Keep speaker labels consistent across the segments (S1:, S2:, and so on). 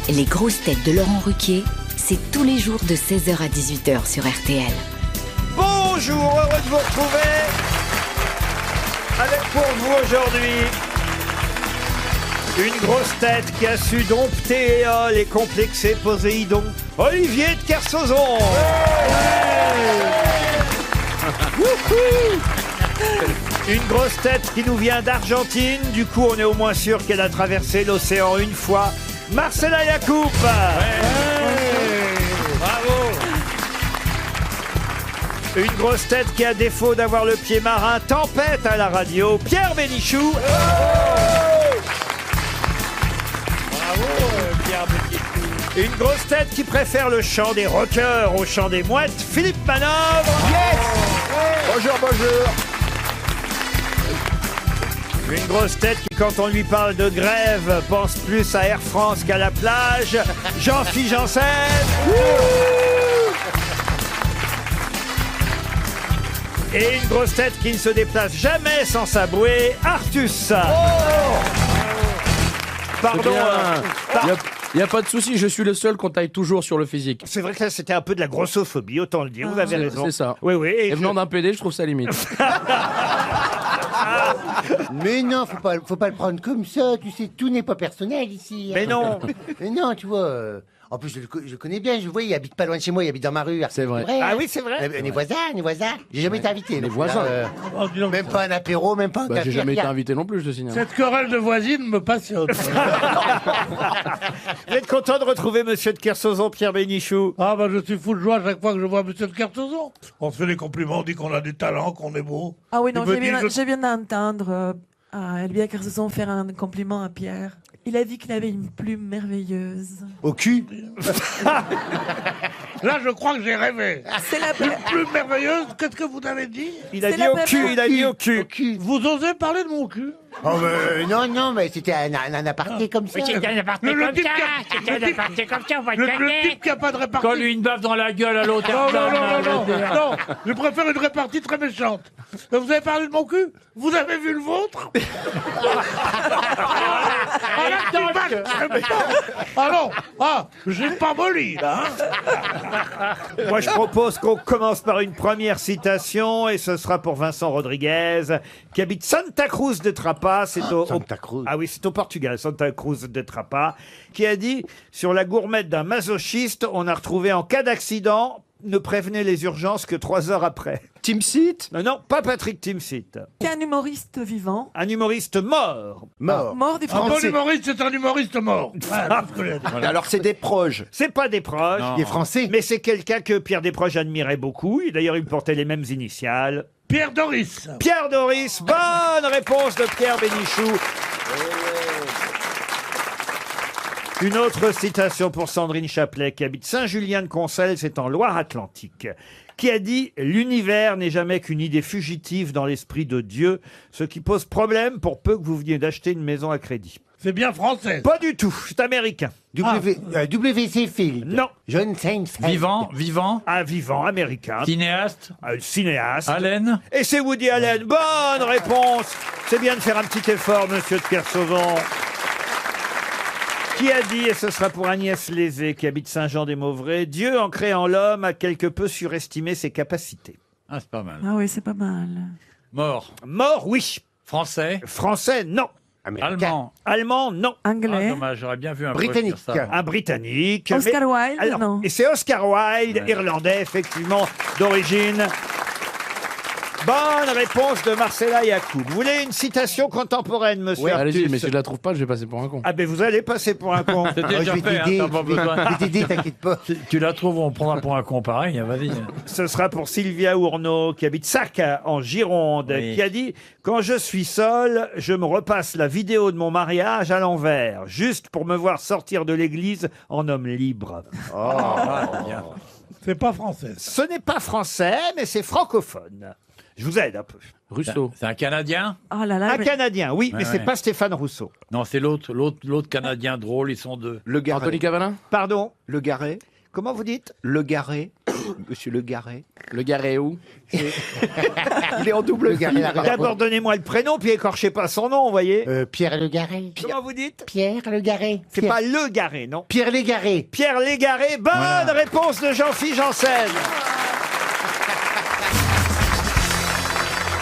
S1: Les grosses têtes de Laurent Ruquier, c'est tous les jours de 16h à 18h sur RTL.
S2: Bonjour, heureux de vous retrouver avec pour vous aujourd'hui une grosse tête qui a su dompter Éole et complexer Poséidon, Olivier de Kersauzon. Une grosse tête qui nous vient d'Argentine, du coup on est au moins sûr qu'elle a traversé l'océan une fois, Marcella Yacoub. Bravo. Une grosse tête qui, à défaut d'avoir le pied marin, tempête à la radio, Pierre Bénichou. Bravo, Pierre Bénichou. Une grosse tête qui préfère le chant des rockers au chant des mouettes, Philippe Manœuvre.
S3: Yes. Bonjour, bonjour.
S2: Une grosse tête qui, quand on lui parle de grève, pense plus à Air France qu'à la plage, Jean-Philippe Janssen. Et une grosse tête qui ne se déplace jamais sans sa bouée, Artus. Pardon.
S4: Il n'y a pas de souci, je suis le seul qu'on taille toujours sur le physique.
S2: C'est vrai que là, c'était un peu de la grossophobie, autant le dire. Vous avez raison.
S4: C'est ça.
S2: Oui, oui.
S4: Et venant d'un PD, je trouve ça limite.
S3: Mais non, faut pas le prendre comme ça. Tu sais, tout n'est pas personnel ici.
S2: Mais non.
S3: Mais non, tu vois. En plus, je le connais bien. Je vois, il habite pas loin de chez moi. Il habite dans ma rue.
S4: C'est vrai.
S2: Ah oui, c'est vrai.
S3: On est voisins, on est voisins. J'ai jamais été invité.
S4: Les
S3: donc,
S4: voisins.
S3: Même pas un apéro, même pas un
S4: Bah,
S3: café.
S4: j'ai jamais été
S3: rien.
S4: invité non plus, je te signale.
S5: Cette querelle de voisine me passionne.
S2: Vous êtes content de retrouver Monsieur de Kersauzon, Pierre Bénichou?
S5: Ah bah je suis fou de joie à chaque fois que je vois Monsieur de Kersauzon. On se fait des compliments, on dit qu'on a du talent, qu'on est beau.
S6: Ah oui, non,
S5: Il me
S6: je
S5: dit,
S6: viens d'entendre Elvia Kersauzon faire un compliment à Pierre. Il a dit qu'il avait une plume merveilleuse.
S3: Au cul.
S5: Là, je crois que j'ai rêvé.
S6: C'est la
S5: Une plume merveilleuse, qu'est-ce que vous avez dit?
S2: Il a
S6: C'est
S2: dit
S6: la
S2: au cul, il a dit au cul.
S3: Au cul.
S5: Vous osez parler de mon cul?
S3: Oh, non, mais c'était un aparté comme ça.
S5: Le type qui a pas de répartie.
S7: Colle lui une baffe dans la gueule à l'autre.
S5: Non, je préfère une répartie très méchante. Vous avez parlé de mon cul? Vous avez vu le vôtre? Ah non, j'ai pas molli là.
S2: Moi, je propose qu'on commence par une première citation, et ce sera pour Vincent Rodriguez, qui habite Santa Cruz de Trapa. C'est
S3: Santa Cruz.
S2: Ah oui, c'est au Portugal, Santa Cruz de Trapa, qui a dit: sur la gourmette d'un masochiste, on a retrouvé en cas d'accident, ne prévenez les urgences que 3 heures après.
S4: Timsit.
S2: Non, pas Patrick Timsit.
S6: un humoriste vivant.
S2: Un humoriste mort.
S3: Mort.
S6: Mort des
S5: Un bon
S6: Français.
S5: humoriste, c'est un humoriste mort. Voilà, c'est ce que j'ai dit.
S4: Alors c'est des proches.
S2: C'est pas Desproges,
S3: Il est français.
S2: mais c'est quelqu'un que Pierre Desproges admirait beaucoup. Et d'ailleurs, il portait les mêmes initiales.
S5: Pierre Doris.
S2: Pierre Doris, bonne réponse de Pierre Bénichou. Une autre citation pour Sandrine Chaplet, qui habite Saint-Julien-de-Concelles, c'est en Loire-Atlantique, qui a dit: l'univers n'est jamais qu'une idée fugitive dans l'esprit de Dieu, ce qui pose problème pour peu que vous veniez d'acheter une maison à crédit.
S5: C'est bien français.
S2: Pas du tout, c'est américain.
S3: W.C. Field.
S2: Non.
S3: John Seinfeld.
S7: Vivant,
S2: Un vivant américain,
S7: cinéaste,
S2: un cinéaste.
S7: Allen.
S2: Et c'est Woody Allen. Bonne réponse. C'est bien de faire un petit effort, Monsieur de Kersauzon. Qui a dit, et ce sera pour Agnès Lézé, qui habite Saint-Jean-des-Mauvrais: Dieu, en créant l'homme, a quelque peu surestimé ses capacités.
S7: Ah, c'est pas mal.
S6: Ah oui, c'est pas mal.
S7: Mort.
S2: Mort, oui.
S7: Français.
S2: Français, non.
S3: Américain.
S7: Allemand.
S2: Allemand, non.
S7: Ah,
S6: Anglais.
S7: dommage, j'aurais bien vu un
S3: Britannique.
S7: proche dire ça.
S2: Un Britannique.
S6: Oscar
S2: Mais-
S6: Wilde,
S2: Alors,
S6: non.
S2: et c'est Oscar Wilde, irlandais, effectivement, d'origine. Bonne réponse de Marcella Yacoub. Vous voulez une citation contemporaine, monsieur
S4: Allez-y,
S2: Artus?
S4: mais si je la trouve pas, je vais passer pour un con.
S2: Ah ben vous allez passer pour un con.
S7: C'était
S3: Je
S7: déjà
S3: vais
S7: fait, hein,
S3: t'aider,
S7: t'as pas
S3: je vais
S7: besoin.
S3: t'aider, t'inquiète pas.
S7: Tu la trouves, on prendra pour un con pareil, hein, vas-y.
S2: Ce sera pour Sylvia Ournaud, qui habite Sac en Gironde,
S7: Oui.
S2: qui a dit: quand je suis seul, je me repasse la vidéo de mon mariage à l'envers, juste pour me voir sortir de l'église en homme libre.
S7: Bien.
S5: C'est pas français.
S2: Ce n'est pas français, mais c'est francophone. Je vous aide un peu.
S4: Rousseau.
S7: C'est un Canadien?
S6: Oh là là.
S2: Un Canadien, oui, mais
S7: Ouais,
S2: c'est
S7: ouais.
S2: pas Stéphane Rousseau.
S7: Non, c'est l'autre Canadien drôle, ils sont deux.
S8: Le Garret.
S4: Anthony Cavana.
S2: Pardon,
S8: Le Garret.
S2: comment vous dites?
S8: Le Garret. Monsieur Le Garret.
S4: Le Garret où?
S8: Il est en double
S3: Le Garret,
S8: film.
S3: la-
S2: D'abord, donnez-moi le prénom, puis écorchez pas son nom, vous voyez.
S3: Pierre Le Garret.
S2: Comment vous dites?
S3: Pierre Le Garret.
S2: C'est pas Le Garret, non?
S3: Pierre Légaré.
S2: Pierre Légaré, bonne réponse de Jean-Philippe Janssen.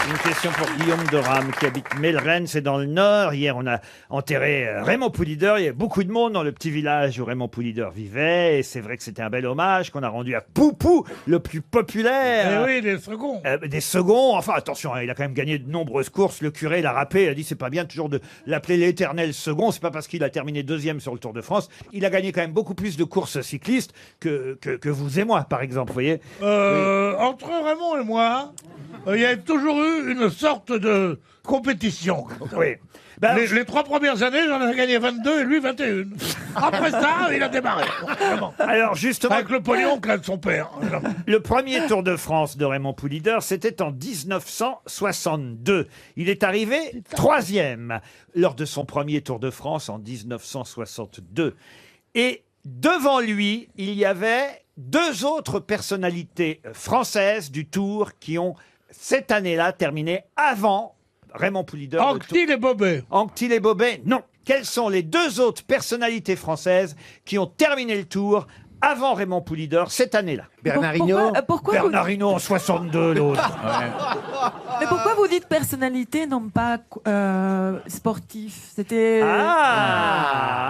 S2: Une question pour Guillaume de Rame qui habite Melren, c'est dans le Nord. Hier, on a enterré Raymond Poulidor. Il y a beaucoup de monde dans le petit village où Raymond Poulidor vivait. Et c'est vrai que c'était un bel hommage qu'on a rendu à Poupou, le plus populaire.
S5: Eh oui, les seconds.
S2: Des seconds, enfin attention, hein, il a quand même gagné de nombreuses courses. Le curé l'a rappelé, il a dit c'est pas bien toujours de l'appeler l'éternel second. C'est pas parce qu'il a terminé deuxième sur le Tour de France. Il a gagné quand même beaucoup plus de courses cyclistes que vous et moi, par exemple, vous voyez.
S5: Entre Raymond et moi, il y a toujours eu une sorte de compétition.
S2: Oui. Ben,
S5: Les 3 premières années, j'en ai gagné 22 et lui 21. Après ça, il a démarré. Vraiment.
S2: alors justement,
S5: Avec le pognon qu'a de son père.
S2: le premier Tour de France de Raymond Poulidor, c'était en 1962. Il est arrivé troisième lors de son premier Tour de France en 1962. Et devant lui, il y avait 2 autres personnalités françaises du Tour qui ont, cette année-là, terminé avant Raymond Poulidor.
S5: Anctil et Bobet.
S2: Anctil et Bobet, non. Quelles sont les 2 autres personnalités françaises qui ont terminé le Tour avant Raymond Poulidor cette année-là?
S3: Bernard Hinault.
S6: Pourquoi vous...
S2: Bernard Hinault en 62, l'autre.
S6: Mais pourquoi vous dites personnalité, non pas sportif? C'était...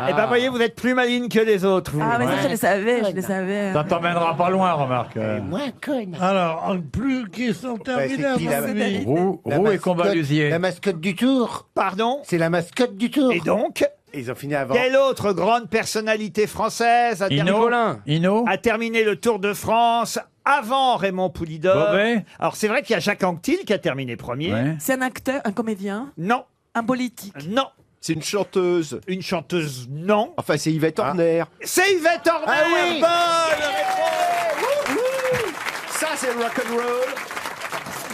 S2: Eh ben, voyez, vous êtes plus maligne que les autres, vous.
S6: Ah, mais ça, je le savais, je le savais.
S7: Ça t'emmènera pas loin, remarque.
S3: Moins conne.
S5: Alors, plus qui sont terminés
S3: c'est qui,
S5: avant
S3: la-
S5: lui.
S7: Roux
S3: La
S7: et
S3: mascotte-
S7: Combalusier.
S3: La mascotte du Tour.
S2: Pardon?
S3: C'est la mascotte du Tour.
S2: Et donc,
S3: Ils ont fini avant.
S2: quelle autre grande personnalité française a
S7: Hinault.
S2: terminé le Tour de France avant Raymond Poulidor?
S7: Bobet.
S2: Alors, c'est vrai qu'il y a Jacques Anquetil qui a terminé premier.
S7: Ouais.
S6: C'est un acteur, un comédien,
S2: Non,
S6: un politique.
S2: non.
S8: C'est une chanteuse.
S2: Une chanteuse, non.
S8: Enfin, c'est Yvette Horner.
S2: C'est Yvette Horner.
S3: Ah oui.
S2: Bonne réponse.
S8: Ça, c'est rock'n'roll.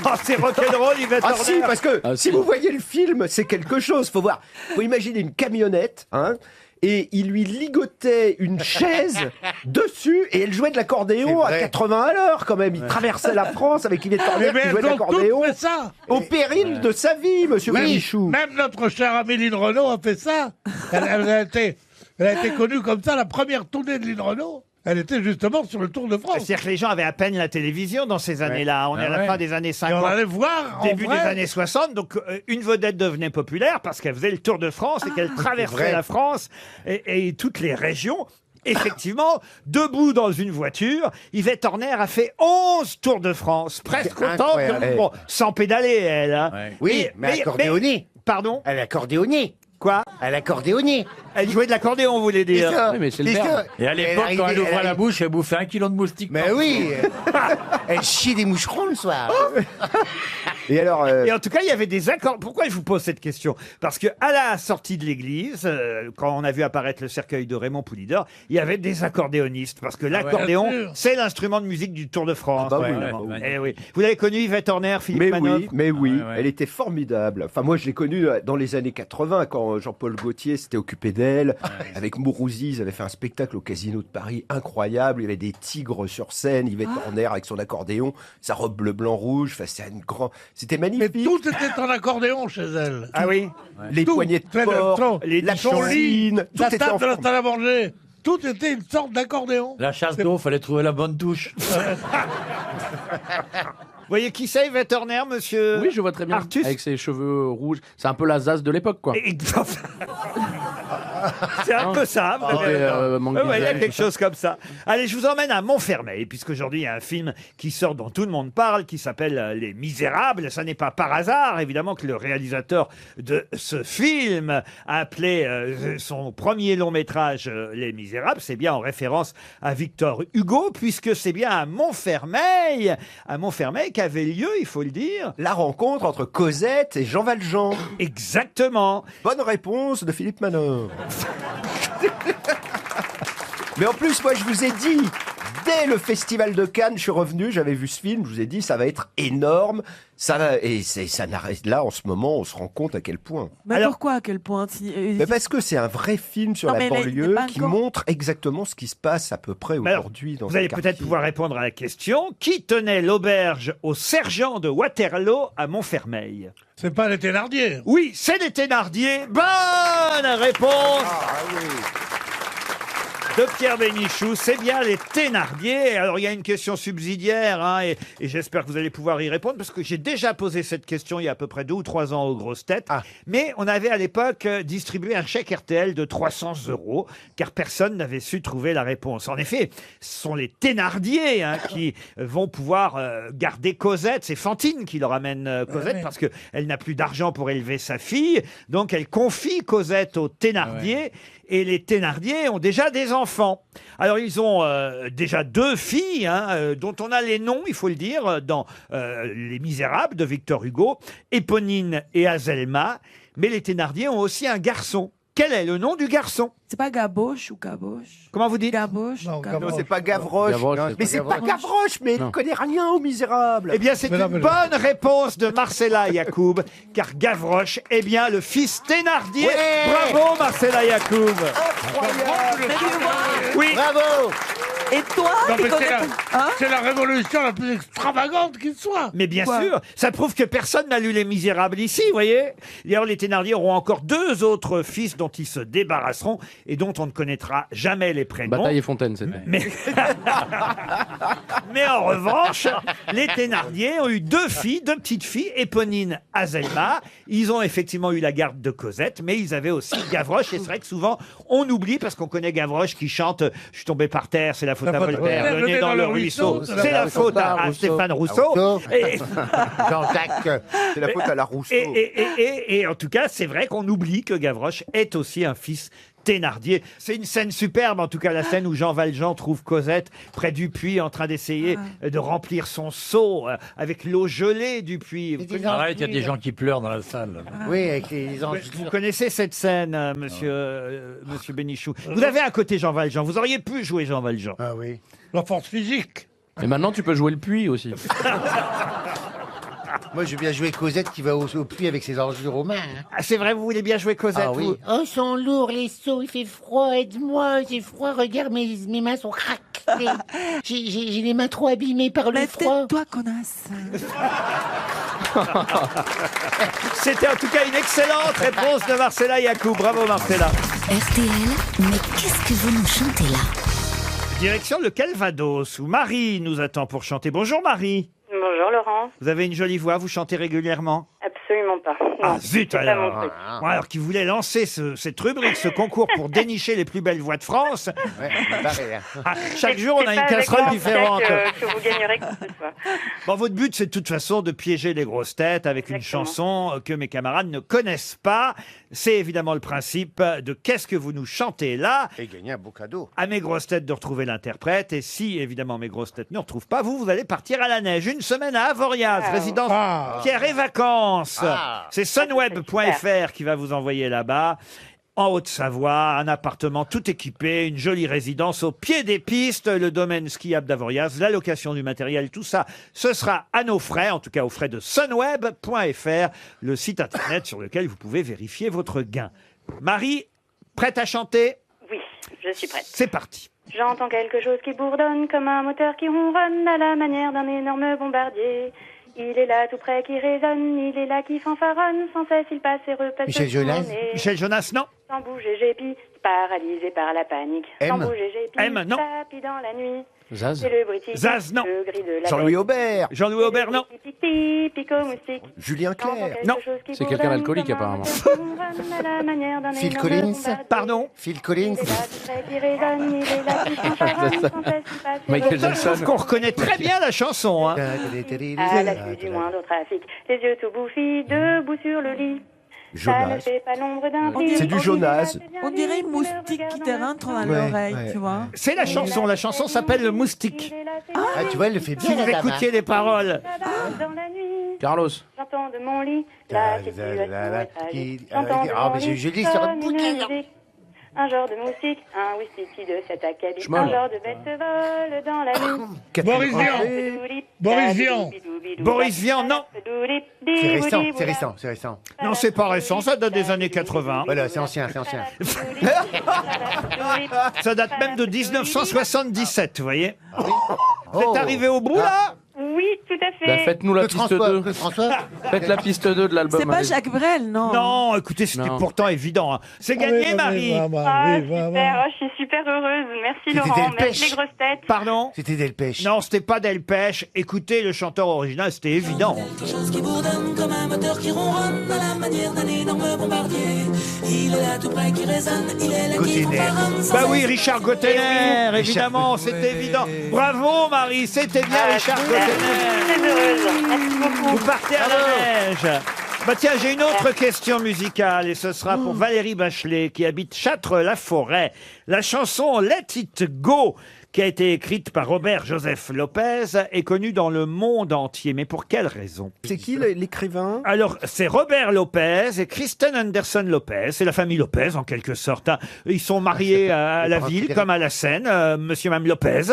S2: Oh, c'est rock'n'roll, Yvette
S8: Ah
S2: Horner.
S8: si, parce que
S4: Ah,
S8: si
S4: si.
S8: vous voyez le film, c'est quelque chose. Faut voir. Faut imaginer une camionnette, hein, et il lui ligotait une chaise dessus et elle jouait de l'accordéon
S3: C'est
S8: à
S3: vrai.
S8: 80 à l'heure quand même. Il traversait la France avec Yvette Horner
S5: Mais
S8: qui jouait de
S5: elles ont toutes
S8: l'accordéon
S5: fait ça.
S8: au péril de sa vie, monsieur Bénichou.
S5: Même notre chère Améline Renaud a fait ça. Elle a été connue comme ça, la première tournée de Lynn Renaud. Elle était justement sur le Tour de France.
S2: C'est-à-dire que les gens avaient à peine la télévision dans ces années-là. On est à la
S7: ouais.
S2: fin des années
S5: Et
S2: 50.
S5: on allait voir en
S2: Début
S5: vrai.
S2: des années 60, donc une vedette devenait populaire parce qu'elle faisait le Tour de France et qu'elle traversait
S3: vrai.
S2: la France et toutes les régions. Effectivement, debout dans une voiture, Yvette Horner a fait 11 Tours de France, presque
S3: C'est
S2: autant que
S3: incroyable.
S2: bon, sans pédaler, elle. Hein.
S7: Ouais.
S3: Oui, mais accordéonée.
S2: Pardon?
S3: Elle est accordéonée.
S2: Quoi?
S3: Elle est accordéonée.
S2: Elle jouait de l'accordéon, vous voulez dire?
S4: Oui, mais c'est le
S3: C'est
S4: verbe.
S3: ça.
S7: Et à l'époque,
S3: Elle
S7: quand elle
S3: arrivait-
S7: ouvrait la
S3: elle-
S7: bouche, elle bouffait 1 kilo de moustiques.
S3: Mais oui. Elle chie des moucherons le soir.
S8: Et alors,
S2: Et en tout cas, il y avait des accords. Pourquoi je vous pose cette question? Parce que à la sortie de l'église, quand on a vu apparaître le cercueil de Raymond Poulidor, il y avait des accordéonistes. Parce que l'accordéon,
S5: bien sûr.
S2: c'est l'instrument de musique du Tour de France.
S8: Ah bah oui,
S2: évidemment.
S7: ouais,
S2: Eh oui. Vous l'avez connu, Yvette Horner, Philippe
S8: mais
S2: Manoff?
S8: oui, mais oui,
S7: Ouais, ouais.
S8: elle était formidable. Enfin, moi, je l'ai connue dans les années 80, quand Jean-Paul Gaultier s'était occupé d'elle. Avec Mourouzi, ils avaient fait un spectacle au Casino de Paris incroyable. Il y avait des tigres sur scène, Yvette Horner avec son accordéon, sa robe bleu, blanc, rouge. Enfin, c'était
S5: Mais
S8: magnifique.
S5: tout était en accordéon chez elle.
S2: Ah oui?
S8: Les
S5: Tout.
S8: poignées de
S5: Son-
S8: porc,
S2: les
S8: la
S2: nichons,
S5: Son lit,
S8: cuisine, tout
S5: la
S8: était en
S5: table de la
S8: forme.
S5: salle à manger. Tout était une sorte d'accordéon.
S7: La chasse d'eau, fallait trouver la bonne touche.
S2: Vous voyez qui c'est, Yvette Horner, monsieur?
S4: Oui, je vois très bien.
S2: Artus?
S4: Avec ses cheveux rouges. C'est un peu la Zaz de l'époque, quoi.
S2: C'est un peu ça. vous avez
S4: C'était,
S2: raison.
S4: manque
S2: Ouais, il y a
S4: d'idées.
S2: quelque chose comme ça. Allez, je vous emmène à Montfermeil, puisqu'aujourd'hui, il y a un film qui sort dont tout le monde parle, qui s'appelle Les Misérables. Ça n'est pas par hasard, évidemment, que le réalisateur de ce film a appelé son premier long métrage Les Misérables. C'est bien en référence à Victor Hugo, puisque c'est bien à Montfermeil qu'avait lieu, il faut le dire.
S8: La rencontre entre Cosette et Jean Valjean.
S2: Exactement.
S8: Bonne réponse de Philippe Manor. Mais en plus, moi, je vous ai dit, dès le festival de Cannes, je suis revenu, j'avais vu ce film, je vous ai dit, ça va être énorme. Ça n'arrête là en ce moment, on se rend compte à quel point.
S6: Mais
S2: Alors-
S6: pourquoi, à quel point
S8: Mais parce que c'est un vrai film sur
S6: Non,
S8: la
S6: mais il est
S8: banlieue
S6: pas
S8: qui
S6: encore-
S8: montre exactement ce qui se passe à peu près
S2: Mais alors,
S8: aujourd'hui dans
S2: Vous
S8: ce
S2: allez
S8: quartier.
S2: peut-être pouvoir répondre à la question. Qui tenait l'auberge au sergent de Waterloo à Montfermeil?
S5: C'est pas les Thénardier.
S2: Oui, c'est les Thénardier. Bonne réponse de Pierre Bénichou, c'est bien les Thénardier. Alors il y a une question subsidiaire, hein, et j'espère que vous allez pouvoir y répondre, parce que j'ai déjà posé cette question il y a à peu près 2 ou 3 ans aux grosses têtes. Mais on avait à l'époque distribué un chèque RTL de 300 €, car personne n'avait su trouver la réponse. En effet, ce sont les Thénardier qui vont pouvoir garder Cosette. C'est Fantine qui leur amène Cosette, parce qu'elle n'a plus d'argent pour élever sa fille. Donc elle confie Cosette aux Thénardier. Et les Thénardier ont déjà des enfants. Alors, ils ont déjà 2 filles, dont on a les noms, il faut le dire, dans Les Misérables de Victor Hugo, Éponine et Azelma. Mais les Thénardier ont aussi un garçon. Quel est le nom du garçon?
S6: C'est pas Gaboche ou Gaboche?
S2: Comment vous dites?
S6: Gaboche
S5: Non,
S6: ou
S8: Non,
S6: Gaboche?
S8: c'est pas Gavroche.
S4: Gavroche,
S8: Non,
S4: c'est
S8: mais
S4: pas
S8: c'est pas
S6: Gavroche.
S8: Gavroche, mais il
S4: Non.
S8: ne connaît rien aux Misérables.
S2: Eh bien, c'est
S5: Mais non,
S2: une
S5: mais-
S2: bonne réponse de Marcella Yacoub, car Gavroche est bien le fils Thénardier.
S8: Ouais.
S2: Bravo, Marcella Yacoub.
S6: Mais tu vois,
S2: Oui.
S3: Bravo.
S6: et toi,
S5: Non,
S6: tu
S5: mais
S6: connais
S5: c'est
S6: tout- Hein?
S5: c'est la révolution la plus extravagante qui soit.
S2: Mais bien
S6: Quoi?
S2: sûr, ça prouve que personne n'a lu Les Misérables ici, vous voyez. D'ailleurs, les Thénardier auront encore 2 autres fils dont ils se débarrasseront et dont on ne connaîtra jamais les prénoms.
S4: Bataille et Fontaine, c'était.
S2: Mais... Mais en revanche, les Thénardier ont eu 2 filles, 2 petites filles, Éponine, Azelma. Ils ont effectivement eu la garde de Cosette, mais ils avaient aussi Gavroche. Et c'est vrai que souvent, on oublie, parce qu'on connaît Gavroche qui chante « Je suis tombé par terre, c'est la faute à Voltaire. Le nez dans le ruisseau, c'est la faute à Stéphane Rousseau. » Et-
S3: Jean-Jacques.
S8: C'est la faute à la Rousseau.
S2: et en tout cas, c'est vrai qu'on oublie que Gavroche est aussi un fils Thénardier. C'est une scène superbe, en tout cas la scène où Jean Valjean trouve Cosette près du puits en train d'essayer de remplir son seau avec l'eau gelée du puits.
S7: Arrête, il y a des gens qui pleurent dans la salle.
S3: Oui, avec les anges.
S2: Vous connaissez cette scène, monsieur Bénichou. Vous avez à côté Jean Valjean. Vous auriez pu jouer Jean Valjean.
S3: Ah oui.
S5: La force physique.
S4: Et maintenant, tu peux jouer le puits aussi.
S3: Moi, je veux bien jouer Cosette qui va au puits avec ses anges romains. Hein.
S2: Ah, c'est vrai, vous voulez bien jouer Cosette
S3: Ah oui.
S2: vous
S9: Oh, ils sont lourds, les seaux, il fait froid, aide-moi, j'ai froid, regarde, mes mains sont craquelées. J'ai les mains trop abîmées par le
S6: Mais
S9: froid.
S6: tais-toi, connasse.
S2: C'était en tout cas une excellente réponse de Marcella Yacoub. Bravo Marcella.
S1: RTL, mais qu'est-ce que vous nous chantez là?
S2: Direction le Calvados, où Marie nous attend pour chanter. Bonjour Marie.
S10: Bonjour Laurent.
S2: Vous avez une jolie voix, vous chantez régulièrement?
S10: Absolument pas.
S2: Ah
S10: Non,
S2: zut
S10: c'est pas mon
S2: alors
S10: truc.
S2: Bon, alors qui voulait lancer cette rubrique, ce concours pour dénicher les plus belles voix de France.
S3: Ouais, c'est pareil, hein.
S2: Chaque jour, on a
S10: C'est
S2: une
S10: pas avec
S2: casserole
S10: moi,
S2: différente.
S10: que vous gagnerez quoi que ce soit.
S2: Bon, votre but, c'est de toute façon de piéger les grosses têtes avec une
S10: Exactement.
S2: chanson que mes camarades ne connaissent pas. C'est évidemment le principe de qu'est-ce que vous nous chantez là.
S3: Et gagner un beau cadeau.
S2: À mes grosses têtes de retrouver l'interprète. Et si, évidemment, mes grosses têtes ne retrouvent pas, vous allez partir à la neige. Une semaine à Avoriaz, résidence Pierre et Vacances. C'est sunweb.fr qui va vous envoyer là-bas. En Haute-Savoie, un appartement tout équipé, une jolie résidence au pied des pistes, le domaine skiable d'Avoriaz, la location du matériel, tout ça, ce sera à nos frais, en tout cas aux frais de sunweb.fr, le site internet sur lequel vous pouvez vérifier votre gain. Marie, prête à chanter?
S10: Oui, je suis prête.
S2: C'est parti.
S10: J'entends quelque chose qui bourdonne comme un moteur qui ronronne à la manière d'un énorme bombardier. Il est là tout près qui résonne, il est là qui fanfaronne, sans cesse il passe et repasse.
S3: Michel Jonas.
S2: Michel Jonas, non.
S10: Sans bouger j'épie, paralysé par la panique.
S3: M.
S10: Sans bouger j'épie,
S2: M, non.
S10: tapis dans la nuit.
S4: Zaz.
S10: C'est le bruit
S2: Zaz, non.
S10: le gris de la
S8: Jean-Louis Aubert.
S2: Jean-Louis Aubert, non.
S10: Pico moustique.
S8: Julien Clerc.
S2: Non.
S4: C'est quelqu'un d'alcoolique, apparemment.
S3: Phil Collins.
S2: Pardon.
S3: Phil Collins.
S4: Michael
S2: Je trouve qu'on reconnaît très bien la chanson. Hein.
S10: À l'affût du moindre trafic, les yeux tout bouffis, debout sur le lit. Ça ne
S8: Jonas.
S10: fait pas l'ombre d'un
S6: On
S10: fil.
S6: dirait-
S8: C'est du Jonas.
S6: On dirait une moustique qui te rentre dans
S3: Ouais,
S6: l'oreille,
S3: ouais.
S6: tu vois.
S2: C'est la chanson. La chanson s'appelle Le Moustique.
S3: Ah, tu vois, elle le fait
S2: Si
S3: bien,
S2: vous
S3: la dame.
S2: écoutiez les paroles.
S10: Dans la nuit,
S4: Carlos.
S10: j'entends de mon lit
S3: La,
S10: la situation
S3: la, la,
S10: est tragique.
S3: qui-
S10: J'entends de
S3: ah,
S10: mon
S3: mais
S10: lit
S3: je lis sur
S10: comme
S3: une
S10: une
S3: bouteille.
S10: musique. Un genre de moustique, un whisky de cet acabit,
S4: Schmoll.
S10: un genre de bête se vole dans la nuit.
S5: Boris Vian.
S2: Boris Vian, non.
S3: C'est récent.
S2: Non, c'est pas récent, ça date des années 80.
S3: Voilà, c'est ancien.
S2: Ça date même de 1977, vous voyez. Vous
S3: Oh.
S2: êtes arrivé au bout, là?
S10: Oui, tout à fait.
S4: Bah, faites-nous la piste 2.
S3: François.
S4: Faites la piste 2 de l'album.
S6: C'est pas
S4: allez-y.
S6: Jacques Brel, non.
S2: Non, écoutez, c'était
S4: Non.
S2: pourtant évident. Hein. C'est gagné, Marie.
S10: Ah, super, je suis super heureuse. Merci
S3: C'était
S10: Laurent,
S3: Delpech.
S10: merci les grosses têtes.
S2: Pardon?
S3: C'était Delpech.
S2: Non, c'était pas Delpech. Écoutez, le chanteur original, c'était évident.
S11: Quelque chose qui bourdonne comme un moteur qui ronronne à la manière d'un énorme bombardier. Il est là tout près qui résonne, il est là qui
S3: Gottener.
S11: fanfaronne sans
S2: Bah oui,
S11: cesse.
S2: Richard Gottener, évidemment, c'était évident. Bravo, Marie, c'était bien Richard
S10: Super.
S2: Gottener.
S10: Très heureuse. Merci beaucoup.
S2: Vous partez à la neige. Bah tiens, j'ai une autre question musicale et ce sera pour Valérie Bachelet qui habite Châtres-la-Forêt. La chanson Let It Go, qui a été écrite par Robert Joseph Lopez, est connue dans le monde entier. Mais pour quelle raison?
S8: C'est qui l'écrivain?
S2: Alors, c'est Robert Lopez et Kristen Anderson Lopez. C'est la famille Lopez, en quelque sorte. Hein. Ils sont mariés à la ville comme à la Seine, monsieur et Mme Lopez.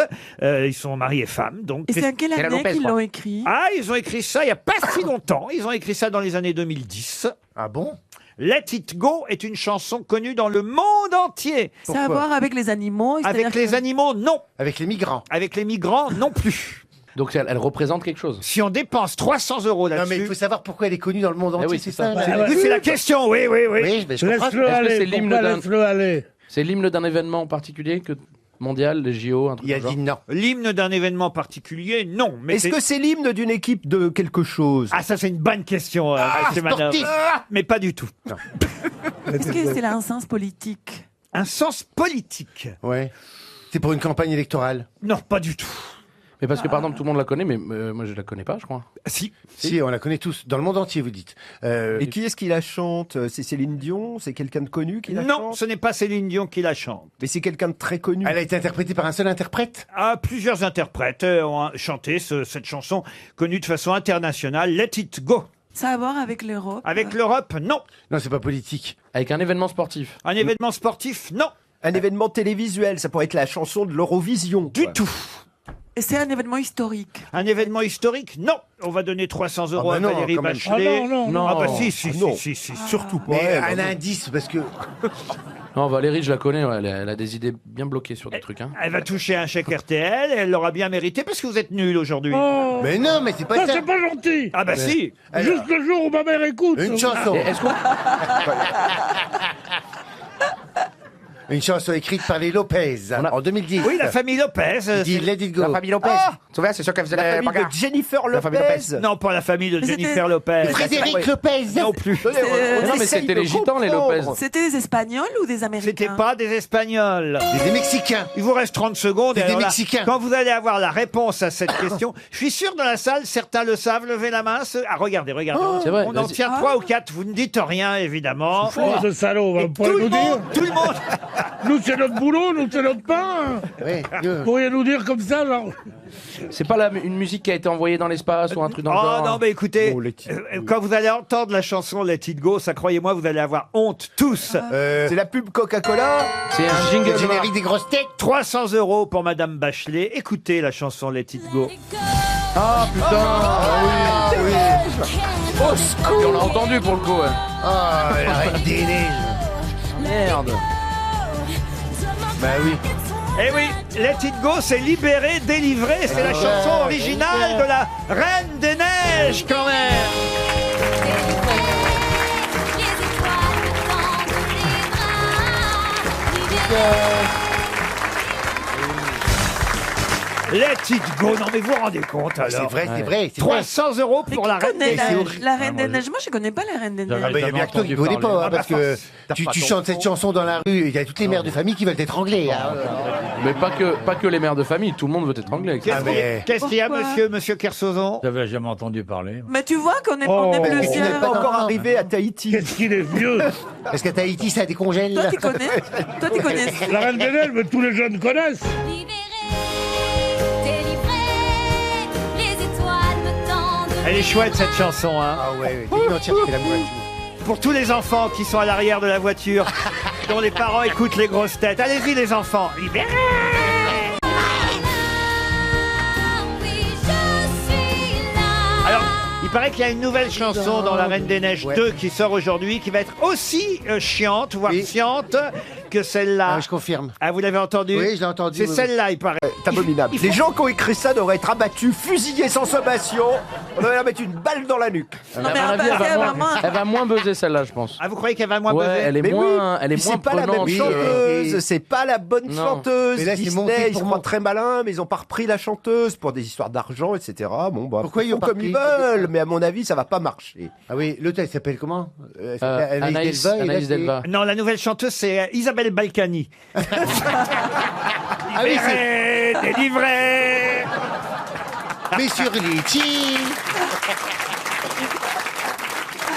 S2: Ils sont mariés et femmes. Donc,
S6: Et c'est à quelle
S4: C'est la
S6: année
S4: Lopez,
S6: qu'ils
S4: quoi.
S6: l'ont écrit?
S2: ah, ils ont écrit ça il n'y a pas si longtemps. Ils ont écrit ça dans les années 2010.
S3: Ah bon?
S2: Let It Go est une chanson connue dans le monde entier.
S6: Ça a à voir avec les animaux? c'est-à-dire
S2: Avec les
S6: que-
S2: animaux, non.
S3: Avec les migrants.
S2: Avec les migrants, non plus.
S4: Donc elle représente quelque chose.
S2: Si on dépense 300 €
S3: Non, mais il
S2: là-dessus...
S3: faut savoir pourquoi elle est connue dans le monde entier,
S4: oui,
S3: c'est
S4: c'est
S3: ça.
S4: ça.
S3: là.
S2: Oui, c'est la question, oui.
S3: Oui, mais je comprends.
S5: Laisse-le
S4: Est-ce que
S5: aller.
S4: c'est l'hymne
S5: Pourquoi
S4: d'un-
S5: laisse-le aller?
S4: C'est l'hymne d'un événement particulier que mondial, les JO, un truc
S3: Il a
S4: comme
S3: dit non.
S2: L'hymne d'un événement particulier, non. Mais
S8: Est-ce que c'est l'hymne d'une équipe de quelque chose?
S2: Ah, ça c'est une bonne question, monsieur Manœuvre.
S3: sportif.
S2: Mais pas du tout.
S6: Est-ce que c'est un sens politique?
S2: Un sens politique?
S3: Ouais. C'est pour une campagne électorale.
S2: Non, pas du tout.
S4: Mais parce que par exemple tout le monde la connaît, mais moi je la connais pas, je crois.
S2: Si.
S3: Si, on la connaît tous. Dans le monde entier, vous dites.
S8: Et qui est-ce qui la chante? C'est Céline Dion? C'est quelqu'un de connu qui la
S2: Non,
S8: chante?
S2: ce n'est pas Céline Dion qui la chante.
S8: Mais c'est quelqu'un de très connu.
S3: Elle a été interprétée par un seul interprète.
S2: Ah, plusieurs interprètes ont chanté cette chanson connue de façon internationale, Let It Go.
S6: Ça a à voir avec l'Europe?
S2: Avec l'Europe, non.
S3: Non, c'est pas politique.
S4: Avec un événement sportif.
S2: Un événement sportif, non.
S8: Un événement télévisuel, ça pourrait être la chanson de l'Eurovision.
S2: Du
S8: quoi.
S2: tout.
S6: Et c'est un événement historique?
S2: Un événement historique, non. On va donner 300 €
S3: Ah bah
S2: à
S3: non,
S2: Valérie
S3: quand même.
S2: Bachelet.
S5: Ah non,
S4: non.
S2: Ah bah si,
S8: non.
S2: si.
S8: Surtout pas.
S3: Mais
S8: elle.
S3: un indice, parce que.
S4: Non, Valérie, je la connais, ouais, elle a des idées bien bloquées sur des trucs. Hein.
S2: Elle va toucher un chèque RTL et elle l'aura bien mérité parce que vous êtes nuls aujourd'hui.
S5: Oh,
S3: Mais non, mais c'est pas
S5: ça
S3: ça.
S5: c'est pas gentil.
S2: Ah bah si.
S3: Alors,
S5: Juste le jour où ma mère écoute.
S3: Une chanson.
S4: Et Est-ce qu'on
S3: Une chanson écrite par les Lopez en 2010.
S2: Oui, la famille Lopez.
S3: Il dit
S2: c'est-
S3: Let It Go.
S4: La famille Lopez.
S2: Ah
S4: Tu te souviens, c'est sûr qu'elle faisait
S8: La
S4: les
S8: famille
S4: bagarres.
S8: de Jennifer
S4: La famille
S8: Lopez.
S2: Non, pas la famille de
S6: Mais c'était-
S2: Jennifer Lopez.
S3: Frédéric Lopez.
S2: Non plus.
S8: Attendez, on
S4: Non, mais
S8: essaye
S4: c'était
S8: de
S4: les gitans, les
S8: comprendre.
S4: Lopez.
S6: C'était des Espagnols ou des Américains?
S2: C'était pas des Espagnols.
S3: Des Mexicains.
S2: Il vous reste 30 secondes.
S3: C'est
S2: et
S3: des
S2: alors là,
S3: Mexicains.
S2: Quand vous allez avoir la réponse à cette question, je suis sûr dans la salle, certains le savent, levez la main. Ah, regardez.
S4: C'est vrai,
S2: On en
S4: vas-y.
S2: tient 3 ou 4. Vous ne dites rien, évidemment.
S5: Oh, ce salaud,
S2: Et
S5: vous pourriez
S2: tout le
S5: nous dire.
S2: monde, tout le monde.
S5: Nous, c'est notre boulot, nous, c'est notre pain.
S3: Ouais.
S5: Vous pourriez nous dire comme ça, genre.
S4: C'est pas une musique qui a été envoyée dans l'espace ou un truc dans le
S2: Oh
S4: genre.
S2: non, mais écoutez,
S8: Oh, Let It
S2: quand vous allez entendre la chanson Let It Go, ça, croyez-moi, vous allez avoir honte tous.
S8: C'est la pub Coca-Cola.
S4: C'est un jingle
S3: Le
S4: de
S3: générique des grosses têtes.
S2: 300 € pour Madame Bachelet. Écoutez la chanson Let It Go.
S4: Ah putain.
S3: Ah oui, oui.
S4: Au secours. On l'a entendu pour le coup. Ouais.
S3: Ah, la reine des neiges.
S4: Merde.
S3: Bah oui.
S2: Eh oui, Let It Go, c'est libéré, délivré. C'est la chanson originale de la Reine des Neiges, quand même. Let It Go. Non, mais vous vous rendez compte, alors.
S3: C'est vrai, c'est vrai. c'est vrai.
S2: 300 € pour la Reine
S6: Connais
S2: des
S6: la,
S2: Neiges.
S6: la Reine des Neiges? Moi, je connais pas la Reine des Neiges.
S3: Ah bah, il y a bien que toi qui ne connais pas, hein, parce que tu
S8: pas
S3: chantes cette chanson dans la rue, il y a toutes les mères de famille qui veulent t'étrangler. Hein.
S4: Mais pas que les mères de famille, tout le monde veut être anglais. avec ça.
S3: Ah, mais-
S2: Qu'est-ce qu'il y a,
S6: Pourquoi
S2: monsieur Kersozon?
S7: J'avais jamais entendu parler.
S6: Mais tu vois qu'on est,
S5: Oh.
S6: on est
S3: Mais tu n'es
S6: plusieurs.
S3: pas
S8: Encore
S3: Non.
S8: arrivé à Tahiti.
S5: Qu'est-ce qu'il est vieux.
S3: Parce qu'à Tahiti, ça décongèle.
S6: Toi, tu connais? Toi, tu connais?
S5: La Reine des Neiges, mais tous les jeunes connaissent.
S2: Elle est chouette, cette chanson, hein.
S3: Ah ouais, ouais. Une entière qui fait la voiture.
S2: Pour tous les enfants qui sont à l'arrière de la voiture, dont les parents écoutent les grosses têtes. Allez-y les enfants, libérez. Alors, il paraît qu'il y a une nouvelle chanson dans La Reine des Neiges 2 qui sort aujourd'hui, qui va être aussi chiante, voire chiante que celle-là.
S3: Ah, je confirme.
S2: Ah, vous l'avez entendu?
S3: Oui, je l'ai entendu.
S2: C'est
S3: oui,
S2: celle-là, il paraît.
S8: C'est abominable. Les gens qui ont écrit ça devraient être abattus, fusillés sans sommation. On devrait leur mettre une balle dans la nuque.
S6: Non, mais
S4: À mon avis, elle va moins buzzer celle-là, je pense.
S2: Ah, vous croyez qu'elle va moins
S4: Ouais,
S2: buzzer?
S4: elle est
S8: Mais
S4: moins, elle est
S8: c'est
S4: moins
S8: pas la même
S4: prenante.
S8: chanteuse, c'est pas la bonne
S4: Non.
S8: chanteuse.
S3: Mais là, c'est monté
S8: Disney, ils
S3: pour
S8: sont
S3: mon-
S8: pas très malins, mais ils ont pas repris la chanteuse pour des histoires d'argent, etc. Bon, bah,
S3: Pourquoi ils ont pas
S8: comme ils
S3: repris
S8: veulent, mais à mon avis, ça va pas marcher.
S3: Ah oui, l'autre, elle s'appelle comment Elle s'appelle
S4: Anaïs
S3: Delva, et là,
S4: Anaïs
S3: c'est-
S4: Delva.
S2: Non, la nouvelle chanteuse, c'est Isabelle Balkany.
S3: Ah oui, c'est...
S2: Délivré, délivré.
S3: Mais sur Litchi.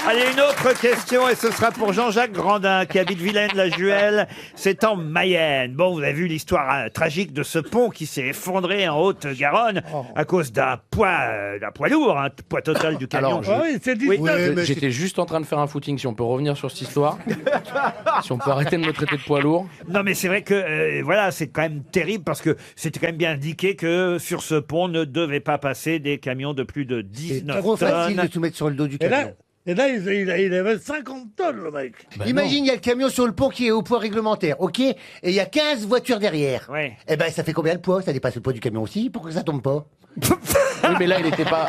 S2: Allez, une autre question, et ce sera pour Jean-Jacques Grandin, qui habite Vilaine-la-Juelle. C'est en Mayenne. Bon, vous avez vu l'histoire tragique de ce pont qui s'est effondré en Haute-Garonne à cause d'un poids lourd, un poids total du camion.
S5: Ah oui, c'est dit.
S2: Oui.
S4: J'étais juste en train de faire un footing. Si on peut revenir sur cette histoire, si on peut arrêter de me traiter de poids lourd.
S2: Non, mais c'est vrai que, voilà, c'est quand même terrible parce que c'était quand même bien indiqué que sur ce pont ne devait pas passer des camions de plus de
S3: C'est
S2: 19
S3: trop facile de
S2: tonnes.
S3: tout mettre sur le dos du
S5: Et là,
S3: camion.
S5: il avait 50 tonnes, le mec.
S3: Imagine, il y a le camion sur le pont qui est au poids réglementaire, ok? Et il y a 15 voitures derrière.
S2: Ouais.
S3: Eh ben, ça fait combien le poids? Ça dépasse le poids du camion aussi? Pourquoi ça tombe pas?
S4: Oui, mais là, il n'était pas.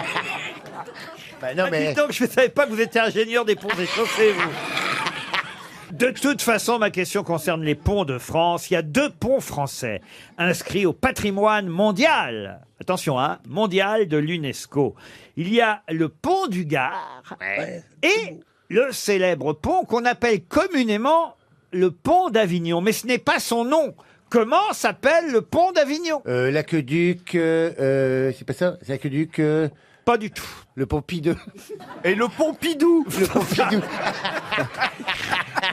S3: Bah non,
S2: Ah,
S3: mais...
S2: dites donc, je ne savais pas que vous étiez ingénieur des ponts et chaussées, vous. De toute façon, ma question concerne les ponts de France. Il y a 2 ponts français inscrits au patrimoine mondial. Attention, hein, mondial de l'UNESCO. Il y a le pont du Gard et le célèbre pont qu'on appelle communément le pont d'Avignon. Mais ce n'est pas son nom. Comment s'appelle le pont d'Avignon?
S3: L'aqueduc... c'est pas ça? C'est l'aqueduc...
S2: Pas du tout.
S3: Le Pompidou.
S8: Et le Pompidou.
S3: Le Pompidou.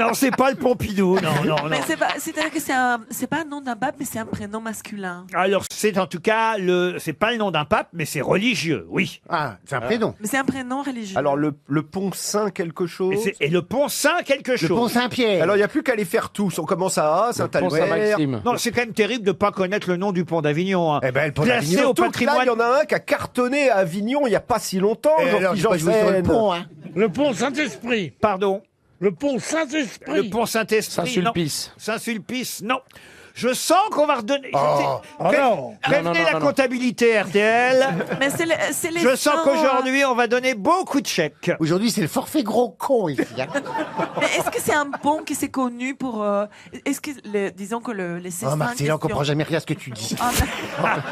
S2: Non, c'est pas le Pompidou. Non, non, non.
S6: Mais c'est-à-dire que c'est pas un nom d'un pape, mais c'est un prénom masculin.
S2: Alors, c'est en tout cas c'est pas le nom d'un pape, mais c'est religieux, oui.
S3: Ah, c'est un prénom.
S6: Mais c'est un prénom religieux.
S8: Alors, le pont Saint quelque chose.
S2: Et le pont Saint quelque
S3: Le
S2: chose.
S3: pont Saint-Pierre.
S8: Alors, il n'y a plus qu'à les faire tous. On commence à
S4: Pont
S8: Saint-Albert.
S4: Saint-Maxime.
S2: Non, c'est quand même terrible de pas connaître le nom du pont d'Avignon. Hein.
S3: Eh ben, le pont
S2: Classé
S3: d'Avignon.
S2: au
S8: Surtout que là,
S2: patrimoine.
S8: il y en a un qui a cartonné à Avignon il n'y a pas si longtemps.
S3: Et alors,
S8: Jean-Philippe
S3: j'ai pas joué sur le
S8: Janssen.
S3: pont, hein.
S5: Le pont Saint-Esprit.
S2: Pardon.
S5: Le pont Saint-Esprit.
S2: Le pont Saint-Esprit.
S4: Saint-Sulpice.
S2: Non. Saint-Sulpice, non. Je sens qu'on va redonner.
S3: Oh.
S5: Oh non.
S2: Prévenez la
S4: non.
S2: comptabilité RTL.
S6: Mais c'est les
S2: Je sens
S6: saints,
S2: qu'aujourd'hui, on va donner beaucoup de chèques.
S3: Aujourd'hui, c'est le forfait gros con ici. Hein.
S6: Mais est-ce que c'est un pont qui s'est connu pour... Est-ce que, disons que les
S3: Oh,
S6: cinq
S3: Marcella, on comprend
S6: questions-
S3: jamais rien à ce que tu dis.
S6: Ah,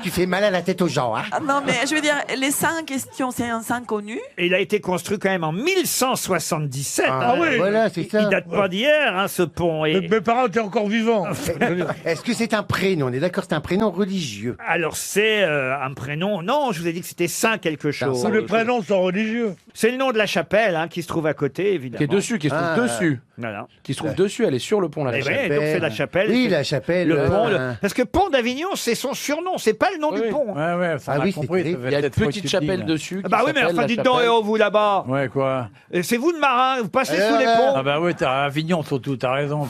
S3: Tu fais mal à la tête aux gens, hein.
S6: ah, non, mais je veux dire, les 5 questions, c'est un 5 connu.
S2: Et il a été construit quand même en 1177.
S3: Ah,
S2: hein.
S5: oui.
S3: Voilà, c'est ça.
S2: Il date pas d'hier, hein, ce pont. Et...
S5: Mes parents étaient encore vivants.
S3: Est-ce que c'est un prénom? On est d'accord, c'est un prénom religieux.
S2: Alors, c'est un prénom. Non, je vous ai dit que c'était Saint quelque chose.
S5: Tous les prénoms sont religieux.
S2: C'est le nom de la chapelle hein, qui se trouve à côté, évidemment.
S4: Qui est dessus, qui se trouve dessus.
S2: Voilà.
S4: Qui se trouve dessus, elle est sur le pont, la
S2: Eh
S4: chapelle.
S2: ouais, donc c'est la chapelle.
S3: Oui,
S2: c'est
S3: la chapelle.
S2: Le pont. Parce que pont d'Avignon, c'est son surnom, c'est pas le nom du pont.
S7: Ouais, ouais, ça
S3: Ah
S7: m'a
S3: oui, c'est
S7: compris.
S3: terrible.
S4: Il y a une petite chapelle dessus.
S2: Ah bah oui, mais enfin, dites donc, eh oh, vous là-bas.
S7: Ouais, quoi.
S2: Et c'est vous le marin, vous passez sous les ponts.
S7: Ah bah oui, t'as à Avignon surtout, t'as raison.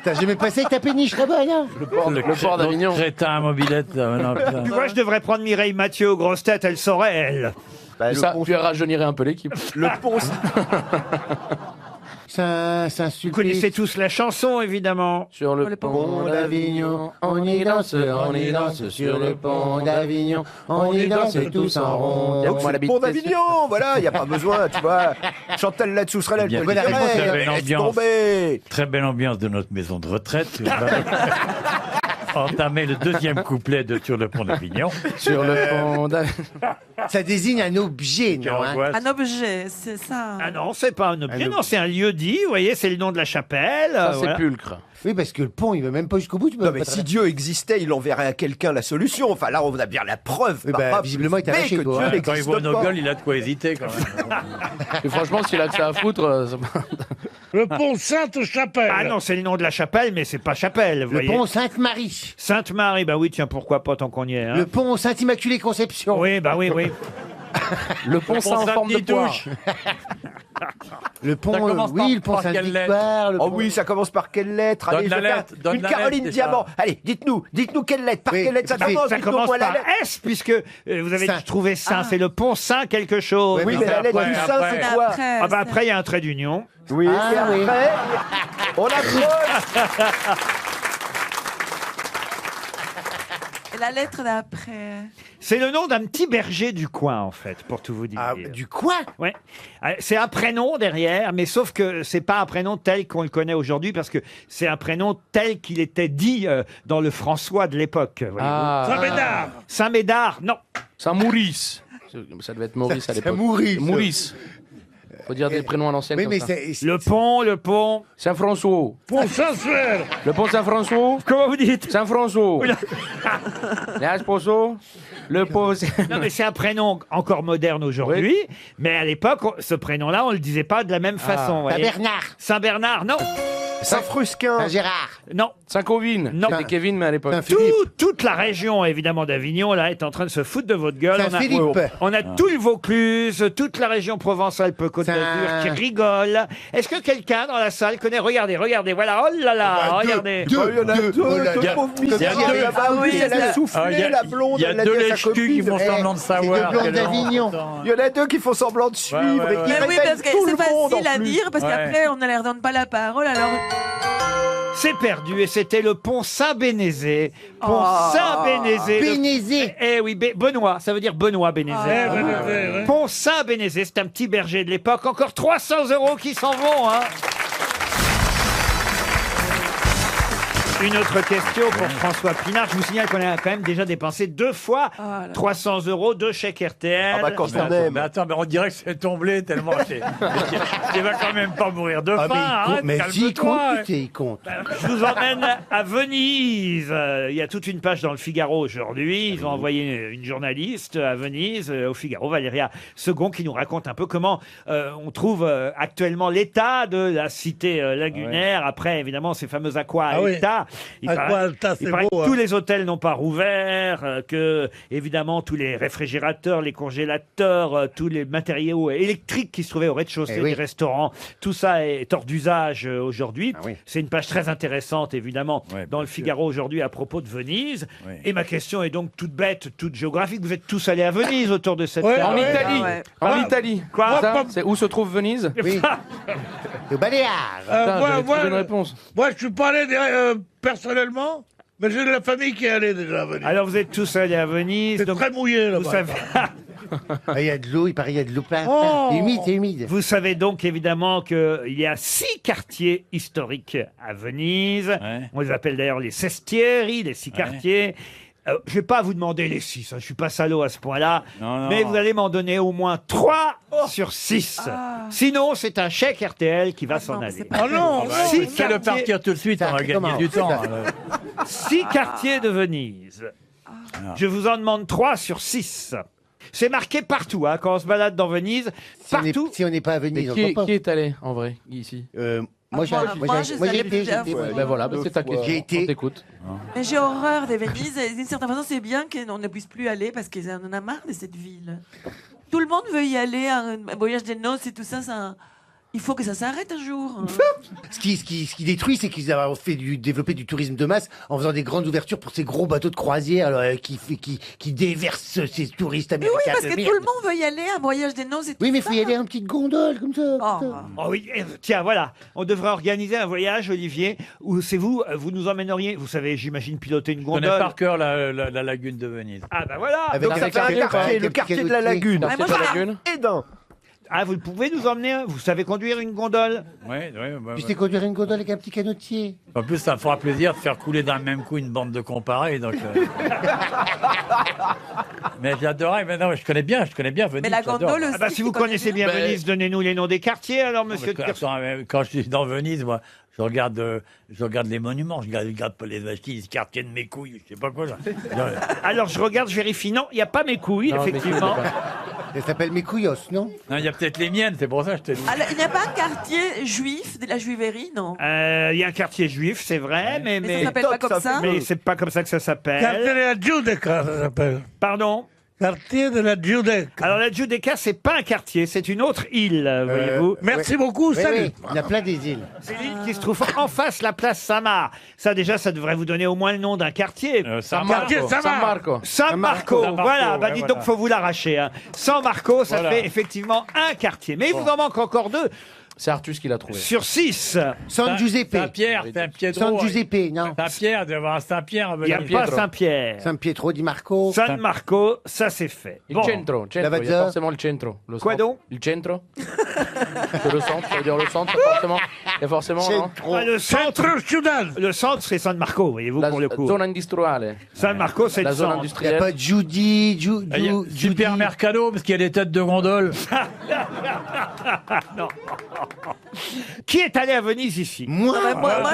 S3: T'as jamais passé avec ta péniche là-bas, là?
S4: Le port d'Avignon.
S7: Crétin, mobilette. Là, non, putain.
S2: Tu vois, je devrais prendre Mireille Mathieu aux grosses têtes, elle saurait, elle.
S8: Bah, le
S4: Ça,
S8: pont-
S4: tu rajeunirais un peu l'équipe.
S8: le pont-
S3: Saint-Sulpice.
S2: Vous connaissez tous la chanson, évidemment.
S4: Sur le
S6: Le pont
S3: Pont d'Avignon, on y danse sur le pont d'Avignon, on y danse tous en rond.
S8: Donc, c'est le pont d'Avignon, voilà, il n'y a pas besoin, tu vois. Chantal là-dessous serait là,
S7: Bien,
S8: le
S3: bonne réponse,
S7: très belle
S8: laisse
S7: ambiance.
S8: tomber.
S7: Très belle ambiance de notre maison de retraite. Tu vas entamer le deuxième couplet de Sur le pont d'Avignon.
S4: Sur le pont d'Avignon.
S3: Ça désigne un objet,
S7: Quelle
S3: non, hein?
S7: angoisse.
S6: Un objet, c'est ça.
S2: Ah non, c'est pas un objet,
S3: Un
S2: non, c'est un lieu dit, vous voyez, c'est le nom de la chapelle.
S4: Un
S2: voilà.
S4: sépulcre.
S3: Oui, parce que le pont, il va même pas jusqu'au bout. Tu peux
S8: Non,
S3: pas
S8: mais
S3: te-
S8: si Dieu existait, il enverrait à quelqu'un la solution. Enfin, là, on a bien la preuve.
S3: Oui,
S8: par
S3: bah,
S8: preuve
S3: visiblement, il t'a
S8: que
S3: lâché,
S8: Dieu
S3: toi, hein.
S7: Quand il
S8: n'existe
S7: voit nos
S8: pas.
S7: gueules, il a de quoi hésiter quand même.
S4: Et franchement, s'il a que ça à foutre,
S5: Le pont Sainte-Chapelle.
S2: Ah non, c'est le nom de la chapelle, mais c'est pas chapelle, vous
S3: Le
S2: voyez.
S3: pont Sainte-Marie.
S2: Sainte-Marie, bah oui, tiens, pourquoi pas tant qu'on y est. Hein.
S3: Le pont Sainte-Immaculée Conception.
S2: Oui, bah oui, oui.
S4: le pont ça en forme de poire.
S3: Le pont,
S7: Ça commence
S3: oui, le pont
S7: par quelle
S3: Sainte-Victoire.
S8: Oh oui, ça commence par quelle lettre?
S7: Donne
S8: Allez,
S7: la
S8: je vais faire
S7: lettre, donne
S8: une
S7: la
S8: Caroline
S7: lettre, déjà.
S8: Diamant. Allez, dites-nous quelle lettre? Par
S3: Oui,
S8: quelle lettre ça commence?
S2: Ça
S8: Dites-nous,
S2: commence
S8: moi, la
S2: par
S8: lettre.
S2: S, puisque vous avez
S8: Saint.
S2: trouvé Saint. C'est le pont Saint quelque chose.
S8: Oui, mais la lettre du Saint, c'est quoi?
S2: Ah bah après, il y a un trait d'union.
S8: Oui, et après, on approche.
S6: Et la lettre d'après.
S2: C'est le nom d'un petit berger du coin, en fait, pour tout vous dire.
S3: Ah, du coin?
S2: Ouais. C'est un prénom derrière, mais sauf que c'est pas un prénom tel qu'on le connaît aujourd'hui, parce que c'est un prénom tel qu'il était dit dans le François de l'époque. voyez-vous.
S5: Saint-Médard.
S2: Saint-Médard, non.
S4: Saint-Maurice. Ça devait être Maurice à l'époque.
S3: Saint-Maurice.
S4: Maurice. Faut dire des prénoms à l'ancienne.
S3: Oui,
S4: comme
S3: mais
S4: ça.
S3: c'est.
S2: Le pont.
S4: Saint-François.
S5: Pont Saint-Suaire.
S4: Le pont Saint-François.
S2: Comment vous dites?
S4: Saint-François. Là, je pense au- Le pont.
S2: Non, mais c'est un prénom encore moderne aujourd'hui, mais à l'époque, ce prénom-là, on le disait pas de la même façon. voyez.
S3: Saint-Bernard.
S2: Saint-Bernard, non.
S8: Saint-Frusquin.
S3: Saint-Gérard.
S2: Non.
S4: Saint-Covine.
S2: Non.
S4: C'était Kevin, mais à l'époque.
S2: Toute la région, évidemment, d'Avignon, là, est en train de se foutre de votre gueule.
S3: Saint-Philippe.
S2: On a tout le Vaucluse, toute la région Provence-Alpes-Côte d'Azur qui rigole. Est-ce que quelqu'un dans la salle connaît? Regardez, voilà. Oh là là, regardez.
S8: Il y en a deux pauvres misères. Ah oui, elle a soufflé, la blonde.
S7: Il y a
S8: elle l'a
S7: deux
S8: dit à sa
S7: lèche-culs qui
S8: copine.
S7: font semblant de savoir.
S3: blondes
S7: qu'elles
S3: d'Avignon.
S7: ont-
S8: Il y en a deux qui font semblant de suivre.
S7: ouais,
S8: et
S7: ouais.
S8: qui
S6: Mais oui,
S8: répètent
S6: parce que
S8: tout
S6: c'est
S8: le monde,
S6: facile
S8: en
S6: à
S8: plus.
S6: dire, parce
S7: Ouais.
S6: qu'après, on ne leur donne pas la parole, alors.
S2: C'est perdu et c'était le pont Saint-Bénézé. Pont
S6: Oh.
S2: Saint-Bénézé.
S3: Bénézé.
S2: Eh oui, Benoît, ça veut dire Benoît Bénézé.
S5: Ouais.
S2: Pont Saint-Bénézé, c'est un petit berger de l'époque. Encore 300 € qui s'en vont, hein. Une autre question pour François Pinard. Je vous signale qu'on a quand même déjà dépensé 2 fois
S6: Oh là là.
S2: 300 € de chèque RTL.
S8: Ah bah quand on
S7: Mais
S8: aime.
S7: attends, mais on dirait que c'est tombé tellement. Tu vas quand même pas mourir de
S3: Ah,
S7: faim. arrête,
S3: mais si, il compte,
S7: calme-toi.
S3: putain, il compte.
S2: Je vous emmène à Venise. Il y a toute une page dans le Figaro aujourd'hui. Ils ont envoyé une journaliste à Venise, au Figaro, Valéria Second, qui nous raconte un peu comment on trouve actuellement l'état de la cité lagunaire. Après, évidemment, ces fameux aqua
S5: Ah oui.
S2: Alta. Il
S5: Aqua
S2: paraît-
S5: Alta, c'est
S2: il paraît
S5: beau,
S2: que
S5: hein.
S2: tous les hôtels n'ont pas rouvert, que évidemment tous les réfrigérateurs, les congélateurs, tous les matériaux électriques qui se trouvaient au rez-de-chaussée
S3: Eh oui.
S2: des restaurants, tout ça est hors d'usage aujourd'hui.
S3: Ah oui.
S2: C'est une page très intéressante, évidemment,
S7: Ouais,
S2: dans
S7: bien
S2: le Figaro aujourd'hui à propos de Venise.
S7: Ouais.
S2: Et ma question est donc toute bête, toute géographique. Vous êtes tous allés à Venise autour de cette
S5: Ouais,
S2: table.
S4: En Italie.
S6: Ah ouais.
S4: En
S5: Ah.
S4: Italie.
S2: Quoi
S4: Ça, c'est où se trouve Venise?
S3: Oui. Au Baléares.
S4: Putain,
S5: moi,
S4: j'avais
S5: moi,
S4: trouvé une réponse.
S5: moi, je suis pas allé personnellement, mais j'ai de la famille qui est allée déjà à Venise.
S2: Alors vous êtes tous allés à Venise.
S5: C'est
S2: donc
S5: très mouillé
S2: vous
S5: là-bas.
S2: savez,
S3: Ah, il y a de l'eau, il paraît, il y a de l'eau plein.
S5: Oh.
S3: C'est humide, c'est humide.
S2: vous savez donc évidemment qu'il y a 6 quartiers historiques à Venise.
S7: Ouais.
S2: On les appelle d'ailleurs les sestieri, les 6 quartiers. Je vais pas vous demander les 6, je suis pas salaud à ce point-là,
S7: Non, non.
S2: mais vous allez m'en donner au moins 3 sur 6. Sinon, c'est un chèque RTL qui va s'en
S6: non, mais
S2: aller.
S6: c'est pas
S5: Oh non,
S7: Bah,
S5: non.
S2: Six
S7: fais-le
S2: quartiers-
S7: partir tout de suite, on va gagner
S3: comment
S7: du temps.
S2: 6 quartiers de Venise. Je vous en demande 3 sur 6. C'est marqué partout, hein, quand on se balade dans Venise. Partout.
S3: Si on n'est pas à
S4: Mais
S3: Venise, on
S4: qui,
S3: peut pas.
S4: est allé, en vrai, ici?
S3: Moi, j'ai
S6: moi,
S3: j'y
S6: je
S3: étais,
S6: savais
S3: j'y étais.
S6: déjà.
S4: Ben voilà, ben c'est ta question.
S3: J'ai été-
S4: On t'écoute.
S6: Mais j'ai horreur des Venise. Et d'une certaine façon, c'est bien qu'on ne puisse plus aller parce qu'on en a marre de cette ville. Tout le monde veut y aller, un voyage des noces et tout ça. Il faut que ça s'arrête un jour.
S3: Ce qui détruit, c'est qu'ils ont développé du tourisme de masse en faisant des grandes ouvertures pour ces gros bateaux de croisière qui déversent ces touristes
S6: Mais
S3: américains.
S6: oui, parce
S3: de
S6: que
S3: merde.
S6: tout le monde veut y aller, un voyage des noces et tout
S3: Oui, mais il
S6: ça.
S3: faut y aller en petite gondole, comme ça.
S6: Oh.
S3: comme ça.
S2: Oh oui, tiens, voilà. On devrait organiser un voyage, Olivier, où c'est vous nous emmèneriez. Vous savez, j'imagine piloter une
S7: Je connais
S2: gondole.
S7: par cœur la lagune de Venise.
S2: Ah bah voilà.
S3: Avec
S8: Donc
S3: un
S8: ça fait un
S3: quartier,
S8: quartier,
S3: un
S8: le quartier de la
S3: quartier.
S8: lagune.
S6: Ouais, moi,
S4: Sur la
S6: j'ai-
S4: lagune.
S8: Edin.
S2: Ah, vous pouvez nous emmener. Vous savez conduire une gondole?
S7: Ouais, ouais, ouais,
S3: Puis
S7: ouais.
S3: c'est conduire une gondole avec un petit canotier.
S7: En plus, ça me fera plaisir de faire couler d'un même coup une bande de comparés. Donc, mais j'adorais. Mais non, je connais bien Venise.
S6: Mais la
S7: j'adore.
S6: gondole aussi.
S2: Ah bah si vous
S6: tu connais
S2: connaissez bien
S7: Ben,
S2: Venise, donnez-nous les noms des quartiers alors,
S7: Non,
S2: monsieur.
S7: parce que, attends, quand je suis dans Venise, moi, je regarde les monuments, je regarde pas les vestiges, quartier de mes couilles, je sais pas quoi.
S2: Alors je regarde, je vérifie. Non, il n'y a pas mes couilles,
S4: Non, mais
S2: effectivement.
S3: Elle s'appelle Mécouillos, non?
S7: Non, il y a peut-être les miennes, c'est pour ça que je te dis.
S6: Alors, il n'y a pas un quartier juif de la juiverie, non?
S2: Il y a un quartier juif, c'est vrai,
S6: Mais ça s'appelle pas comme ça?
S2: mais c'est pas comme ça que ça s'appelle.
S5: Quartier della Giudecca, ça s'appelle.
S2: Pardon.
S5: Quartier de la Giudecca.
S2: Alors la Giudecca, c'est pas un quartier, c'est une autre île, voyez-vous.
S5: Merci beaucoup, salut.
S3: Il y a plein des îles.
S2: C'est l'île qui se trouve en face la place Saint-Marc. Ça déjà, ça devrait vous donner au moins le nom d'un quartier.
S4: San Marco. San Marco.
S2: San Marco, voilà. Bah dites donc, faut vous l'arracher. Hein. San Marco, ça fait effectivement un quartier. Mais il vous en manque encore 2.
S4: C'est Artus qui l'a trouvé.
S2: Sur 6.
S3: San Giuseppe.
S7: Saint-Pierre, Saint-Pietro.
S3: San Giuseppe, non.
S7: Saint-Pierre, il doit y avoir un Saint-Pierre à
S2: Il n'y a
S7: Venise.
S2: pas Saint-Pierre.
S3: San Pietro di Marco.
S2: San Marco, ça c'est fait.
S4: Il
S2: Bon.
S4: centro, il y a
S3: Lavazza.
S4: forcément le centro. Le
S2: Quoi
S4: centre.
S2: donc
S4: Il centro. C'est le centre, ça veut dire le centre, forcément. Il y a forcément, non
S2: Ah, le centre,
S5: Centro Ciudad.
S2: c'est San Marco, voyez-vous,
S4: La
S2: pour le coup.
S4: zone industrielle.
S2: San Marco, c'est
S4: La
S2: le
S4: zone
S2: centre.
S3: Il n'y a
S4: industrielle.
S3: pas Judy,
S7: Ah, il y a Supermercado, parce qu'il y a des têtes de gondole.
S2: Non. Qui est allé à Venise ici?
S3: Moi,
S2: Bah,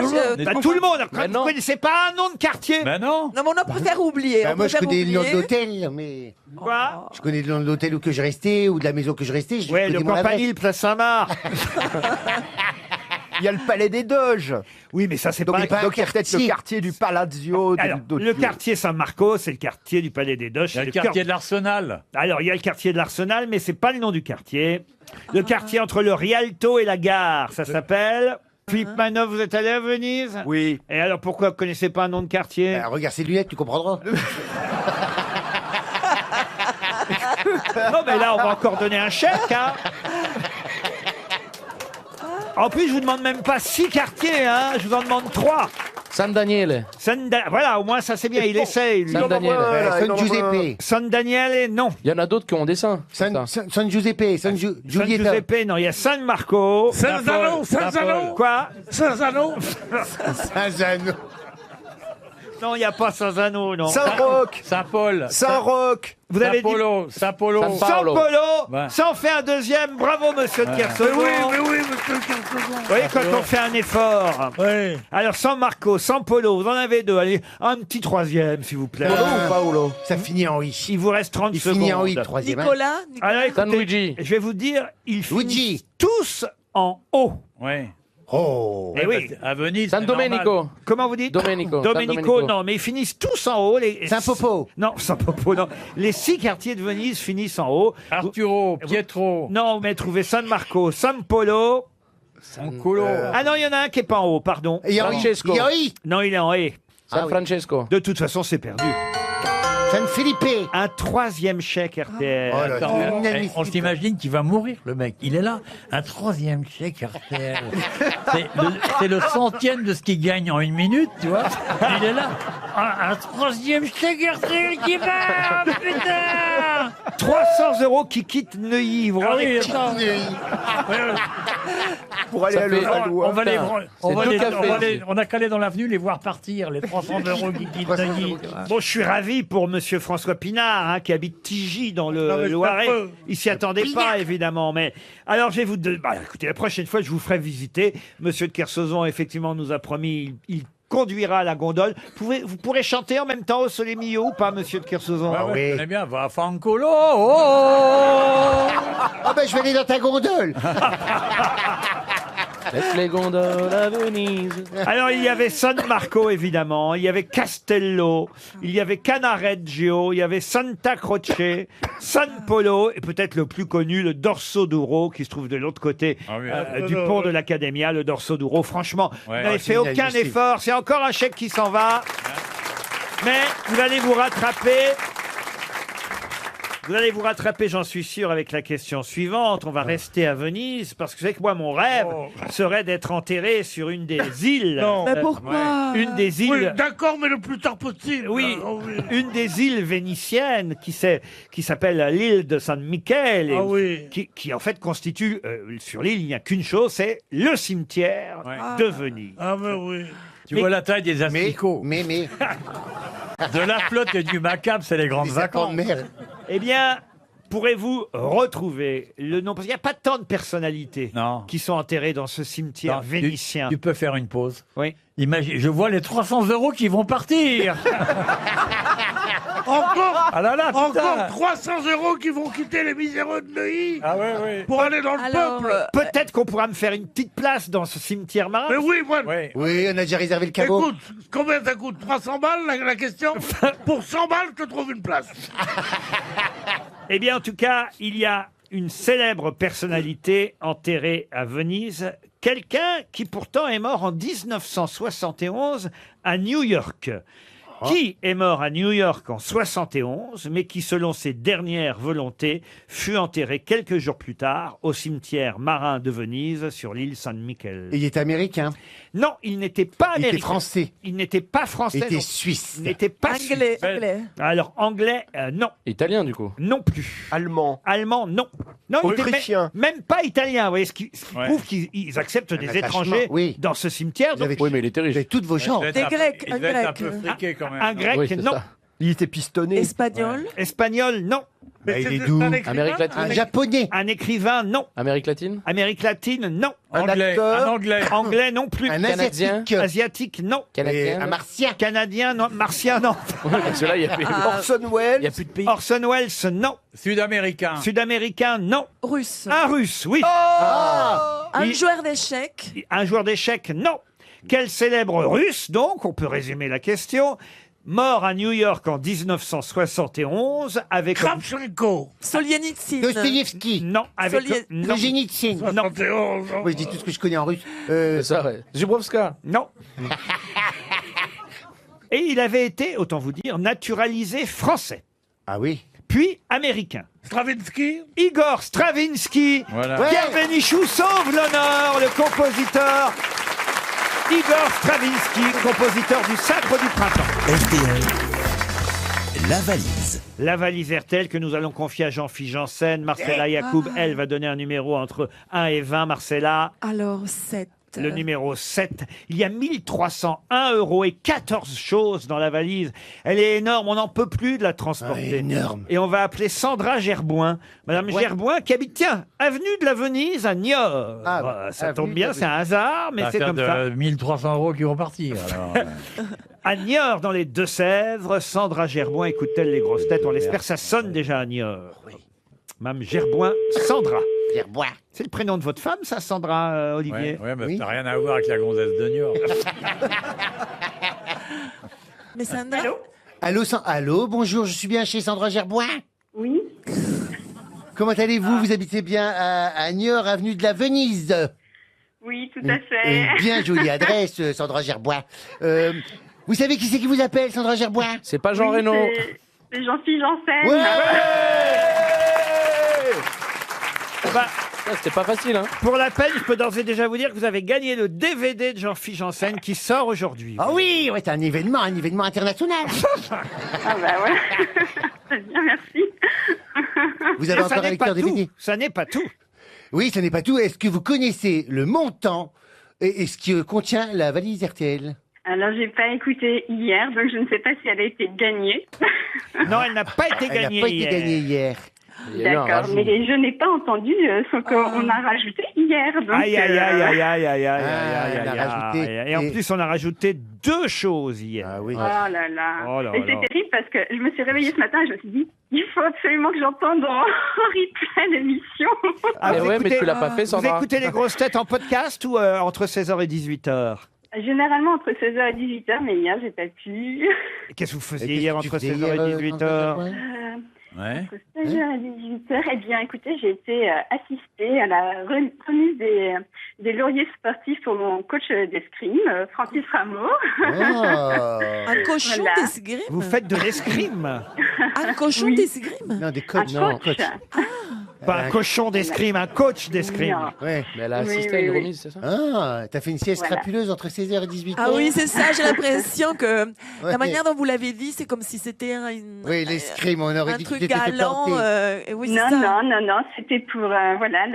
S2: tout le monde.
S4: Mais
S2: Vous
S4: non.
S2: connaissez pas un nom de quartier?
S7: Ben non.
S6: Non, mais on préfère oublier.
S3: bah,
S6: on
S3: moi je
S6: préfère
S3: connais le nom
S6: oublier.
S3: d'hôtel, mais
S2: Quoi?
S3: je connais le nom de l'hôtel où que je restais ou de la maison que je restais. Je
S2: Ouais,
S3: connais
S2: le
S3: mon adresse.
S2: Campanile, place Saint-Marc.
S8: Il y a le palais des Doges.
S2: Oui, mais ça, c'est
S8: Donc,
S2: pas un
S3: pas un
S8: donc il y a peut-être le
S3: quartier.
S8: quartier du Palazzo.
S2: Alors,
S8: d'autres
S2: le
S8: lieux.
S2: quartier San Marco, c'est le quartier du Palais des Doges.
S7: Il y a
S2: c'est
S7: le
S2: cœur-
S7: quartier de l'Arsenal.
S2: Alors, il y a le quartier de l'Arsenal, mais c'est pas le nom du quartier. Le quartier entre le Rialto et la gare, ça s'appelle... Philippe Manoff, vous êtes allé à Venise?
S8: Oui.
S2: Et alors, pourquoi vous connaissez pas un nom de quartier?
S3: Bah, regarde ses lunettes, tu comprendras.
S2: Non, mais là, on va encore donner un chèque, hein. En plus, je vous demande même pas 6 quartiers, hein. Je vous en demande 3.
S4: San Daniele.
S2: Voilà, au moins, ça c'est bien. Il essaye, lui.
S4: San Daniele.
S3: San Giuseppe.
S2: San Daniele, non.
S4: Il y en a d'autres qui ont des seins.
S3: San Giuseppe. San
S2: San
S3: Giulietta.
S2: Giuseppe, non. Il y a San Marco.
S5: Saint-Zano. Saint-Zano.
S2: Quoi?
S5: Saint-Zano.
S3: Saint-Zano.
S2: Non, il n'y a pas Saint-Zano, non.
S8: Saint-Roch.
S7: Saint-Paul.
S8: Saint-Roch.
S2: Vous avez dit
S7: Saint-Polo. Saint-Polo.
S4: San
S2: San
S4: Paolo.
S2: Polo.
S7: Ouais.
S2: Ça en fait un deuxième. Bravo, monsieur de Kersauzon.
S5: Oui, monsieur Kersauzon.
S2: Vous voyez, quand on fait un effort.
S5: Oui.
S2: Alors, San Marco, San Polo, vous en avez 2. Allez, un petit troisième, s'il vous plaît.
S4: Polo ou Paolo?
S3: Ça finit en i.
S2: Il vous reste 30
S3: Il
S2: secondes.
S3: finit en i, le troisième. hein.
S6: Nicolas,
S2: Alors, écoutez,
S4: San Luigi.
S2: je vais vous dire, ils finissent
S3: Luigi.
S2: tous en haut.
S7: Oui.
S3: Oh.
S2: Eh oui.
S7: À Venise.
S4: San
S7: c'est normal.
S4: Domenico.
S2: Comment vous dites?
S4: Domenico. San
S2: Domenico,
S4: Domenico.
S2: non, mais ils finissent tous en haut.
S3: Saint-Popo.
S2: Non, Saint-Popo, non. Les 6 quartiers de Venise finissent en haut.
S7: Arturo, Pietro,
S2: Non, vous m'avez trouvé San Marco, San Polo.
S7: Sancolo.
S2: Ah non, il y en a un qui est pas en haut, pardon.
S3: Et en i.
S4: Francesco.
S3: Et en i.
S2: Non, il est en haut.
S4: San
S3: oui.
S4: Francesco.
S2: De toute façon, c'est perdu.
S3: San Felipe.
S2: Un troisième chèque RTL.
S3: Oh là
S7: Attends,
S3: là.
S7: on s'imagine qu'il va mourir, le mec. Il est là, un troisième chèque RTL. C'est le centième de ce qu'il gagne en 1 minute, tu vois. Il est là, un troisième chèque RTL qui va, putain.
S2: 300 € qui quittent Neuilly. Vous
S7: Ah
S2: rendez-
S7: oui, attends.
S8: Pour aller
S4: Ça
S8: à
S4: fait-
S7: On va les, on va
S4: deux
S7: les-
S4: cafés.
S7: on va les- on a qu'à aller dans l'avenue les voir partir, les 300 € qui quittent Neuilly.
S2: Bon, je suis ravi pour monsieur François Pinard, hein, qui habite Tigy dans
S5: Non,
S2: le
S5: mais c'est
S2: Loiret.
S5: affreux.
S2: Il s'y attendait pas, évidemment. Mais alors, je vais vous écoutez, la prochaine fois, je vous ferai visiter. Monsieur de Kersauzon, effectivement, nous a promis, il conduira la gondole. Vous pourrez chanter en même temps au Sole Mio ou pas, monsieur de Kersauzon?
S7: Ah ouais,
S3: oui.
S7: je connais bien, va Fancolo. Oh.
S3: Ah ben je vais aller dans ta gondole.
S4: Laisse les gondoles à Venise.
S2: Alors, il y avait San Marco, évidemment. Il y avait Castello. Il y avait Canareggio. Il y avait Santa Croce. San Polo. Et peut-être le plus connu, le Dorso Duro, qui se trouve de l'autre côté
S7: Ah oui.
S2: du pont de l'Academia. Le Dorso Duro. Franchement,
S7: Ouais.
S2: vous n'avez
S7: Ah,
S2: fait
S3: c'est
S2: aucun
S3: inadmissible.
S2: effort. C'est encore un chèque qui s'en va. Mais vous allez vous rattraper. Vous allez vous rattraper, j'en suis sûr, avec la question suivante. On va rester à Venise, parce que c'est que moi, mon rêve serait d'être enterré sur une des îles.
S5: Non.
S6: Mais pourquoi
S2: Une des îles.
S5: Oui, d'accord, mais le plus tard possible.
S2: Oui,
S5: Ah, oui.
S2: une des îles vénitiennes qui s'appelle l'île de San Michele,
S5: Ah oui.
S2: qui en fait constitue, sur l'île, il n'y a qu'une chose, c'est le cimetière
S7: Ouais.
S2: de Venise.
S5: Ah ben oui.
S7: Tu vois la taille des
S3: Mais,
S7: asticots.
S3: mais.
S7: De la flotte et du macabre, c'est les grandes
S3: Les serpents de
S7: vacances.
S3: mer.
S2: Eh bien, pourrez-vous retrouver le nom? Parce qu'il n'y a pas tant de personnalités
S7: Non.
S2: qui sont enterrées dans ce cimetière
S7: Non,
S2: vénitien.
S7: Tu peux faire une pause.
S2: Oui.
S7: Imagine, je vois les 300 € qui vont partir.
S5: Encore,
S7: Ah là là, putain.
S5: encore 300 € qui vont quitter les miséreux de Neuilly
S7: Ah ouais, ouais.
S5: pour aller dans le
S6: Alors,
S5: peuple.
S2: Peut-être qu'on pourra me faire une petite place dans ce cimetière marin.
S5: Mais oui, moi,
S7: Ouais.
S3: Oui, on a déjà réservé le caveau.
S5: écoute, combien ça coûte 300 balles la question Pour 100 balles, je te trouve une place.
S2: Eh bien, en tout cas, il y a une célèbre personnalité enterrée à Venise. Quelqu'un qui pourtant est mort en 1971 à New York. Qui est mort à New York en 71, mais qui, selon ses dernières volontés, fut enterré quelques jours plus tard au cimetière marin de Venise sur l'île San Michele.
S3: Et il était américain.
S2: Non, il n'était pas
S3: Il
S2: américain.
S3: était français.
S2: Il n'était pas français.
S3: Il était
S2: non.
S3: suisse.
S2: Il n'était pas
S6: anglais,
S2: suisse.
S6: anglais.
S2: Alors, anglais, non.
S4: Italien, du coup.
S2: Non plus.
S8: Allemand.
S2: Allemand, non. Non, il était
S8: Autrichien.
S2: même pas italien. Vous voyez, ce qui
S7: Ouais.
S2: prouve qu'ils acceptent des
S3: attachement,
S2: étrangers
S3: oui.
S2: dans ce cimetière.
S3: Vous avez,
S4: Oui, mais il était
S3: vous
S4: riche.
S3: avez toutes vos chances.
S7: Il devait être
S6: Des
S7: un-
S6: Grecs,
S7: il
S6: un
S7: devait être un
S6: Grec.
S7: peu friqué quand même.
S2: Un grec,
S4: Oui, c'est
S2: non.
S4: ça.
S8: Il était pistonné.
S6: Espagnol.
S2: Espagnol, non.
S3: Bah, il
S5: c'est
S3: est d'où
S5: un écrivain
S4: Amérique latine.
S3: Un japonais.
S2: Un écrivain, non.
S4: Amérique latine.
S2: Amérique latine, non.
S8: Un
S7: Anglais,
S8: acteur.
S7: un anglais.
S2: Anglais, non plus.
S3: Un
S4: Canadien.
S3: asiatique.
S2: Asiatique, non.
S3: Et
S4: Canadien.
S3: un martien.
S2: Canadien, non. Martien, non.
S4: Parce que là, il n'y a,
S8: Orson Welles.
S4: il y a plus de pays.
S2: Orson Welles, non.
S7: Sud-américain.
S2: Sud-américain, non.
S6: Russe.
S2: Un russe, oui.
S6: Un
S2: Il-
S6: joueur d'échecs.
S2: Un joueur d'échecs, non. Quel célèbre russe, donc, on peut résumer la question, mort à New York en 1971 avec...
S5: Kravchenko.
S6: Solzhenitsyn.
S3: Dostoïevski.
S2: Non, avec...
S6: Solien-
S2: Non,
S3: Solzhenitsyn.
S5: 71 ans.
S3: Moi, je dis tout ce que je connais en russe.
S4: C'est ça, ouais. Zubrovska.
S2: non. Et il avait été, autant vous dire, naturalisé français,
S3: Ah oui.
S2: puis américain.
S5: Stravinsky.
S2: Igor Stravinsky.
S7: Voilà.
S2: Pierre Bénichou sauve l'honneur, le compositeur Igor Stravinsky, compositeur du Sacre du Printemps.
S12: RTL, la valise.
S2: La valise RTL que nous allons confier à Jean-Philippe Janssen. Marcella Yacoub, elle, va donner un numéro entre 1 et 20. Marcella,
S6: Alors, 7.
S2: le numéro 7. Il y a 1301 € et 14 choses dans la valise. Elle est énorme, on n'en peut plus de la transporter.
S3: Ah, énorme.
S2: Et on va appeler Sandra Gerboin. Madame
S3: Ouais.
S2: Gerboin qui habite, tiens, avenue de la Venise à Niort.
S3: Ah,
S2: Ça
S3: avenue
S2: tombe
S3: de
S2: bien,
S3: la
S2: c'est un hasard, mais
S7: Ça va
S2: c'est
S7: faire
S2: comme
S7: de
S2: ça.
S7: 1300 € qui vont partir. Alors.
S2: À Niort, dans les Deux-Sèvres, Sandra Gerboin écoute-t-elle les grosses têtes? On l'espère, ça sonne déjà à Niort. Mme Gerboin, Sandra.
S3: Gerbois.
S2: C'est le prénom de votre femme, ça, Sandra, Olivier?
S7: Ouais, mais
S3: Oui.
S7: ça n'a rien à voir avec la gonzesse de Niort.
S6: Mais Sandra.
S3: Allô, bonjour, je suis bien chez Sandra Gerbois.
S10: Oui.
S3: Comment allez-vous? Vous habitez bien à Niort, avenue de la Venise.
S10: Oui, tout à fait.
S3: Une bien jolie adresse, Sandra Gerbois. Vous savez qui c'est qui vous appelle, Sandra Gerbois?
S4: C'est pas Jean
S10: Oui,
S4: Reno.
S10: c'est Jean-Philippe Janssen.
S3: Ouais.
S2: Bah,
S4: Ah, c'était pas facile, hein.
S2: pour la peine, je peux d'ores et déjà vous dire que vous avez gagné le DVD de Jean-Philippe Janssen qui sort aujourd'hui.
S3: Ah oui, ouais, c'est un événement international.
S10: Ah bah ouais. Très bien, merci.
S3: Vous avez
S2: Mais ça
S3: encore un
S2: n'est pas
S3: lecteur DVD?
S2: tout. Ça n'est pas tout.
S3: Oui, ce n'est pas tout. Est-ce que vous connaissez le montant et ce que contient la valise RTL?
S10: Alors, j'ai pas écouté hier, donc je ne sais pas si elle a été gagnée.
S2: Non, elle n'a pas été
S3: Elle n'a
S2: gagnée.
S3: pas été
S2: hier.
S3: gagnée hier.
S4: Il y a eu un
S10: D'accord,
S4: rajout.
S10: mais je n'ai pas entendu ce qu'on a rajouté hier. Donc,
S2: Aïe, aïe, aïe, aïe, aïe, aïe, aïe,
S3: Ah,
S2: aïe,
S3: elle a
S2: aïe,
S3: rajouté.
S2: aïe. Et en plus, on a rajouté 2 choses hier.
S3: Ah oui.
S10: Oh là là.
S2: Oh là
S10: Et
S2: là.
S10: c'est terrible parce que je me suis réveillée ce matin et je me suis dit, il faut absolument que j'entende en replay l'émission.
S2: Ah,
S4: Mais
S2: vous
S4: ouais, mais
S2: écoutez-
S4: tu l'as pas fait,
S2: Vous
S4: Sandra.
S2: écoutez les grosses têtes en podcast ou entre 16h et 18h?
S10: Généralement entre 16h et 18h, mais hier, j'ai pas pu.
S2: Qu'est-ce que vous
S3: Et
S2: faisiez
S3: qu'est-ce
S2: hier
S3: que tu
S2: entre
S3: faisais
S2: 16h
S3: hier,
S2: et 18h?
S3: Sandra Gerbois?
S7: Ouais.
S10: Entre 16h et 18h, eh bien, écoutez, j'ai été assistée à la remise des lauriers sportifs pour mon coach d'escrime, Francis Rameau.
S3: Oh.
S6: Un cochon
S10: Voilà.
S6: d'escrime.
S2: Vous faites de l'escrime?
S6: Un cochon
S10: Oui.
S6: d'escrime.
S3: Non, des coachs.
S10: Un
S3: Non,
S10: coach.
S2: Pas un cochon d'escrime, un coach d'escrime.
S10: Non.
S3: Ouais.
S4: Mais elle a
S10: Oui,
S4: assisté à
S10: oui,
S4: une
S10: oui.
S4: remise, c'est ça?
S3: Ah, t'as fait une sieste
S10: Voilà.
S3: crapuleuse entre 16h et 18h.
S6: Ah oui, c'est ça. J'ai l'impression que
S3: Ouais.
S6: la manière dont vous l'avez dit, c'est comme si c'était
S3: Oui, l'escrime, on aurait
S6: un
S3: dit que
S6: truc
S3: tu t'étais fait
S6: galant.
S3: planter.
S6: Oui, c'est
S10: Non,
S6: ça.
S10: non, c'était pour, voilà,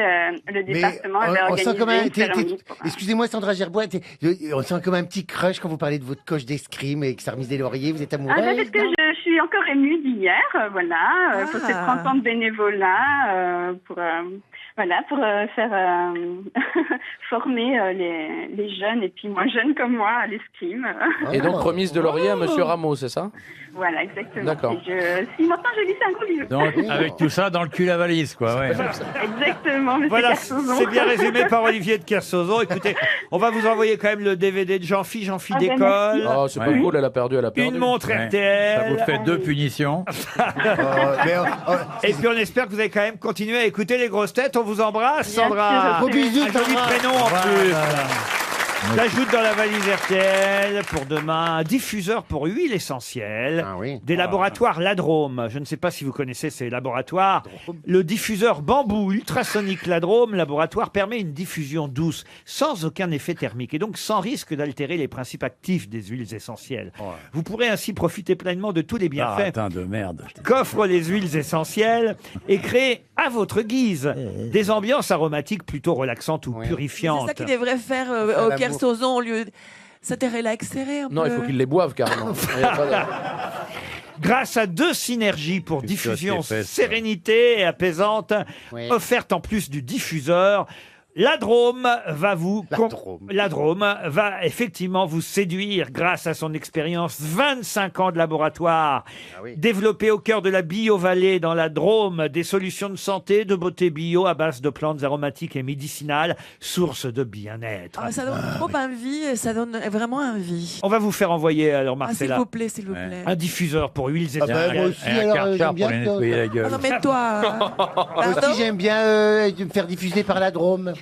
S10: le département avait
S3: on
S10: organisé
S3: sent comme un...
S10: une cérémonie pour-
S3: Excusez-moi, Sandra Gerbois, on sent comme un petit crush quand vous parlez de votre coach d'escrime et que ça remise des lauriers. Vous êtes amoureuse?
S10: Ah, bah, parce que je suis encore émue d'hier, voilà, pour ces 30 ans de bénévolat, pour
S13: Voilà, pour faire former les jeunes et puis moins jeunes comme moi à l'escrime.
S4: Et donc, remise de laurier à Monsieur Rameau, c'est ça?
S13: Voilà, exactement.
S4: D'accord.
S13: Et si maintenant je glisse un gros bisou.
S7: Donc, avec tout ça dans le cul la valise, quoi. Ouais.
S13: Exactement, monsieur
S2: Voilà,
S13: Kersozon.
S2: c'est bien résumé par Olivier de Kersauzon. Écoutez, on va vous envoyer quand même le DVD de Jean-Phi
S13: Ah, ben,
S2: d'école.
S13: merci.
S4: Oh, c'est pas cool, elle a perdu.
S2: Une montre
S7: Ouais.
S2: RTL.
S7: Ça vous fait 2 punitions.
S2: Et puis on espère que vous allez quand même continuer à écouter les grosses têtes. On vous embrasse,
S13: Bien
S2: Sandra.
S13: sûr. Gros bisous,
S2: Un joli
S13: Sandra.
S2: prénom en plus. J'ajoute dans la valise RTL pour demain un diffuseur pour huile essentielle des laboratoires Ladrome. Je ne sais pas si vous connaissez ces laboratoires. Le diffuseur bambou ultrasonique Ladrome laboratoire permet une diffusion douce sans aucun effet thermique et donc sans risque d'altérer les principes actifs des huiles essentielles. Vous pourrez ainsi profiter pleinement de tous les
S7: Ah,
S2: bienfaits
S7: attends, de merde.
S2: qu'offrent les huiles essentielles et créer à votre guise des ambiances aromatiques plutôt relaxantes ou purifiantes.
S6: C'est ça qu'il devrait faire au Kersozon au lieu. Ça te relaxerait un peu.
S4: Non, il faut qu'ils les boivent carrément. Il y a pas de-
S2: Grâce à 2 synergies pour diffusion
S7: c'est fait, ça.
S2: sérénité et apaisante, offertes en plus du diffuseur, Ladrome va Ladrome va effectivement vous séduire grâce à son expérience 25 ans de laboratoire. Développé au cœur de la bio-vallée dans la Drôme, des solutions de santé, de beauté bio à base de plantes aromatiques et médicinales, source de bien-être.
S6: Ah, ça donne trop envie, ça donne vraiment envie.
S2: On va vous faire envoyer alors
S6: Ah, s'il
S2: Marcella
S6: vous plaît, s'il vous plaît.
S2: un diffuseur pour huiles
S3: Ah bah,
S2: essentielles.
S3: moi aussi,
S7: Et un
S3: alors,
S7: Karcher
S3: j'aime
S7: pour
S3: bien
S7: les
S3: ça.
S7: nettoyer la gueule.
S6: Non, mais toi.
S3: Moi aussi, j'aime bien me faire diffuser par la Drôme.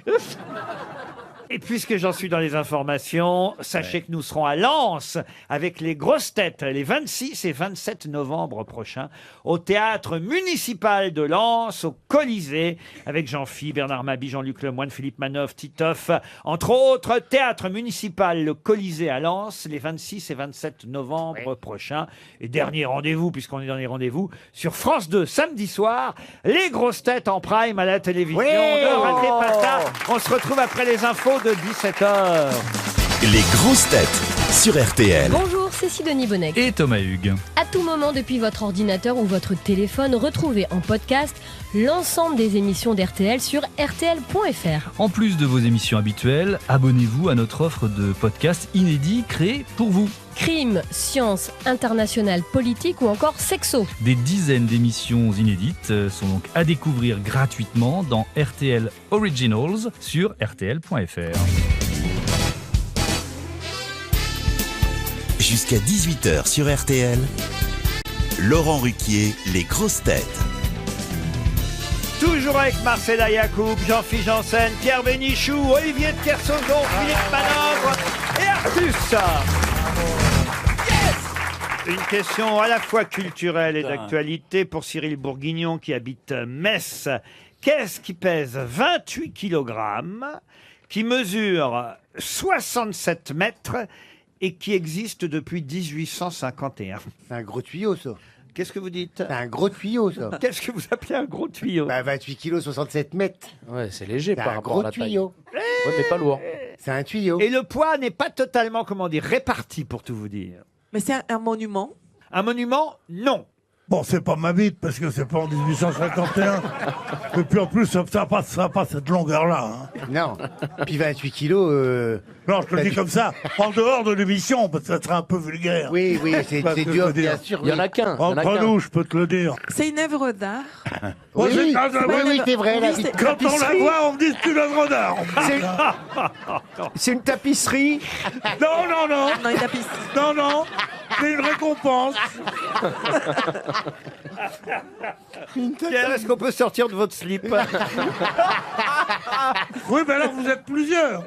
S2: Et puisque j'en suis dans les informations, sachez que nous serons à Lens avec les grosses têtes les 26 et 27 novembre prochains au théâtre municipal de Lens, au Colisée, avec Jean-Phi, Bernard Mabie, Jean-Luc Lemoyne, Philippe Manoff, Titoff, entre autres. Théâtre municipal, le Colisée à Lens, les 26 et 27 novembre prochains. Et dernier rendez-vous, puisqu'on est dans les rendez-vous, sur France 2, samedi soir, les grosses têtes en prime à la télévision. Ne ratez pas ça. On se retrouve après les infos de 17h.
S12: Les grosses têtes sur RTL.
S14: Bonjour, c'est Sidonie Bonnec.
S7: Et Thomas Hugues.
S14: À tout moment depuis votre ordinateur ou votre téléphone, retrouvez en podcast l'ensemble des émissions d'RTL sur rtl.fr.
S15: En plus de vos émissions habituelles, abonnez-vous à notre offre de podcasts inédits créés pour vous.
S14: Crime, science, internationale, politique ou encore sexo.
S15: Des dizaines d'émissions inédites sont donc à découvrir gratuitement dans RTL Originals sur rtl.fr.
S12: Jusqu'à 18h sur RTL, Laurent Ruquier, les grosses têtes.
S2: Toujours avec Marcella Yacoub, Jean-Philippe Janssen, Pierre Bénichou, Olivier de Kersauzon, Philippe Manœuvre et Artus. Une question à la fois culturelle et d'actualité pour Cyril Bourguignon qui habite Metz. Qu'est-ce qui pèse 28 kg, qui mesure 67 mètres et qui existe depuis 1851?
S3: C'est un gros tuyau, ça.
S2: Qu'est-ce que vous dites?
S3: C'est un gros tuyau, ça.
S2: Qu'est-ce que vous appelez un gros tuyau?
S3: 28 kilos, 67 mètres.
S4: Ouais, c'est léger
S3: C'est
S4: par
S3: un
S4: rapport
S3: gros
S4: à la taille.
S3: tuyau.
S4: Ouais, mais pas lourd.
S3: C'est un tuyau.
S2: Et le poids n'est pas totalement, comment dire, réparti, pour tout vous dire.
S6: Mais c'est un monument.
S2: Un monument, non.
S5: Bon, c'est pas ma bite, parce que c'est pas en 1851. Et puis en plus, ça n'a pas cette longueur-là. Hein.
S3: Non. Puis 28 kilos...
S5: Non, je te le dis comme ça, en dehors de l'émission, parce que ça serait un peu vulgaire.
S3: Oui, c'est
S5: Parce que
S3: dur,
S5: je veux dire,
S3: bien sûr.
S4: Il y en a qu'un.
S5: Entre nous, je peux te le dire.
S6: C'est une œuvre d'art.
S3: Oui,
S5: Oui,
S3: c'est vrai. La
S6: Oui, c'est-
S5: Quand on la voit, on me dit que c'est une œuvre d'art.
S8: C'est une tapisserie.
S5: Non, non, non.
S6: Non, il tapisse.
S5: Non, c'est une récompense.
S2: Pierre, est-ce qu'on peut sortir de votre slip?
S5: Oui, mais alors vous êtes plusieurs.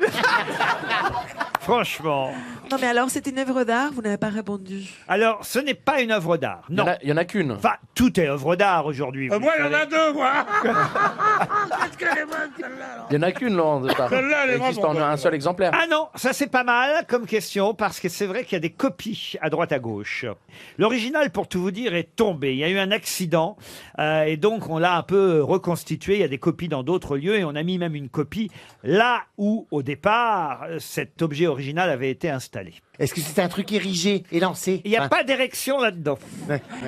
S2: Franchement.
S6: Non, mais alors, c'est une œuvre d'art, vous n'avez pas répondu.
S2: Alors, ce n'est pas une œuvre d'art,
S4: Il
S2: non.
S4: y en a qu'une.
S2: Enfin, tout est œuvre d'art aujourd'hui. vous
S5: Moi, il y en
S2: savez.
S5: a deux, moi. Qu'est-ce qu'elle est bonne, celle-là.
S4: Il y en a qu'une, Laurent, de part.
S5: Celle-là, elle est
S4: Il existe
S5: vraiment
S4: en un
S5: bonne.
S4: seul exemplaire.
S2: Ah non, ça c'est pas mal comme question parce que c'est vrai qu'il y a des copies à droite à gauche. L'original, pour tout vous dire, est tombé. Il y a eu un accident et donc on l'a un peu reconstitué. Il y a des copies dans d'autres lieux et on a mis même une copie là où, au départ, cet objet l'original avait été installé.
S3: Est-ce que c'est un truc érigé et lancé?
S2: Il n'y a pas d'érection là-dedans.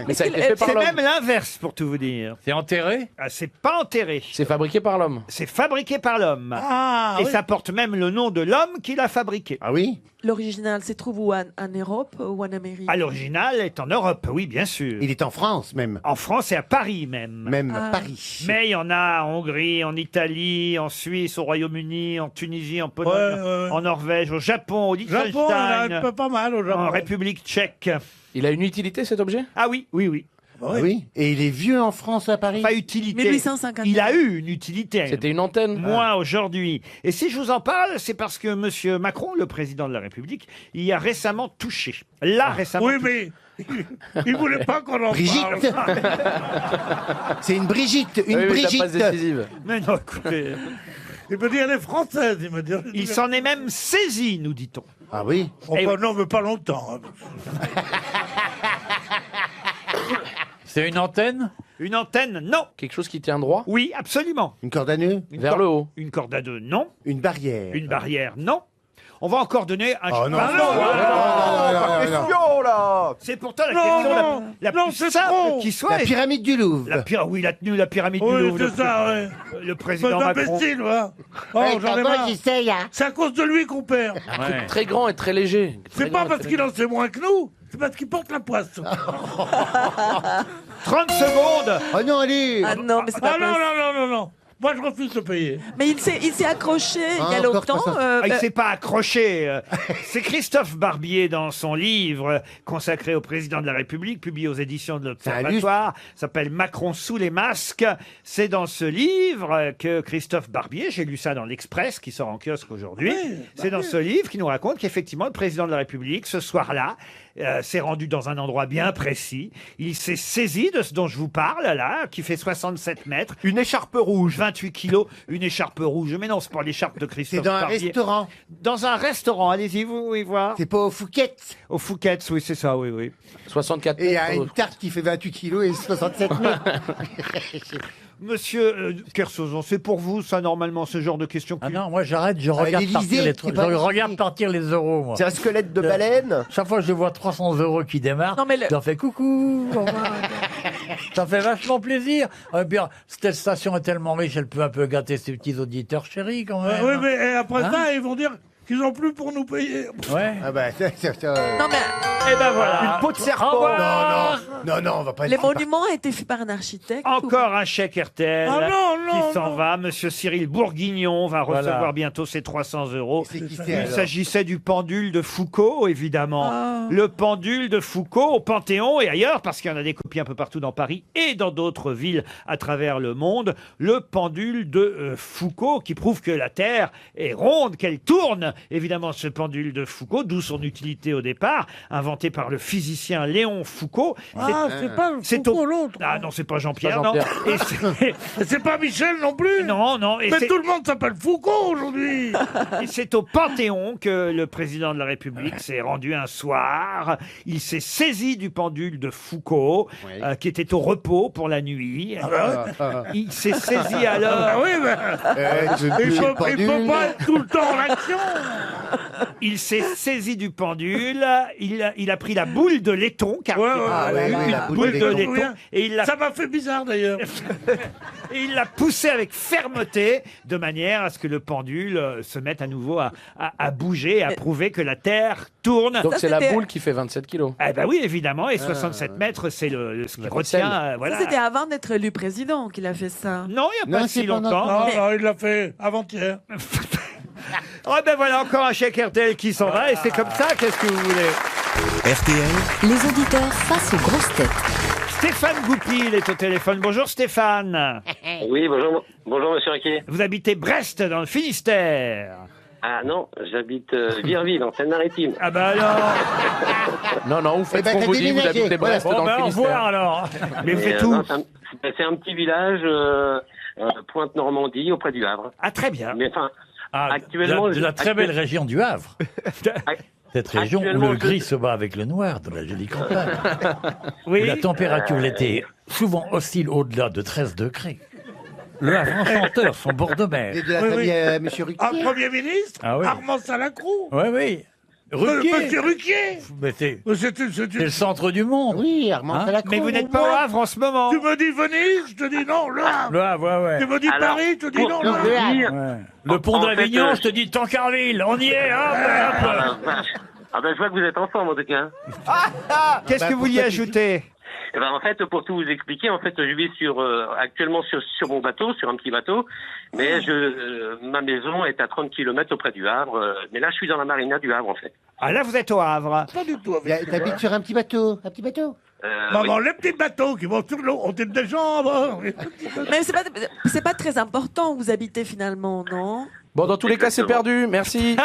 S4: Mais ça a été fait par
S2: C'est
S4: l'homme.
S2: même l'inverse, pour tout vous dire.
S7: C'est enterré?
S2: Ah, c'est pas enterré.
S4: C'est fabriqué par l'homme.
S2: C'est fabriqué par l'homme.
S5: Ah,
S2: Et
S5: oui.
S2: ça porte même le nom de l'homme qui l'a fabriqué.
S3: Ah oui?
S6: L'original se trouve où, en Europe ou en Amérique?
S2: Ah, l'original est en Europe, oui, bien sûr.
S3: Il est en France même.
S2: En France et à Paris même.
S3: Même
S6: Ah.
S3: Paris.
S2: Mais il y en a en Hongrie, en Italie, en Suisse, au Royaume-Uni, en Tunisie, en Pologne,
S5: Ouais, ouais, ouais.
S2: en Norvège, au Japon, au
S5: Japon, il y en a
S2: Liechtenstein,
S5: un peu pas mal au Japon.
S2: en République tchèque.
S4: Il a une utilité cet objet?
S2: Ah oui, oui, oui.
S3: Ah oui. Et il est vieux en France à Paris?
S2: Pas utilité.
S6: 1850.
S2: Il a eu une utilité.
S4: C'était une antenne?
S2: Moi, aujourd'hui. Et si je vous en parle, c'est parce que Monsieur Macron, le président de la République, y a récemment touché. Là, récemment.
S5: Oui, mais il voulait pas qu'on en
S3: Brigitte.
S5: parle.
S3: C'est une Brigitte, une
S4: Oui, oui,
S3: Brigitte.
S4: la passe décisive.
S2: Mais non, écoutez.
S5: Il me dit, elle est française. Il me dit.
S2: Il s'en est même saisi, nous dit-on.
S3: Ah oui?
S5: Oh,
S2: Et-
S5: bah non, mais pas longtemps. hein.
S7: C'est une antenne?
S2: Une antenne, non.
S4: Quelque chose qui tient droit?
S2: Oui, absolument.
S3: Une corde à nœud?
S2: Une
S4: Vers
S2: cor-
S4: le haut.
S2: Une corde à deux, non.
S3: Une barrière?
S2: Une barrière, non. On va encore donner un...
S3: Oh non.
S2: Ah,
S8: Question là.
S2: C'est pourtant la
S5: Non,
S2: question
S5: non,
S2: la
S5: non,
S2: plus
S5: c'est
S2: simple
S5: trop.
S2: qui soit.
S3: La pyramide du Louvre.
S2: Oui, la tenue, la pyramide du
S5: Oui,
S2: Louvre.
S5: c'est ça, ouais.
S2: Le président
S5: C'est
S2: Macron.
S5: imbécile, va. Oh,
S9: Ouais,
S5: j'en ai
S9: moi,
S5: marre.
S9: j'essaye, hein.
S5: C'est à cause de lui qu'on perd.
S4: Un truc très grand et très léger. Très
S5: C'est
S4: grand
S5: pas
S4: et
S5: parce
S4: très
S5: qu'il
S4: léger.
S5: en sait moins que nous, c'est parce qu'il porte la poisse.
S2: 30 secondes.
S3: Oh non, allez.
S6: Ah non, mais c'est pas
S5: Ah non,
S6: possible.
S5: non, non, non, non. Moi, je refuse de payer.
S6: Mais il s'est accroché il y a
S3: encore
S6: longtemps.
S3: 300.
S2: Il s'est pas accroché. C'est Christophe Barbier dans son livre consacré au président de la République, publié aux éditions de l'Observatoire, s'appelle Macron sous les masques. C'est dans ce livre que Christophe Barbier, j'ai lu ça dans l'Express qui sort en kiosque aujourd'hui, c'est dans ce livre qu'il nous raconte qu'effectivement le président de la République, ce soir-là, s'est rendu dans un endroit bien précis. Il s'est saisi de ce dont je vous parle là, qui fait 67 mètres.
S8: Une écharpe rouge.
S2: 28 kilos, une écharpe rouge. Mais non, c'est pas l'écharpe de Christophe
S3: C'est dans un
S2: Barbier.
S3: restaurant.
S2: Dans un restaurant, allez-y, vous voulez voir.
S3: C'est pas au Fouquet.
S2: Au Fouquet, oui, c'est ça, oui, oui.
S4: 64
S3: Et il y a
S4: mètres.
S3: une tarte qui fait 28 kilos et 67 mètres.
S2: Monsieur Kersozon, c'est pour vous, ça, normalement, ce genre de questions.
S7: Ah non, moi j'arrête, je
S3: Ah,
S7: regarde
S3: l'Élysée,
S7: partir les
S3: c'est pas
S7: je regarde
S3: l'Élysée.
S7: partir les euros, moi.
S8: C'est un squelette de baleine.
S7: Chaque fois que je vois 300 euros qui démarrent,
S6: Non, mais le-
S7: j'en fais coucou. au revoir. Ça fait vachement plaisir. Et bien, cette station est tellement riche, elle peut un peu gâter ses petits auditeurs chéris quand même.
S5: Oui, mais et après
S7: Hein
S5: ça, ils vont dire qu'ils n'ont plus pour nous payer.
S7: Ouais.
S3: Ah bah,
S6: Non, mais
S2: Eh ben voilà.
S8: Une peau de
S2: Au
S8: serpent.
S2: revoir.
S3: non, on va pas
S6: les
S3: dire ça.
S6: monuments ont été faits par un architecte.
S2: Encore un chèque RTL
S5: Ah non, non,
S2: qui s'en
S5: non.
S2: va. Monsieur Cyril Bourguignon va
S7: Voilà.
S2: recevoir bientôt ses 300 euros.
S3: C'est qui c'est,
S2: Il
S3: alors
S2: s'agissait du pendule de Foucault, évidemment.
S6: Ah.
S2: Le pendule de Foucault au Panthéon et ailleurs, parce qu'il y en a des copies un peu partout dans Paris et dans d'autres villes à travers le monde. Le pendule de Foucault qui prouve que la Terre est ronde, qu'elle tourne. Évidemment, ce pendule de Foucault, d'où son utilité au départ, inventé par le physicien Léon Foucault.
S5: Ah, c'est pas le
S2: C'est
S5: Foucault,
S2: au...
S5: l'autre.
S2: Ah non, c'est pas Jean-Pierre,
S4: Pas
S2: non.
S4: Jean-Pierre.
S2: Et c'est-
S5: Et c'est pas Michel non plus.
S2: non, non. Et
S5: Mais
S2: c'est...
S5: tout le monde s'appelle Foucault aujourd'hui.
S2: Et c'est au Panthéon que le président de la République s'est rendu un soir. Il s'est saisi du pendule de Foucault, qui était au repos pour la nuit. Il s'est saisi alors.
S5: Ah oui, mais il faut pas être tout le temps en action.
S2: Il s'est saisi du pendule. Il a pris la boule de laiton, car
S5: Ouais,
S2: c'était
S5: ouais,
S2: une
S3: la
S2: boule de
S5: laiton.
S2: laiton, et il l'a
S5: Ça m'a fait bizarre d'ailleurs.
S2: Et il l'a poussé avec fermeté, de manière à ce que le pendule se mette à nouveau à bouger, à prouver que la Terre tourne.
S4: Donc
S6: Ça,
S4: c'est la
S6: c'était-
S4: boule qui fait 27 kilos.
S2: Eh ben oui, évidemment, et 67 mètres, c'est ce qui
S4: La
S2: retient.
S4: ficelle.
S2: Voilà.
S6: Ça, c'était avant d'être élu président qu'il a fait ça.
S2: Non, il n'y a pas
S3: Non,
S2: si
S3: c'est pendant-
S2: longtemps.
S5: Non,
S6: Mais-
S5: non, il l'a fait avant-hier.
S2: Oh ben voilà, encore un chèque RTL qui s'en va, et c'est comme ça, qu'est-ce que vous voulez?
S12: RTL,
S1: Les auditeurs face aux grosses têtes.
S2: Stéphane Goupil est au téléphone. Bonjour Stéphane.
S16: Oui, bonjour, bonjour Monsieur Riquet.
S2: Vous habitez Brest, dans le Finistère.
S16: Ah non, j'habite Virville, en Seine-Maritime.
S2: Ah bah alors.
S4: Non, non, vous faites
S3: Eh ben,
S4: ce qu'on
S3: t'as
S4: vous dit, vous
S3: déménagé.
S4: habitez
S3: Voilà.
S4: Brest
S2: Bon
S4: dans
S2: ben
S4: le
S2: au revoir
S4: Finistère.
S2: alors. Mais vous
S16: Et,
S2: faites où?
S16: non, c'est un petit village, Pointe-Normandie, auprès du Havre.
S2: Ah très bien.
S16: Mais enfin,
S7: Ah,
S16: actuellement,
S7: de la très belle région du Havre. Cette région où
S16: Actuellement,
S7: le
S16: je-
S7: gris se bat avec le noir de la jolie campagne.
S2: Oui.
S7: Où la température l'été souvent oscille au-delà de 13 degrés. Le Havre enchanteur, son bord de mer.
S3: Et de la famille Monsieur Ruquier.
S5: Un Premier ministre,
S7: Ah oui.
S5: Armand Salacrou.
S7: Oui, oui. Ruquier.
S5: Monsieur Ruquier.
S7: Mais c'est
S5: C'est
S7: le centre du monde.
S9: Oui, Armand
S7: Hein
S9: Salacrou.
S2: Mais vous n'êtes pas au Havre en ce moment.
S5: Tu me dis Venise, je te dis non, Le Havre.
S7: Le Havre, ouais,
S5: Tu
S7: ouais.
S5: me dis
S16: Alors,
S5: Paris, je te dis
S16: pour
S5: non,
S16: tout
S5: Le
S16: vous
S5: Havre.
S16: dire,
S7: Ouais. Le pont
S16: En fait,
S7: d'Avignon, je te dis Tancarville. On y est, hop,
S16: Ah,
S7: hop.
S16: la vache. Ah ben, je vois que vous êtes ensemble en tout cas.
S2: Qu'est-ce que vous vouliez ajouter?
S16: Eh ben, en fait, pour tout vous expliquer, en fait, je vis actuellement sur mon bateau, sur un petit bateau, mais ma maison est à 30 km auprès du Havre. Mais là, je suis dans la marina du Havre, en fait.
S2: Ah là, vous êtes au Havre.
S5: Pas du tout avec
S3: T'habites sur un petit bateau. Un petit bateau.
S5: Maman, les petits bateaux qui vont sur l'eau, on est des gens.
S6: Mais c'est pas très important où vous habitez finalement, non?
S4: Bon, dans tous les cas, c'est perdu. Merci.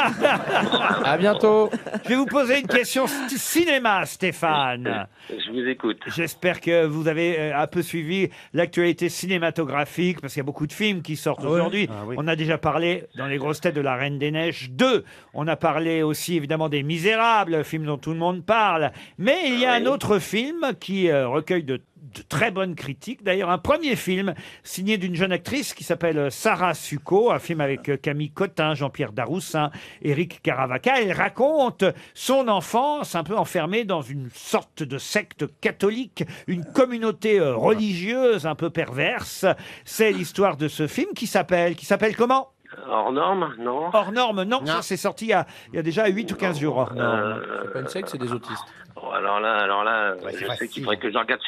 S4: À bientôt.
S2: Je vais vous poser une question cinéma, Stéphane.
S16: Je vous écoute.
S2: J'espère que vous avez un peu suivi l'actualité cinématographique, parce qu'il y a beaucoup de films qui sortent aujourd'hui. On a déjà parlé dans Les Grosses Têtes de La Reine des Neiges 2. On a parlé aussi évidemment des Misérables, film dont tout le monde parle. Mais il y a un autre film qui recueille de très bonnes critiques. D'ailleurs, un premier film signé d'une jeune actrice qui s'appelle Sarah Succo, un film avec Camille Cotin, Jean-Pierre Daroussin, Éric Caravaca. Elle raconte son enfance un peu enfermée dans une sorte de secte catholique, une communauté religieuse un peu perverse. C'est l'histoire de ce film qui s'appelle comment?
S16: Hors norme, non?
S2: Hors norme, non. Ça, c'est sorti il y a déjà 8 ou 15 jours, hors norme.
S4: C'est pas une secte, c'est des autistes.
S16: Bon, alors là, je sais qu'il faudrait que je regarde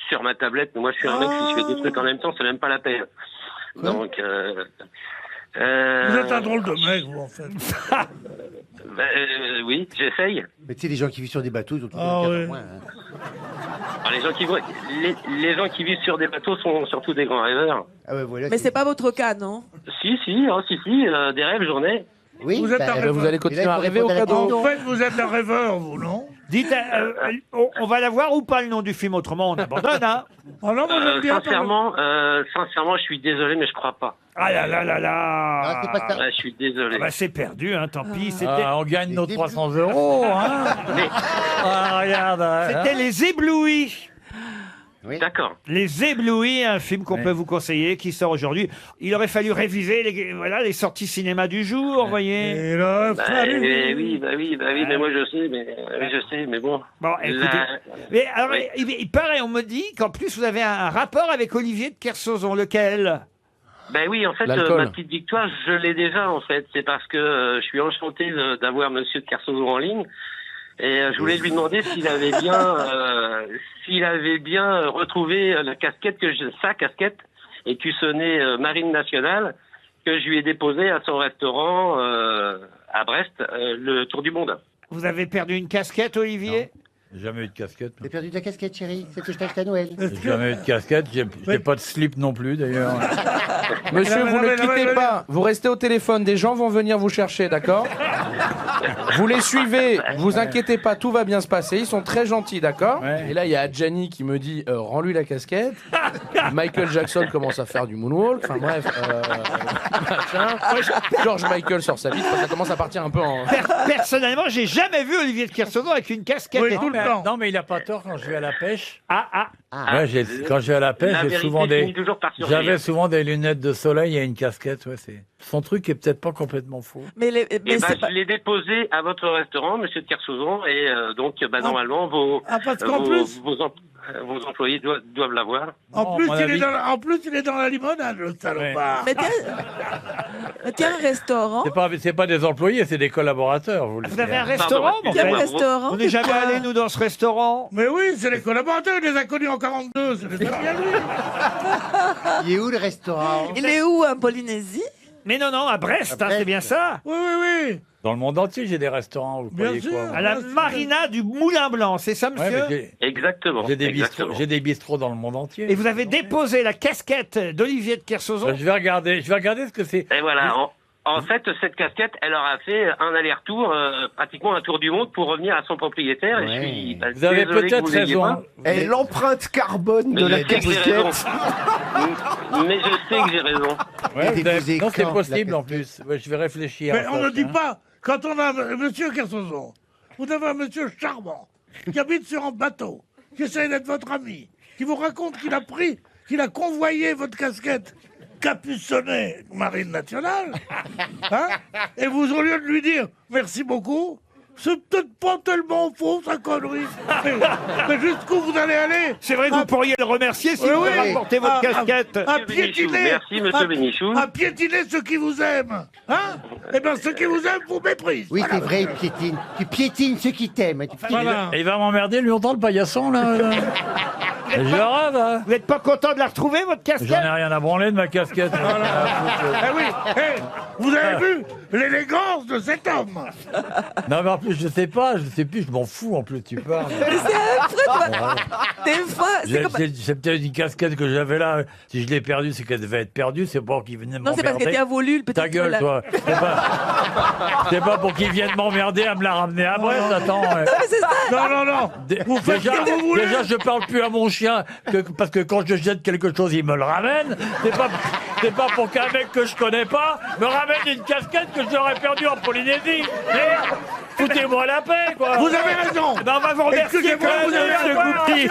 S16: sur ma tablette, mais moi je suis un mec qui fait des trucs en même temps, c'est même pas la peine. Donc,
S5: Vous êtes un drôle de mec, vous, en fait.
S16: Oui, j'essaye.
S3: Mais tu sais, les gens qui vivent sur des bateaux, ils ont tout
S5: ouais.
S16: Alors, les gens qui vivent sur des bateaux sont surtout des grands rêveurs.
S3: Ah ouais, voilà.
S6: Mais c'est pas votre cas, non?
S16: Si, des rêves, j'en ai.
S3: Oui,
S5: Vous êtes un rêveur.
S4: Vous allez continuer à rêver au cadeau.
S5: En fait, vous êtes un rêveur, vous, non?
S2: Dites, on va la voir ou pas le nom du film, autrement on abandonne, hein?
S5: Oh non, moi j'aime bien.
S16: Sincèrement, je suis désolé, mais je crois pas.
S2: Ah là là là là!
S3: Ah, c'est pas ça.
S16: Ouais, je suis désolé.
S2: Ah bah, c'est perdu, hein, tant pis. C'était
S7: On gagne nos 300 €, hein. Ah, regarde.
S2: c'était Les Éblouis.
S16: D'accord.
S2: Les Éblouis, un film qu'on peut vous conseiller, qui sort aujourd'hui. Il aurait fallu réviser les sorties cinéma du jour, vous voyez.
S5: Et là,
S16: Oui, mais moi je sais, mais bon.
S2: Bon, écoutez. Mais alors, il paraît, on me dit qu'en plus vous avez un rapport avec Olivier de Kersauzon. Lequel?
S16: Ben oui, en fait,
S4: L'alcool.
S16: ma petite victoire, je l'ai déjà, en fait. C'est parce que je suis enchanté d'avoir Monsieur de Kersauzon en ligne. Et je voulais lui demander s'il avait bien retrouvé sa casquette écussonnée Marine Nationale que je lui ai déposée à son restaurant à Brest, le Tour du Monde.
S2: Vous avez perdu une casquette, Olivier?
S7: J'ai jamais eu de casquette.
S3: T'as perdu ta casquette, chérie. C'est que je t'ai acheté à Noël.
S7: J'ai jamais eu de casquette. J'ai pas de slip non plus, d'ailleurs.
S4: Monsieur, vous ne quittez pas. Vous restez au téléphone. Des gens vont venir vous chercher, d'accord? Vous les suivez. Vous inquiétez pas, tout va bien se passer. Ils sont très gentils, d'accord? Et là, il y a Adjani qui me dit rends-lui la casquette. Michael Jackson commence à faire du moonwalk. Enfin bref, machin. George Michael sort sa bite. Ça commence à partir un peu en.
S2: Personnellement, j'ai jamais vu Olivier de Kersauzon avec une casquette.
S5: Oui, tout le temps.
S7: Non, mais il a pas tort quand je vais à la pêche.
S2: Ouais,
S7: quand je vais à la pêche,
S16: La
S7: j'ai
S16: vérité
S7: souvent
S16: finit toujours par surgir.
S7: j'avais souvent des lunettes de soleil et une casquette. Ouais, c'est son truc est peut-être pas complètement faux.
S6: Mais
S16: je l'ai déposé à votre restaurant, Monsieur de Kersauzon, et donc normalement vos employés doivent l'avoir.
S5: En plus, il est dans la limonade, le salopard.
S6: Mais tiens, un restaurant.
S7: C'est pas des employés, c'est des collaborateurs.
S2: Vous avez un restaurant?
S6: Quel restaurant?
S2: On n'est jamais allé, nous, dans ce restaurant.
S5: Mais oui, c'est les collaborateurs, il les a connus en 42, c'est les amis à lui.
S3: Il est où le restaurant?
S6: Il est où, en Polynésie?
S2: Mais non, à Brest,
S3: À Brest.
S2: c'est bien ça.
S5: Oui.
S7: Dans le monde entier, j'ai des restaurants. Vous
S5: Bien
S7: croyez
S5: sûr.
S7: quoi?
S2: À la Marina du Moulin Blanc, c'est ça, monsieur?
S16: Exactement.
S7: J'ai des bistrots dans le monde entier.
S2: Et vous avez déposé la casquette d'Olivier de Kersauzon?
S7: Je vais regarder ce que c'est.
S16: Et voilà. En fait, cette casquette, elle aura fait un aller-retour, pratiquement un tour du monde pour revenir à son propriétaire.
S3: Ouais.
S16: Et je suis
S7: Vous avez
S16: désolé que
S7: peut-être
S16: vous ayez
S7: raison.
S16: pas.
S8: Et l'empreinte carbone de
S16: Mais
S8: la
S16: je sais que j'ai raison.
S8: casquette.
S16: Mais je sais que j'ai raison.
S7: Ouais,
S3: Et déposer
S7: non, c'est
S3: quand,
S7: possible
S3: la
S7: en plus. Ouais, je vais réfléchir.
S5: Mais
S7: à
S5: on
S7: ça,
S5: ne dit
S7: tiens.
S5: pas, quand on a Monsieur Kersauzon, vous avez un monsieur charmant, qui habite sur un bateau, qui essaye d'être votre ami, qui vous raconte qu'il a convoyé votre casquette capuçonné Marine nationale, hein, et vous, au lieu de lui dire merci beaucoup, c'est peut-être pas tellement faux, sa connerie. Mais jusqu'où vous allez aller?
S2: C'est vrai que vous pourriez le remercier si vous rapportez votre casquette.
S5: À piétiner,
S16: Merci, monsieur Bénichou.
S5: à piétiner ceux qui vous aiment. Hein? Eh bien, ceux qui vous aiment vous méprisent.
S3: Oui,
S5: Voilà.
S3: c'est vrai, piétine. Tu piétines ceux qui t'aiment.
S5: Voilà.
S7: Et il va m'emmerder, lui, entend le paillasson, là. Je rêve, hein.
S2: Vous n'êtes pas content de la retrouver, votre casquette?
S7: J'en ai rien à branler de ma casquette.
S5: Eh oui, vous avez vu l'élégance de cet homme?
S7: Non, mais en plus, je sais plus, je m'en fous, en plus, tu parles.
S6: C'est affreux, toi. Des fois, c'est comme...
S7: C'est peut-être une casquette que j'avais là. Si je l'ai perdue, c'est qu'elle devait être perdue. C'est pas qu'il venait
S6: Non, c'est parce qu'elle
S7: m'emmerder.
S6: t'a voulu, le petit
S7: Ta gueule,
S6: là.
S7: toi. C'est pas pour qu'il vienne m'emmerder à me la ramener à Brest. Attends. Ouais.
S6: C'est ça.
S5: Non. Vous faites ce que vous voulez.
S7: Déjà, je parle plus à mon chien parce que quand je jette quelque chose, il me le ramène. C'est pas pour qu'un mec que je connais pas me ramène une casquette que j'aurais perdue en Polynésie. Merde. Foutez-moi la paix, quoi.
S5: Vous avez raison.
S2: Ben, on va vous remercier
S5: Excusez-moi,
S2: quand
S5: vous
S2: même,
S5: avez
S2: monsieur
S5: raison.
S2: Goupil.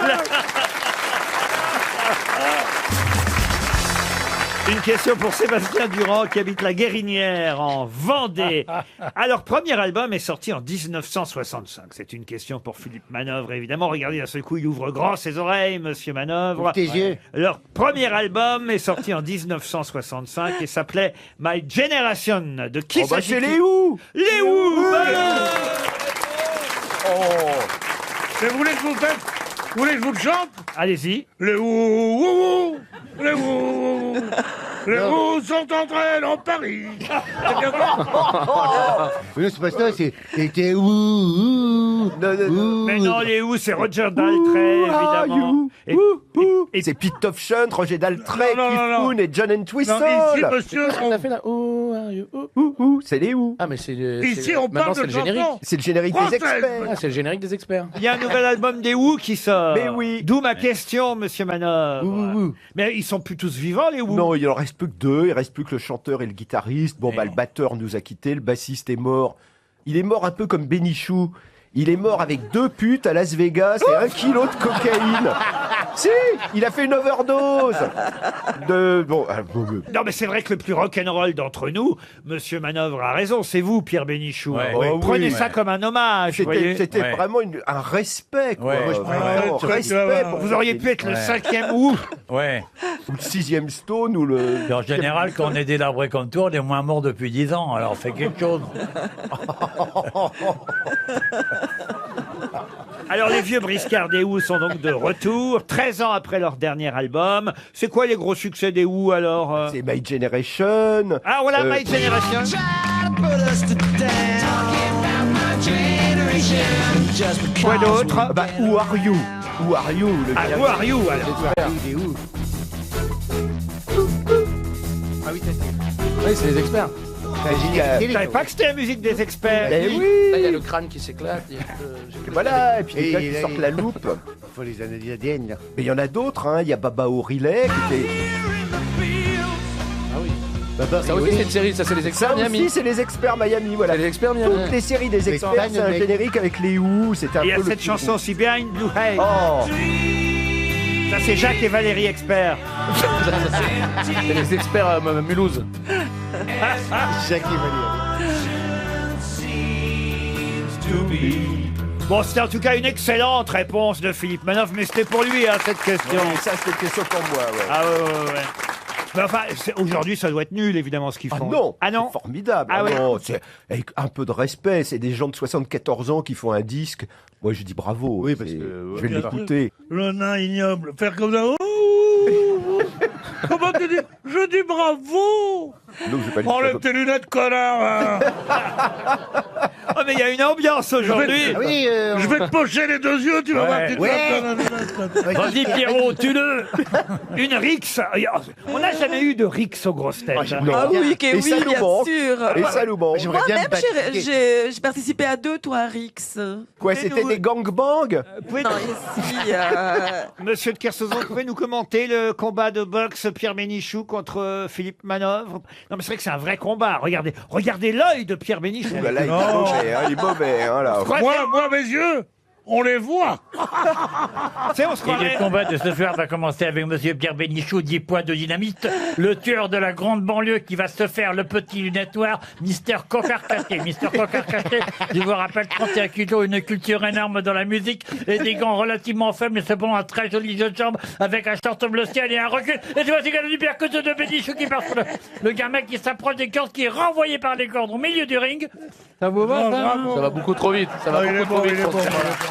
S2: Une question pour Sébastien Durand qui habite la Guérinière en Vendée. Alors, premier album est sorti en 1965. C'est une question pour Philippe Manœuvre, évidemment. Regardez, d'un seul coup, il ouvre grand ses oreilles, monsieur Manœuvre.
S3: Ouvre tes yeux.
S2: Leur premier album est sorti en 1965 et s'appelait My Generation. De qui s'agit-il?
S8: C'est les Who.
S2: Les Who.
S5: Mais vous voulez que je vous le chante?
S2: Allez-y.
S5: Les Who, les Who, les Who sont entrés dans Paris. C'est bien quoi?
S3: Mais non, c'est pas ça, c'était ouh.
S2: Mais non, les Who, c'est Roger Daltrey, évidemment. Et
S8: C'est Pete Townshend, Roger Daltrey,
S5: Non,
S8: Keith
S5: non, non.
S8: Moon et John Entwistle.
S5: Non, ici, monsieur,
S4: On a fait là. Oh, are you- oh.
S8: C'est les Who.
S4: Ah, mais c'est.
S5: ici, on
S4: Maintenant,
S5: parle
S4: c'est
S5: de
S4: le générique.
S5: chansons
S8: C'est le générique des
S5: françaises.
S8: experts.
S4: Ah, c'est le générique des experts.
S2: il y a un nouvel album des Who qui sort.
S8: Mais oui.
S2: D'où ma question, monsieur Manœuvre. Mais ils sont plus tous vivants, les Who.
S8: Non, il en reste plus que deux. Il reste plus que le chanteur et le guitariste. Bon, bah, le batteur nous a quittés. Le bassiste est mort. Il est mort un peu comme Bénichou. Il est mort avec 2 putes à Las Vegas et 1 kilo de cocaïne. Si, il a fait une overdose.
S2: Non, mais c'est vrai que le plus rock'n'roll d'entre nous, monsieur Manœuvre a raison, c'est vous, Pierre Bénichou.
S7: Ouais.
S2: Oh,
S8: Oui.
S2: Prenez ça comme un hommage, vous voyez.
S8: C'était
S7: Ouais.
S8: vraiment un respect, quoi.
S7: Ouais.
S8: Moi, je vraiment
S5: Ouais,
S8: respect pour
S2: Vous auriez pu être le
S7: Ouais.
S2: 5e Who.
S7: Ouais.
S8: ou le 6e Stone ou le.
S7: Et en général, quand on est délabré comme toi, on est moins mort depuis 10 ans. Alors, fais quelque chose.
S2: Alors, les vieux briscards des Who sont donc de retour, 13 ans après leur dernier album. C'est quoi les gros succès des Who, alors
S8: C'est My Generation.
S2: Ah, voilà, My Generation. Quoi d'autre?
S8: Bah, Who Are You? Who Are You? Le
S2: Ah, Who Are You, alors.
S3: Il est où?
S4: Ah oui, c'est les experts.
S2: Je savais pas que c'était la musique des experts.
S8: Eh
S4: Là,
S8: oui.
S4: il y a le crâne qui s'éclate. il y a le-
S8: Voilà, et puis les
S3: Et
S8: gars
S3: là,
S8: qui sortent la loupe.
S3: Il faut les analyses ADN, là.
S8: Mais il y en a d'autres, hein. Il y a Baba O'Riley qui était.
S4: Ah oui.
S3: Baba
S4: Ça aussi,
S3: Rio.
S4: c'est une série. Ça, c'est les experts
S8: Ça
S4: Miami.
S8: aussi, c'est les experts Miami, voilà.
S4: C'est les experts Miami.
S8: Toutes les séries des experts, c'est un
S3: mec.
S8: générique avec les Who. C'était un
S2: Il y a
S8: peu le
S2: cette
S8: petit
S2: chanson
S8: groupe.
S2: aussi, Behind Blue Haze.
S8: Oh,
S2: Ça, c'est Jacques et Valérie Expert.
S4: C'est les experts Mulhouse.
S3: Jacques et Valérie.
S2: Bon, c'était en tout cas une excellente réponse de Philippe Manœuvre, mais c'était pour lui, hein, cette question.
S8: oui, ça c'était une question pour moi, ouais.
S2: Ah ouais. Mais enfin, aujourd'hui, ça doit être nul, évidemment, ce qu'ils
S8: Ah
S2: font.
S8: non,
S2: Ah non.
S8: c'est formidable.
S2: Ah ouais.
S8: Non, c'est avec un peu de respect. C'est des gens de 74 ans qui font un disque. Moi, je dis bravo.
S3: Oui, parce
S8: C'est-
S3: que,
S8: je vais
S5: bien
S8: l'écouter.
S5: Le nain ignoble, faire comme ça. Ouh. Comment tu dis? Je dis bravo.
S8: Non, je vais pas le
S5: Enlève
S8: faire.
S5: tes lunettes, connard. Hein.
S2: Oh, mais il y a une ambiance aujourd'hui.
S3: Ah oui,
S5: Je vais te pocher les 2 yeux, tu vas voir. Tu te
S3: Ouais.
S5: tapes dans la lunette.
S7: Vas-y, Pierrot, tue-le.
S2: Une Rix. On n'a jamais eu de Rix aux grosses têtes.
S8: Non.
S6: Ah oui,
S8: Et
S6: oui,
S8: ça nous
S6: bien
S8: manque.
S6: sûr.
S8: Et ça nous manque.
S3: J'aimerais bien me
S6: Moi-même,
S3: baptiser.
S6: j'ai participé à 2, toi, Rix.
S8: Quoi,
S6: Mais
S8: c'était
S6: nous-
S8: des gangbangs?
S6: Non, ici,
S2: Monsieur de Kersauzon, vous pouvez nous commenter le combat de boxe Pierre Bénichou contre Philippe Manœuvre? Non, mais c'est vrai que c'est un vrai combat. Regardez l'œil de Pierre Bénichou.
S8: Ouh là là, il est
S5: Non.
S8: mauvais, hein, il est mauvais, hein, là.
S5: Moi, mes yeux, on les voit.
S2: C'est, on se
S7: Et
S2: croirait-
S7: le combat de ce soir va commencer avec Monsieur Pierre Bénichou, 10 points de dynamite, le tueur de la grande banlieue qui va se faire le petit lunette noir, Mister Cocarcaté. Mister Cocarcaté, je vous rappelle, 31 kilos, une culture énorme dans la musique et des gants relativement faibles, mais cependant un très joli jeu de jambes avec un short bleu ciel et un recul. Et tu vois, c'est du percute de Bénichou qui part sur le gamin qui s'approche des cordes, qui est renvoyé par les cordes au milieu du ring.
S4: Ça vous va, ça
S5: Bravo.
S4: Ça va beaucoup trop vite. Ça va
S5: Ah, il est
S4: beaucoup
S5: bon,
S4: trop
S5: il
S4: vite.
S5: est
S4: pour
S5: bon,
S4: ce
S5: il est
S4: combat-là.
S5: bon.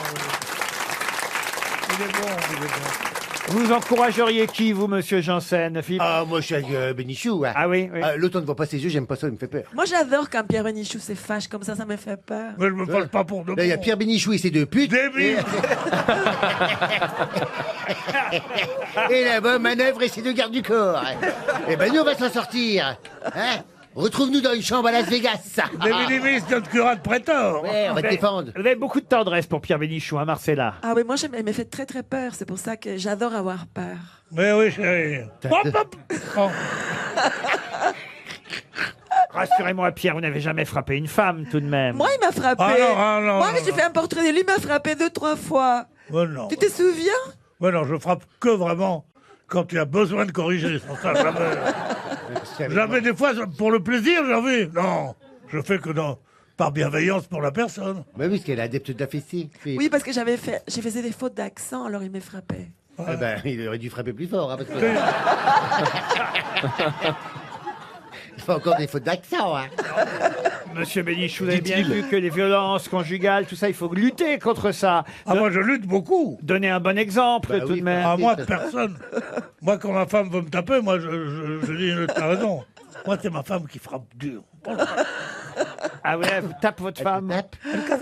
S5: Il est bon, il est bon.
S2: Vous encourageriez qui, vous, monsieur Janssen, Philippe?
S3: Ah, moi, je suis avec Bénichou. Hein.
S2: Ah oui, oui.
S3: L'autre, on ne voit pas ses yeux, j'aime pas ça, il me fait peur.
S6: Moi, j'adore quand Pierre Bénichou se fâche comme ça me fait peur.
S5: Mais je me fâche pas pour de
S3: Là, il y a
S5: bon.
S3: Pierre Bénichou et ses deux putes.
S5: Débile.
S3: Et la bonne manœuvre et ses deux gardes du corps. Eh ben, nous, on va s'en sortir. Hein? Retrouve-nous dans une chambre à Las Vegas.
S5: Des minimistes, notre curat de prétor.
S3: Ouais, on va te défendre.
S2: Vous avez beaucoup de tendresse pour Pierre Bénichou, hein, Marcella?
S6: Ah oui, moi, il me fait très très peur. C'est pour ça que j'adore avoir peur.
S5: Mais oui, chérie. Hop, hop. Oh.
S2: Rassurez-moi, Pierre, vous n'avez jamais frappé une femme, tout de même.
S6: Moi, il m'a frappé.
S5: Ah non,
S6: Moi,
S5: non,
S6: j'ai
S5: non.
S6: fait un portrait de lui, il m'a frappé 2-3 fois.
S5: Oh non.
S6: Tu te souviens?
S5: Ouais, non, je frappe que vraiment quand tu as besoin de corriger. Sans ça, jamais. Jamais des fois, pour le plaisir, j'ai envie. Non, je fais que non, par bienveillance pour la personne.
S3: Bah oui, parce qu'elle est adepte de la fessée.
S6: Oui, parce que j'ai faisais des fautes d'accent, alors il me frappait.
S3: Eh ben, il aurait dû frapper plus fort. Hein, parce que... il fait encore des fautes d'accent. Hein.
S2: Monsieur Bénichou, vous avez bien vu que les violences conjugales, tout ça, il faut lutter contre ça.
S5: Ah, moi, je lutte beaucoup.
S2: Donnez un bon exemple,
S3: Bah
S2: tout
S3: oui,
S2: de même.
S5: Ah, moi, personne. Moi, quand ma femme veut me taper, moi, je dis, t'as raison. Moi, c'est ma femme qui frappe dur.
S2: Ah ouais, vous tape votre femme.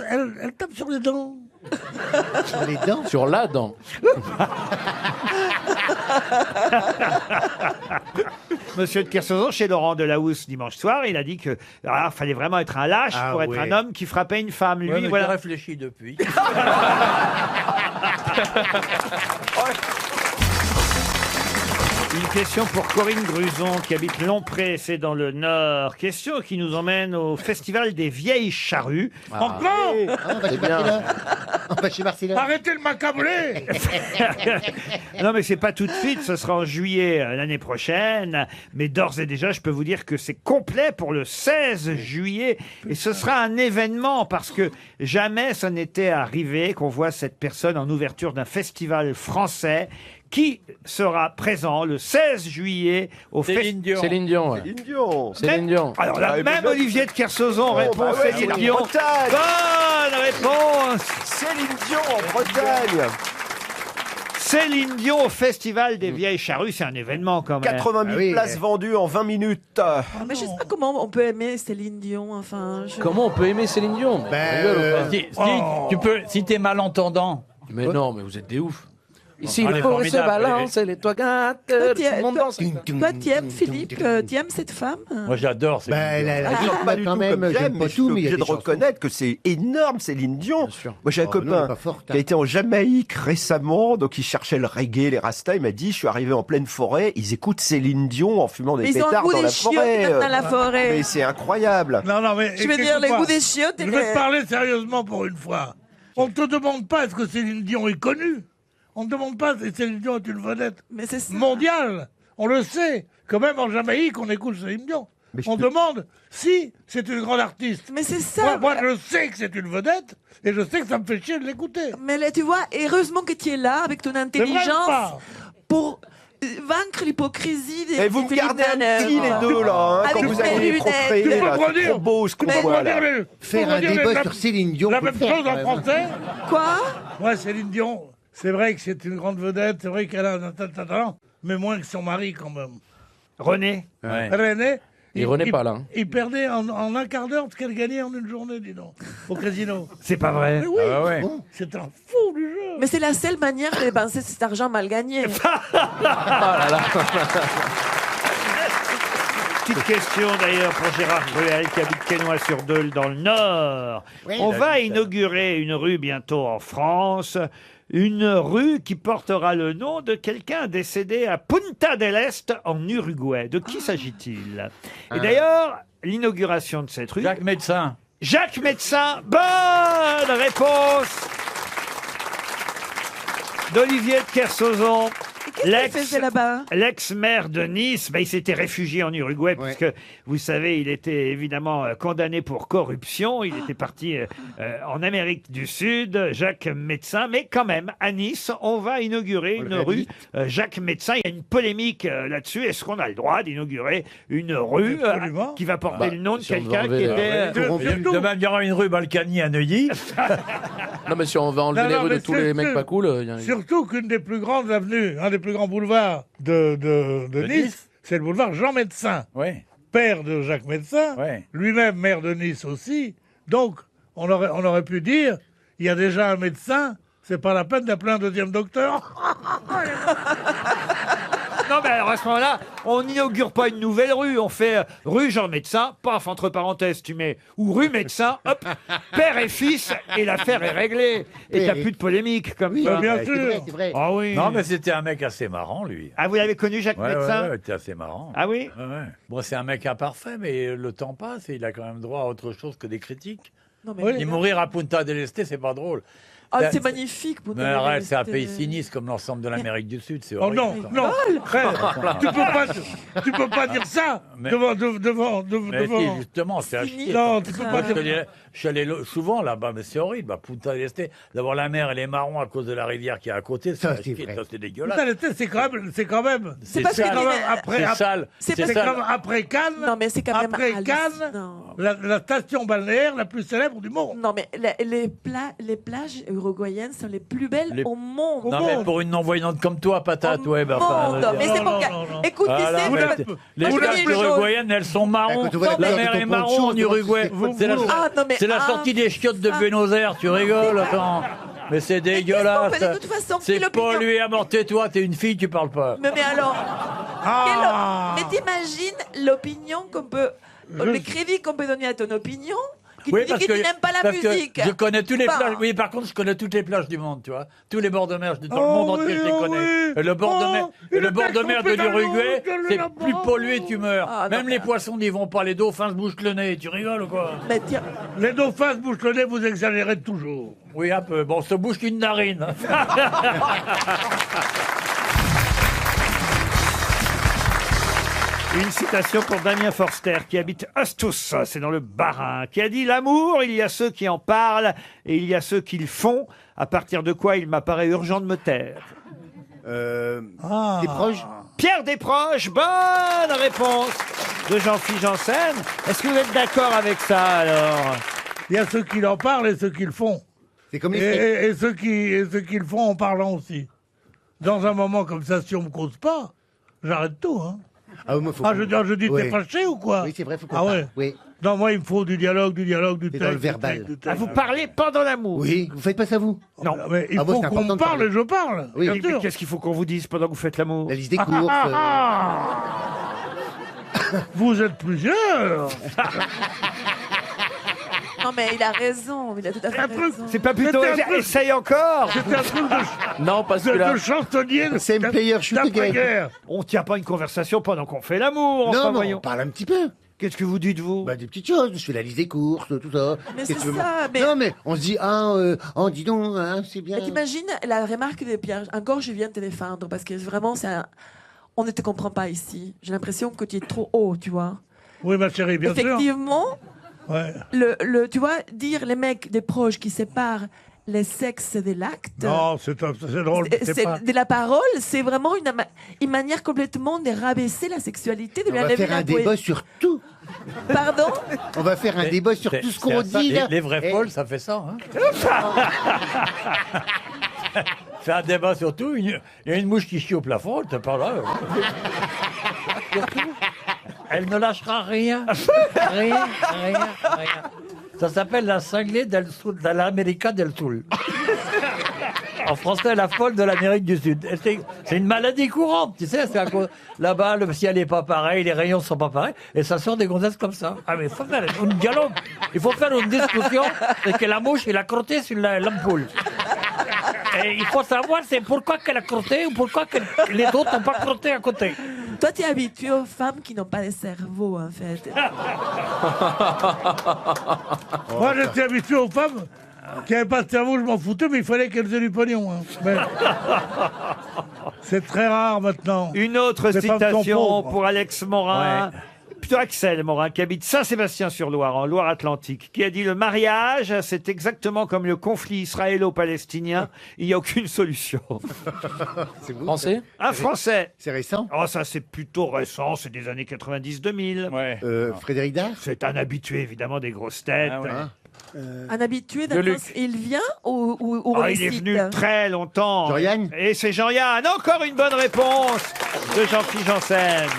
S5: Elle tape sur les dents.
S3: Sur les dents.
S4: Sur la dent.
S2: Monsieur de Kersauzon, chez Laurent Delahousse, dimanche soir, il a dit que fallait vraiment être un lâche
S3: Ah
S2: pour être
S3: ouais.
S2: un homme qui frappait une femme. Lui,
S7: Ouais, mais
S2: voilà.
S7: j'ai réfléchi depuis.
S2: Une question pour Corinne Gruson qui habite Lompré, c'est dans le Nord. Question qui nous emmène au Festival des Vieilles Charrues.
S5: Encore
S3: Ah, on va chez Marcella. On va chez Marcella.
S5: Arrêtez de m'accabler.
S2: Non mais c'est pas tout de suite, ce sera en juillet l'année prochaine. Mais d'ores et déjà, je peux vous dire que c'est complet pour le 16 juillet. Et ce sera un événement parce que jamais ça n'était arrivé qu'on voit cette personne en ouverture d'un festival français. Qui sera présent le 16 juillet au
S7: Céline Dion.
S4: Céline Dion, ouais.
S8: Céline Dion.
S4: Céline Dion.
S2: Alors là,
S8: Ah,
S2: même
S8: mais-
S2: Olivier de Kersauzon répond
S8: bah ouais,
S2: Céline
S8: c'est la
S2: Dion.
S8: Bretagne.
S2: Bonne réponse.
S8: Céline Dion en Bretagne.
S2: Céline Dion au Festival des Vieilles Charrues, c'est un événement quand même.
S8: 80 000
S3: Ah oui,
S8: places
S3: ouais.
S8: vendues en 20 minutes.
S6: Ah, mais je sais pas comment on peut aimer Céline Dion, enfin...
S4: Comment on peut aimer Céline Dion?
S3: Ben,
S4: Rigole ou pas
S7: Tu peux, si t'es malentendant.
S4: Mais non, mais vous êtes des oufs. Ici,
S7: Elle
S4: le
S7: est
S4: forêt se
S7: formidable,
S4: balance et les toits gâtent, tout le monde danse.
S6: Toi, t'aimes, Philippe, t'aimes cette femme?
S7: Moi, j'adore.
S3: Ben, elle
S8: Je chante pas du
S3: quand
S8: tout
S3: même,
S8: comme
S3: j'aime
S8: j'aime,
S3: pas
S8: mais je
S3: tout,
S8: suis
S3: mais il y a
S8: obligé
S3: des
S8: de
S3: chansons.
S8: reconnaître que c'est énorme, Céline Dion.
S4: Bien sûr.
S8: Moi, j'ai un
S3: Oh, non, elle est
S8: copain
S3: pas forte,
S8: qui a
S3: hein.
S8: été en Jamaïque récemment, donc il cherchait le reggae, les rastas. Il m'a dit, je suis arrivé en pleine forêt, ils écoutent Céline Dion en fumant des
S6: Mais ils ont le
S8: pétards
S6: goût
S8: dans
S6: des
S8: la
S6: chiottes
S8: forêt.
S6: dans la forêt.
S8: Mais c'est incroyable.
S5: Non, non, mais.
S6: Je veux dire, les
S5: écoute-moi.
S6: goûts des chiottes et
S5: Je vais
S6: les...
S5: te parler sérieusement pour une fois. On ne te demande pas est-ce que Céline Dion est connue. On ne demande pas si Céline Dion est une vedette
S6: Mais c'est ça.
S5: mondiale. On le sait. Quand même en Jamaïque, on écoute Céline Dion.
S8: Mais je
S5: On
S8: te-
S5: demande si c'est une grande artiste.
S6: Mais c'est ça.
S5: Moi, je sais que c'est une vedette et je sais que ça me fait chier de l'écouter.
S6: Mais là, tu vois, heureusement que tu es là avec ton
S5: C'est vrai ou
S6: intelligence
S5: pas
S6: pour vaincre l'hypocrisie des
S8: Et vous me
S6: Philippe
S8: gardez un
S6: Manœuvre.
S8: petit les deux là, hein, quand
S6: Avec
S8: vous
S6: mes
S8: allez les
S6: lunettes.
S8: procréer,
S5: Tu peux
S8: là,
S5: me
S8: c'est
S5: redire.
S8: trop beau ce qu'on
S5: Tu peux
S8: voit
S5: me
S8: là.
S5: redire
S3: Faire un débat sur Céline Dion.
S5: La
S3: faut
S5: même
S3: le faire,
S5: chose
S3: quand
S5: en
S3: même.
S5: français.
S6: Quoi?
S5: Ouais, Céline Dion, c'est vrai que c'est une grande vedette, c'est vrai qu'elle a un talent, mais moins que son mari quand même.
S2: René.
S7: Ouais.
S5: René,
S4: Il renaît pas, là, hein.
S5: Il perdait en un quart d'heure ce qu'elle gagnait en une journée, dis donc, au casino.
S2: C'est pas vrai.
S5: Mais oui,
S7: Ah ouais.
S5: c'est un fou du jeu.
S6: Mais c'est la seule manière de dépenser cet argent mal gagné.
S2: Petite question d'ailleurs pour Gérard Ruel qui habite Quesnoy-sur-Deule dans le Nord.
S3: Oui,
S2: On
S3: il
S2: va
S3: habite.
S2: inaugurer une rue bientôt en France. Une rue qui portera le nom de quelqu'un décédé à Punta del Este en Uruguay. De qui s'agit-il? Et d'ailleurs, l'inauguration de cette rue...
S7: Jacques Médecin.
S2: Jacques Médecin, bonne réponse d'Olivier de Kersauzon.
S6: Qu'est-ce qu'il faisait là-bas?
S2: L'ex-maire de Nice, il s'était réfugié en Uruguay, puisque, vous savez, il était évidemment condamné pour corruption. Il était parti en Amérique du Sud, Jacques Médecin. Mais quand même, à Nice, on va inaugurer une rue Jacques Médecin. Il y a une polémique là-dessus. Est-ce qu'on a le droit d'inaugurer une rue qui va porter le nom de quelqu'un qui était...
S7: De même, il y aura une rue Balkany à Neuilly.
S4: Non, mais si on va enlever les rues de tous les mecs pas cool...
S5: Surtout qu'une des plus grandes avenues, un des plus grands boulevards de Nice, c'est le boulevard Jean Médecin. Père de Jacques Médecin, lui-même maire de Nice aussi. Donc, on aurait pu dire, il y a déjà un médecin, c'est pas la peine d'appeler un deuxième docteur.
S2: Non, mais alors à ce moment-là, on n'inaugure pas une nouvelle rue. On fait rue Jean Médecin, paf, entre parenthèses, tu mets, ou rue Médecin, hop, père et fils, et l'affaire est réglée. Et t'as plus de polémique comme ça.
S5: Bien sûr.
S3: C'est vrai.
S2: Ah oui.
S7: Non, mais c'était un mec assez marrant, lui.
S2: Ah, vous l'avez connu, Jacques Médecin?
S7: Ouais, c'était assez marrant.
S2: Ah oui?
S7: Ouais. Bon, c'est un mec imparfait, mais le temps passe et il a quand même droit à autre chose que des critiques.
S6: Non, mais
S7: Et mourir à Punta del Este, c'est pas drôle.
S6: Ah, c'est magnifique.
S7: Mais arrête, c'est un pays sinistre comme l'ensemble de l'Amérique du Sud. C'est
S5: Oh
S7: horrible.
S5: non, frère, tu peux pas dire ça devant.
S7: Mais si, justement, c'est à chier.
S5: Non, tu peux pas dire.
S7: Je suis allé souvent là-bas, mais c'est horrible. À Punta del Este, d'avoir la mer et les marrons à cause de la rivière qui est à côté, c'est dégueulasse.
S5: Punta del Este, c'est quand même.
S7: C'est sale. C'est sale.
S5: C'est comme après Cannes.
S6: Non, mais c'est quand même
S5: après Cannes, la station balnéaire la plus célèbre du monde.
S6: Non, mais les plages uruguayennes sont les plus belles au monde.
S7: Non, mais pour une non-voyante comme toi, patate, ouais.
S6: Mais c'est pour Écoute,
S7: les plages uruguayennes, elles sont marron. La mer est marron en Uruguay. C'est la sortie des chiottes de Buenos Aires, tu rigoles, attends. Mais c'est dégueulasse.
S6: De toute façon,
S7: c'est pollué à mort. Tais-toi, t'es une fille, tu parles pas.
S6: Mais alors, mais t'imagines l'opinion qu'on peut, le crédit qu'on peut donner à ton opinion? Qui te dit que tu n'aimes pas la musique.
S7: Je connais tous les plages. Oui, par contre, je connais toutes les plages du monde, tu vois. Tous les bords de mer, dans le monde entier, je les connais. Et le bord de mer de l'Uruguay, c'est plus pollué, tu meurs. Même les poissons n'y vont pas. Les dauphins se bouchent le nez. Tu rigoles ou quoi?
S5: Les dauphins se bouchent le nez, vous exagérez toujours.
S7: Oui, un peu. Bon, on se bouche qu'une narine.
S2: Une citation pour Damien Forster, qui habite Astus, c'est dans le Bas-Rhin, qui a dit « L'amour, il y a ceux qui en parlent et il y a ceux qui le font, à partir de quoi il m'apparaît urgent de me taire. »
S3: Desproges.
S2: Pierre Desproges, bonne réponse de Jean-Philippe Janssen. Est-ce que vous êtes d'accord avec ça, alors?
S5: Il y a ceux qui en parlent et ceux qui le font.
S3: C'est comme
S5: et ceux qui le font en parlant aussi. Dans un moment comme ça, si on me cause pas, j'arrête tout, hein. Je dis, t'es fâché ou quoi?
S3: Oui, c'est vrai, faut qu'on
S5: parle.
S3: parle. Oui.
S5: Non, moi, il me faut du dialogue, du
S3: texte. Dans le verbal.
S2: Vous parlez pendant l'amour?
S3: Oui, vous faites pas ça, vous?
S2: Non.
S5: Mais il faut qu'on me parle et je parle.
S3: Oui.
S2: Mais qu'est-ce qu'il faut qu'on vous dise pendant que vous faites l'amour?
S3: La liste des courses.
S5: Vous êtes plusieurs.
S6: Non, mais il a raison. Il a tout à fait raison.
S2: C'est pas plutôt... Essaye encore.
S5: C'était un truc
S4: non, parce que là...
S5: de chansonnier
S3: Same player, shoot again.
S2: On tient pas une conversation pendant qu'on fait l'amour.
S3: Non,
S2: enfin,
S3: mais
S2: voyons.
S3: on parle un petit peu.
S2: Qu'est-ce que vous dites, vous?
S3: Bah, des petites choses. Je fais la liste des courses, tout ça.
S6: Mais c'est ça.
S3: Non, mais on se dit, dis donc, c'est bien.
S6: Mais t'imagines la remarque de Pierre? Encore, je viens de te défendre parce que vraiment, on ne te comprend pas ici. J'ai l'impression que tu es trop haut, tu vois.
S5: Oui, ma chérie, bien sûr.
S6: Effectivement.
S5: Ouais.
S6: Tu vois, dire les mecs des proches qui séparent les sexes de l'acte.
S5: Non, c'est drôle.
S6: De la parole, c'est vraiment une manière complètement de rabaisser la sexualité, de
S3: On va faire un débat sur tout.
S6: Pardon?
S3: On va faire un débat sur tout ce qu'on dit là.
S7: Les vraies folles, ça fait ça. Hein. Fais un débat sur tout. Il y a une mouche qui chie au plafond, elle te parle là. Elle ne lâchera rien. Rien. Ça s'appelle la cinglée de l'América del Sul. En français, la folle de l'Amérique du Sud. C'est une maladie courante, tu sais. Là-bas, le ciel n'est pas pareil, les rayons ne sont pas pareils, et ça sort des gonzesses comme ça. Ah, mais il faut faire un dialogue. Il faut faire une discussion de que la mouche, il a crotté sur l'ampoule. Et il faut savoir c'est pourquoi qu'elle a crotté ou pourquoi que les autres n'ont pas crotté à côté.
S6: Toi, tu es habitué aux femmes qui n'ont pas de cerveau, en fait.
S5: Moi, j'étais habitué aux femmes qui n'avaient pas de cerveau, je m'en foutais, mais il fallait qu'elles aient du pognon. Hein. Mais... c'est très rare maintenant.
S2: Une autre
S5: Les femmes sont
S2: citation
S5: pauvres.
S2: pour Alex Morin. Plutôt Axel Morin, qui habite Saint-Sébastien-sur-Loire, en Loire-Atlantique, qui a dit « Le mariage, c'est exactement comme le conflit israélo-palestinien, il n'y a aucune solution. »
S3: C'est vous,
S4: Français?
S2: Un Français.
S3: C'est récent.
S2: Oh, ça, c'est plutôt récent, c'est des années 90-2000.
S3: Frédéric Dard.
S2: C'est un habitué, évidemment, des grosses têtes.
S6: Un habitué
S2: De
S6: d'un
S2: Luc.
S6: il vient ou on
S2: Ah, il est
S6: récite
S2: venu très longtemps.
S3: Jean-Yann.
S2: Et c'est Jean-Yann. Encore une bonne réponse de Jean-Philippe Janssen.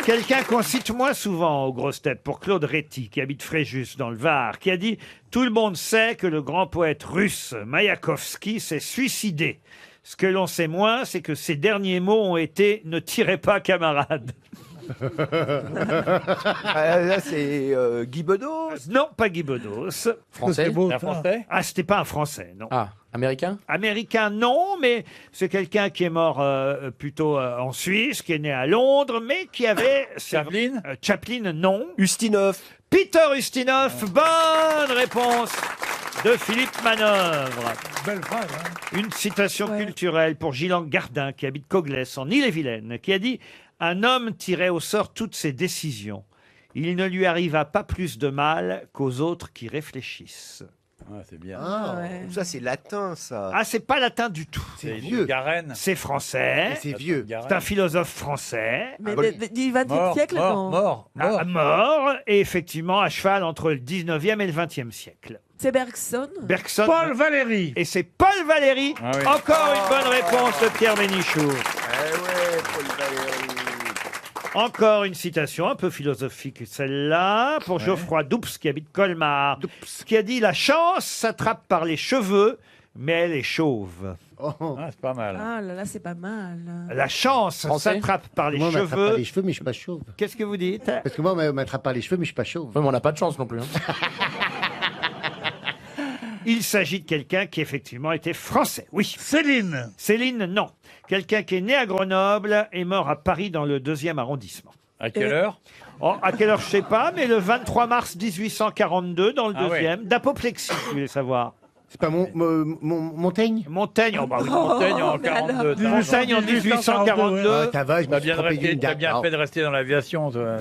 S2: Quelqu'un qu'on cite moins souvent aux grosses têtes, pour Claude Réty, qui habite Fréjus, dans le Var, qui a dit « Tout le monde sait que le grand poète russe Maïakovski s'est suicidé. Ce que l'on sait moins, c'est que ses derniers mots ont été « Ne tirez pas, camarade ».
S8: Là, c'est Guy Bedos.
S2: Non, pas Guy Bedos.
S4: Français? Un Français?
S2: Ah, c'était pas un Français, non.
S4: Ah, américain?
S2: Américain, non, mais c'est quelqu'un qui est mort plutôt en Suisse, qui est né à Londres, mais qui avait...
S7: Chaplin?
S2: Chaplin, non.
S8: Ustinov.
S2: Peter Ustinov, bonne réponse de Philippe Manœuvre.
S5: Belle phrase, hein.
S2: Une citation culturelle pour Gilles Gardin, qui habite Coglès, en Ille-et-Vilaine, qui a dit « Un homme tirait au sort toutes ses décisions. Il ne lui arriva pas plus de mal qu'aux autres qui réfléchissent. »
S7: C'est bien.
S8: Ça, c'est latin, ça.
S2: Ah, c'est pas latin du tout.
S8: C'est vieux.
S7: Garenne.
S2: C'est français.
S3: Et c'est vieux.
S2: C'est un philosophe français.
S6: Mais du XXe siècle, non.
S2: Mort, et effectivement à cheval entre le 19e et le 20e siècle.
S6: C'est Bergson.
S2: Bergson.
S5: Paul Valéry.
S2: Et c'est Paul Valéry.
S7: Ah oui.
S2: Encore une bonne réponse de Pierre Bénichou.
S8: Paul Valéry.
S2: Encore une citation un peu philosophique, celle-là, pour Geoffroy Doups, qui habite Colmar, qui a dit « La chance s'attrape par les cheveux, mais elle est chauve.
S7: C'est pas mal.
S6: Ah là là, c'est pas mal. »
S2: La chance s'attrape par les
S3: Moi, on m'attrape
S2: cheveux.
S3: par les cheveux, mais je suis pas chauve.
S2: Qu'est-ce que vous dites?
S3: Parce que moi, on m'attrape par les cheveux, mais je suis pas chauve.
S4: Ouais, mais on n'a pas de chance non plus. Hein.
S2: Il s'agit de quelqu'un qui effectivement était français, oui.
S5: Céline.
S2: Céline, non. Quelqu'un qui est né à Grenoble et mort à Paris dans le 2e arrondissement.
S7: À quelle heure?
S2: Oh, à quelle heure, je sais pas, mais le 23 mars 1842, dans le
S7: Ah ouais.
S2: 2e, d'apoplexie, si vous voulez savoir.
S3: C'est pas Montaigne?
S2: Montaigne, oh bah oui.
S7: Montaigne en 42.
S2: Montaigne en 1842.
S3: Ah, ça va, je me
S7: T'as
S3: suis
S7: bien,
S3: trompé d'une
S7: t'as
S3: date.
S7: bien fait de rester dans l'aviation, toi.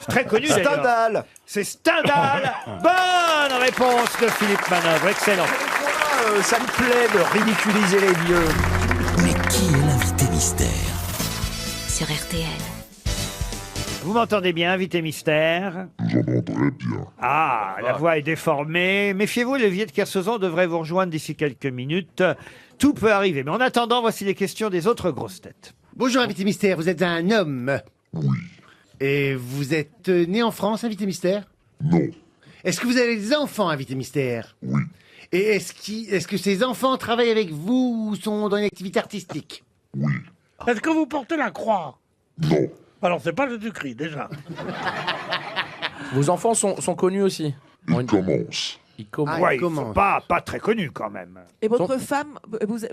S2: Très connu d'ailleurs.
S8: Stendhal.
S2: C'est Stendhal. Bonne réponse de Philippe Manœuvre. Excellent.
S8: Ça me plaît de ridiculiser les vieux.
S12: Mais qui est l'invité mystère?
S1: Sur RTL.
S2: Vous m'entendez bien, invité mystère?
S17: J'entends très bien.
S2: Ah, la voix est déformée. Méfiez-vous, Olivier de Kersauzon devrait vous rejoindre d'ici quelques minutes. Tout peut arriver. Mais en attendant, voici les questions des autres grosses têtes.
S3: Bonjour, invité mystère, vous êtes un homme?
S17: Oui.
S3: Et vous êtes né en France, invité mystère?
S17: Non.
S3: Est-ce que vous avez des enfants, invité mystère?
S17: Oui.
S3: Et est-ce que ces enfants travaillent avec vous ou sont dans une activité artistique?
S17: Oui.
S5: Est-ce que vous portez la croix?
S17: Non.
S5: Alors, c'est pas Jésus-Christ, déjà.
S4: Vos enfants sont connus aussi?
S17: Il commence.
S4: Ils commencent.
S2: Ouais, ils sont pas très connus quand même.
S6: Et votre femme,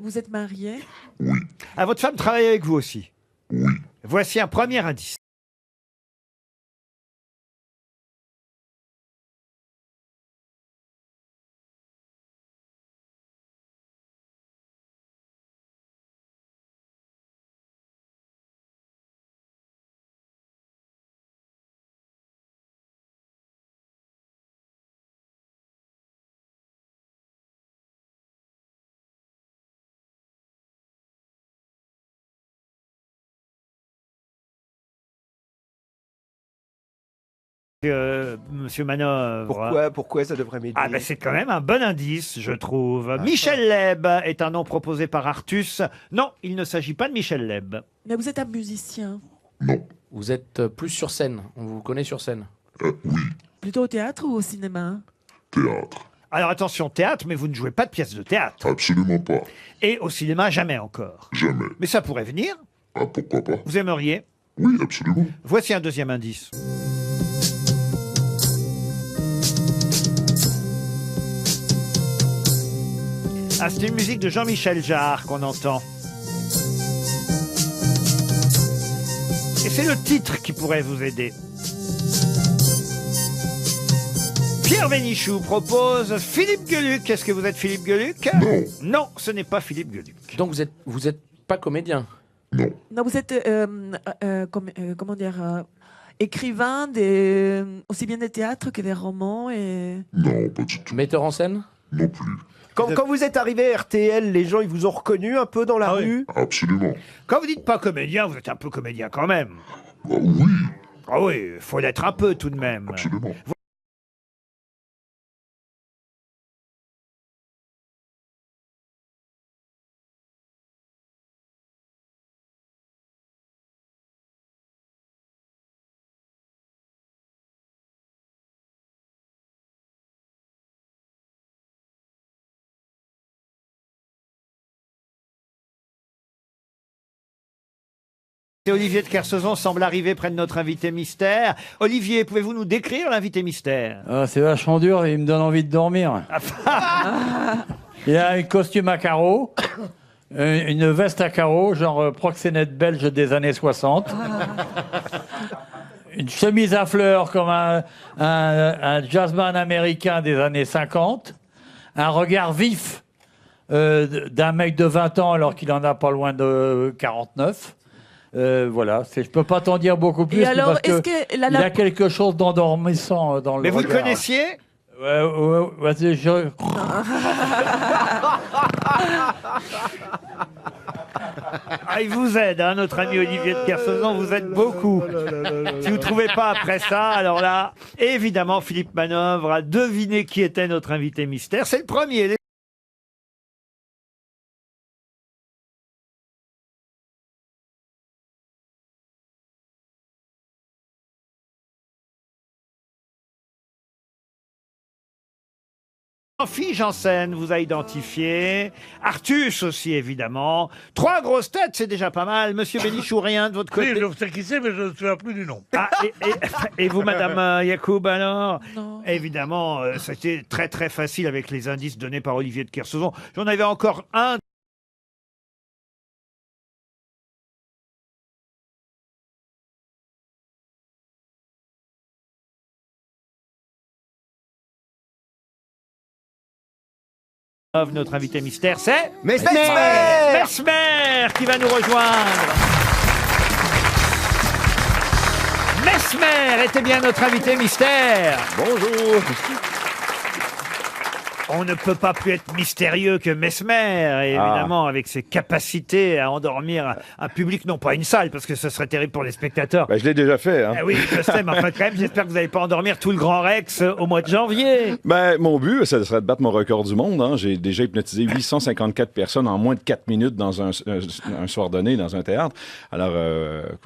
S6: vous êtes marié?
S17: Oui.
S2: Ah, votre femme travaille avec vous aussi?
S17: Oui.
S2: Voici un premier indice. Monsieur Manœuvre.
S8: Pourquoi ça devrait m'aider?
S2: Ah ben c'est quand même un bon indice, je trouve. Michel Leb est un nom proposé par Artus. Non, il ne s'agit pas de Michel Leb.
S6: Mais vous êtes un musicien.
S4: Vous êtes plus sur scène. On vous connaît sur scène.
S6: Plutôt au théâtre ou au cinéma?
S17: Théâtre.
S2: Alors attention, théâtre, mais vous ne jouez pas de pièces de théâtre.
S17: Absolument pas.
S2: Et au cinéma, jamais encore.
S17: Jamais.
S2: Mais ça pourrait venir.
S17: Ah, pourquoi pas?
S2: Vous aimeriez?
S17: Oui, absolument.
S2: Voici un deuxième indice. Ah, c'est une musique de Jean-Michel Jarre qu'on entend. Et c'est le titre qui pourrait vous aider. Pierre Bénichou propose Philippe Gueluc. Est-ce que vous êtes Philippe Gueluc?
S17: Non.
S2: Non, ce n'est pas Philippe Gueluc.
S4: Donc vous êtes pas comédien?
S6: Non, vous êtes, comment dire, écrivain aussi bien des théâtres que des romans et...
S17: Non, pas du tout.
S4: Metteur en scène?
S17: Non plus.
S8: Quand vous êtes arrivé à RTL, les gens, ils vous ont reconnu un peu dans la rue?
S17: Absolument.
S2: Quand vous dites pas comédien, vous êtes un peu comédien quand même.
S17: Oui.
S2: Ah oui, faut l'être un peu tout de même.
S17: Absolument.
S2: Olivier de Kersauzon semble arriver près de notre invité mystère. Olivier, pouvez-vous nous décrire l'invité mystère?
S7: C'est vachement dur et il me donne envie de dormir. Il a un costume à carreaux, une veste à carreaux, genre proxénète belge des années 60. Une chemise à fleurs comme un jazzman américain des années 50. Un regard vif d'un mec de 20 ans alors qu'il en a pas loin de 49. Voilà, je peux pas t'en dire beaucoup plus.
S6: Et alors,
S7: parce que il a quelque chose d'endormissant dans le regard.
S2: Mais vous le connaissiez?
S7: Ouais,
S2: Ah, il vous aide, hein, notre ami Olivier de Kersauzon vous aide beaucoup. Si vous ne trouvez pas après ça, alors là, évidemment, Philippe Manœuvre a deviné qui était notre invité mystère. C'est le premier. Jean-Philippe Janssen vous a identifié. Artus aussi, évidemment. 3 grosses têtes, c'est déjà pas mal. Monsieur Bénichou, rien de votre côté?
S5: Oui, je sais qui c'est, mais je ne me souviens plus du nom.
S2: Ah, et vous, Madame Yacoub, alors? Non. Évidemment, c'était très très facile avec les indices donnés par Olivier de Kersauzon. J'en avais encore un. Notre invité mystère, c'est
S8: Mesmer
S2: Mesmer qui va nous rejoindre. Mesmer était bien notre invité mystère.
S8: Bonjour.
S2: On ne peut pas plus être mystérieux que Mesmer, et évidemment, avec ses capacités à endormir un public, non pas une salle, parce que ce serait terrible pour les spectateurs.
S18: Je l'ai déjà fait. Hein.
S2: Oui, je sais, mais enfin, quand même, j'espère que vous n'allez pas endormir tout le Grand Rex au mois de janvier.
S18: Mon but, ça serait de battre mon record du monde. Hein. J'ai déjà hypnotisé 854 personnes en moins de 4 minutes dans un soir donné, dans un théâtre. Alors,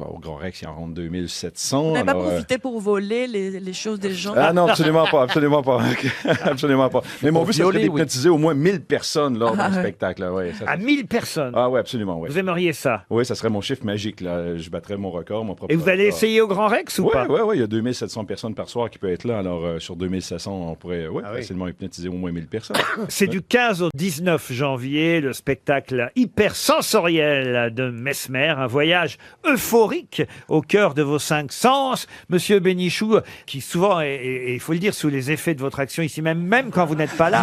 S18: au Grand Rex, il en rentre 2700.
S6: Vous n'avez pas profité pour voler les choses des gens?
S18: Ah non, absolument pas, absolument pas. Absolument pas. Mais mon but, ça serait d'hypnotiser au moins 1000 personnes lors d'un spectacle. Là. Ouais,
S2: à 1000 personnes?
S18: Ah oui, absolument. Ouais.
S2: Vous aimeriez ça?
S18: Oui, ça serait mon chiffre magique. Là. Je battrais mon record, mon propre
S2: Et vous allez
S18: record.
S2: essayer au Grand Rex ou pas?
S18: Oui, il y a 2700 personnes par soir qui peuvent être là. Alors, sur 2700, on pourrait facilement hypnotiser au moins 1000 personnes.
S2: C'est du 15 au 19 janvier, le spectacle hyper sensoriel de Mesmer, un voyage euphorique au cœur de vos 5 sens. Monsieur Bénichou, qui souvent, et il faut le dire, sous les effets de votre action ici même quand vous n'êtes pas là.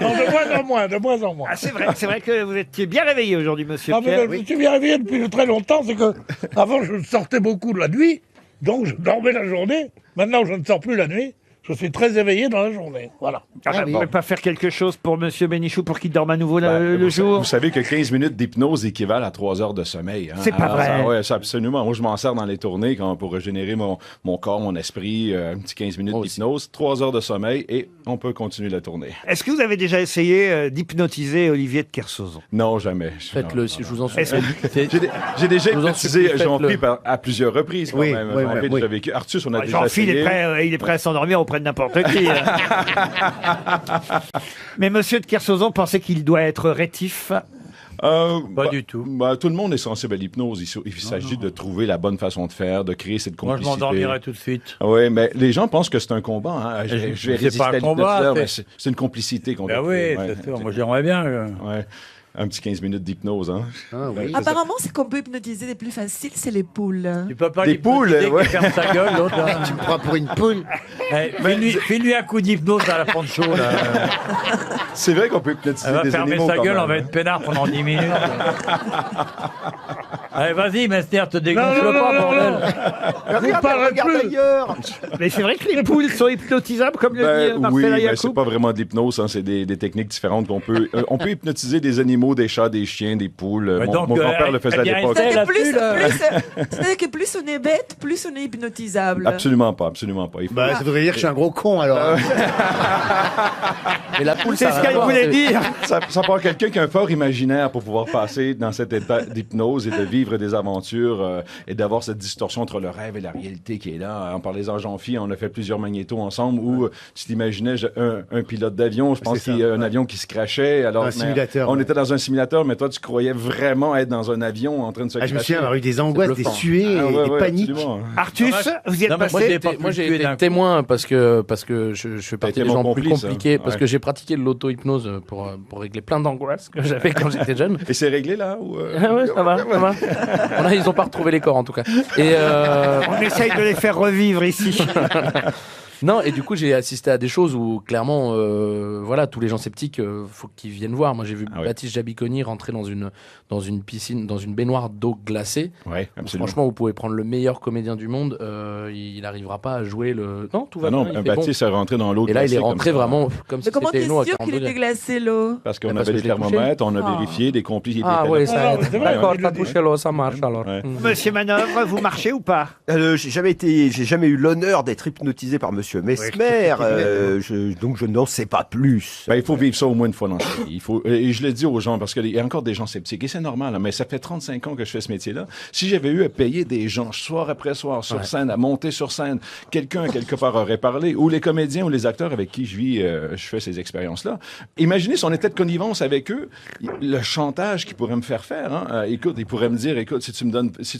S5: Non, de moins en moins.
S2: Ah, c'est vrai que vous étiez bien réveillé aujourd'hui, monsieur Pierre.
S5: Je suis bien réveillé depuis très longtemps, c'est que avant je sortais beaucoup de la nuit, donc je dormais la journée. Maintenant je ne sors plus la nuit. Je suis très éveillé dans la journée. Voilà.
S2: Vous ne pouvez pas faire quelque chose pour monsieur Bénichou pour qu'il dorme à nouveau le jour?
S18: Vous savez que 15 minutes d'hypnose équivalent à 3 heures de sommeil. Hein?
S2: C'est pas vrai.
S18: Oui, absolument. Moi, je m'en sers dans les tournées pour régénérer mon corps, mon esprit. Un petit 15 minutes d'hypnose, 3 heures de sommeil et on peut continuer la tournée.
S2: Est-ce que vous avez déjà essayé d'hypnotiser Olivier de Kersauzon?
S18: Non, jamais.
S4: Faites-le, si je vous en supplie.
S18: J'ai déjà hypnotisé Jean-Philippe à plusieurs reprises. Quand même.
S2: Oui.
S18: Déjà vécu. Arthus, on a déjà
S2: Jean-Philippe
S18: essayé.
S2: il est prêt à s'endormir auprès de n'importe qui. Mais monsieur de Kersauzon pensait qu'il doit être rétif.
S18: Pas du tout. Tout le monde est sensible à l'hypnose. Il s'agit de trouver la bonne façon de faire, de créer cette complicité.
S7: Moi, je m'endormirais tout de suite.
S18: Oui, mais les gens pensent que c'est un combat. Hein. Je vais
S7: c'est pas un combat.
S18: C'est une complicité qu'on
S7: doit
S18: créer.
S7: Oui, c'est sûr. Moi, j'aimerais bien.
S18: Ouais. Un petit 15 minutes d'hypnose, hein?
S3: Ah, oui.
S6: Apparemment, c'est qu'on peut hypnotiser les plus faciles, c'est les poules.
S7: Tu peux pas
S18: Des poules, ouais.
S7: ferme sa gueule, l'autre. Là.
S3: Tu me prends pour une poule.
S7: Fais-lui un coup d'hypnose à la poncho. Là.
S18: C'est vrai qu'on peut hypnotiser
S7: Elle va
S18: des
S7: fermer
S18: animaux.
S7: sa
S18: quand
S7: gueule,
S18: même.
S7: on va être peinard pendant 10 minutes. Allez, vas-y, Mester, te dégonfle pas, bordel.
S3: Regarde ailleurs.
S2: Mais c'est vrai que les poules sont hypnotisables, comme le dit
S18: Oui,
S2: Marcella
S18: mais
S2: Yacoub.
S18: c'est pas vraiment de l'hypnose, hein, c'est des techniques différentes qu'on peut. On peut hypnotiser des animaux, des chats, des chiens, des poules. Mon grand-père le faisait à l'époque.
S6: C'est-à-dire que plus on est bête, plus on est hypnotisable.
S18: Absolument pas, absolument pas. Il faut-
S3: Bah, ça voudrait dire que je suis un gros con alors.
S4: Mais la poule,
S2: C'est ce qu'elle voulait dire.
S18: Ça prend quelqu'un qui a un fort imaginaire pour pouvoir passer dans cet état d'hypnose et de vivre des aventures et d'avoir cette distorsion entre le rêve et la réalité qui est là. En parlant des Jean-Phi, on a fait plusieurs magnétos ensemble où tu t'imaginais un pilote d'avion, je pense qu'il y a un avion qui se crachait. Alors,
S3: Un simulateur,
S18: On
S3: ouais.
S18: était dans un simulateur, mais toi, tu croyais vraiment être dans un avion en train de se cracher.
S3: Je me souviens avoir eu des angoisses, des suées, des paniques.
S2: Artus, vous y êtes passé?
S4: Moi, j'ai été témoin parce que je fais partie des
S18: mon
S4: gens plus
S18: complice,
S4: compliqués,
S18: hein.
S4: parce
S18: Ouais.
S4: que j'ai pratiqué de l'auto-hypnose pour régler plein d'angoisses que j'avais quand j'étais jeune.
S18: Et c'est réglé là ou
S4: Ah ouais, ça va, ça va. Ils n'ont pas retrouvé les corps en tout cas. Et
S2: On essaye de les faire revivre ici.
S4: Non, et du coup, j'ai assisté à des choses où, clairement, voilà, tous les gens sceptiques, faut qu'ils viennent voir. Moi, j'ai vu Baptiste Jabiconi rentrer dans une piscine, dans une baignoire d'eau glacée.
S18: Ouais, absolument.
S4: Franchement, vous pouvez prendre le meilleur comédien du monde, il n'arrivera pas à jouer le... Non, tout va
S18: Ah non,
S4: bien, il fait
S18: Baptiste est rentré dans l'eau
S4: Et là, il est
S18: glacée
S4: rentré
S18: comme ça.
S4: vraiment comme si
S6: Mais comment
S4: c'était
S6: t'es
S4: une eau à
S6: sûr
S4: 40
S6: qu'il était
S4: degrés.
S6: glacé l'eau?
S18: Parce qu'on
S4: Parce
S18: avait
S4: que
S18: des
S4: je l'ai touché.
S18: thermomètres, on a
S6: Ah.
S18: vérifié, des complices.
S4: Ah oui, ça aide.
S5: c'est vrai,
S4: D'accord,
S5: il
S4: t'as
S5: le dit.
S4: touché l'eau, ça marche alors.
S18: Ouais.
S2: Monsieur Manœuvre, vous marchez ou pas?
S8: J'ai jamais eu l'honneur d'être hypnotisé par Monsieur Mesmer, donc je n'en sais pas plus.
S18: Ben, il faut vivre ça au moins une fois dans sa vie. Il faut, et je le dis aux gens, parce qu'il y a encore des gens sceptiques, et c'est normal, hein, mais ça fait 35 ans que je fais ce métier-là. Si j'avais eu à payer des gens soir après soir sur scène, à monter sur scène, quelqu'un quelque part aurait parlé, ou les comédiens ou les acteurs avec qui je fais ces expériences-là. Imaginez si on était de connivence avec eux, le chantage qu'ils pourraient me faire faire. Hein. Écoute, ils pourraient me dire, écoute, si tu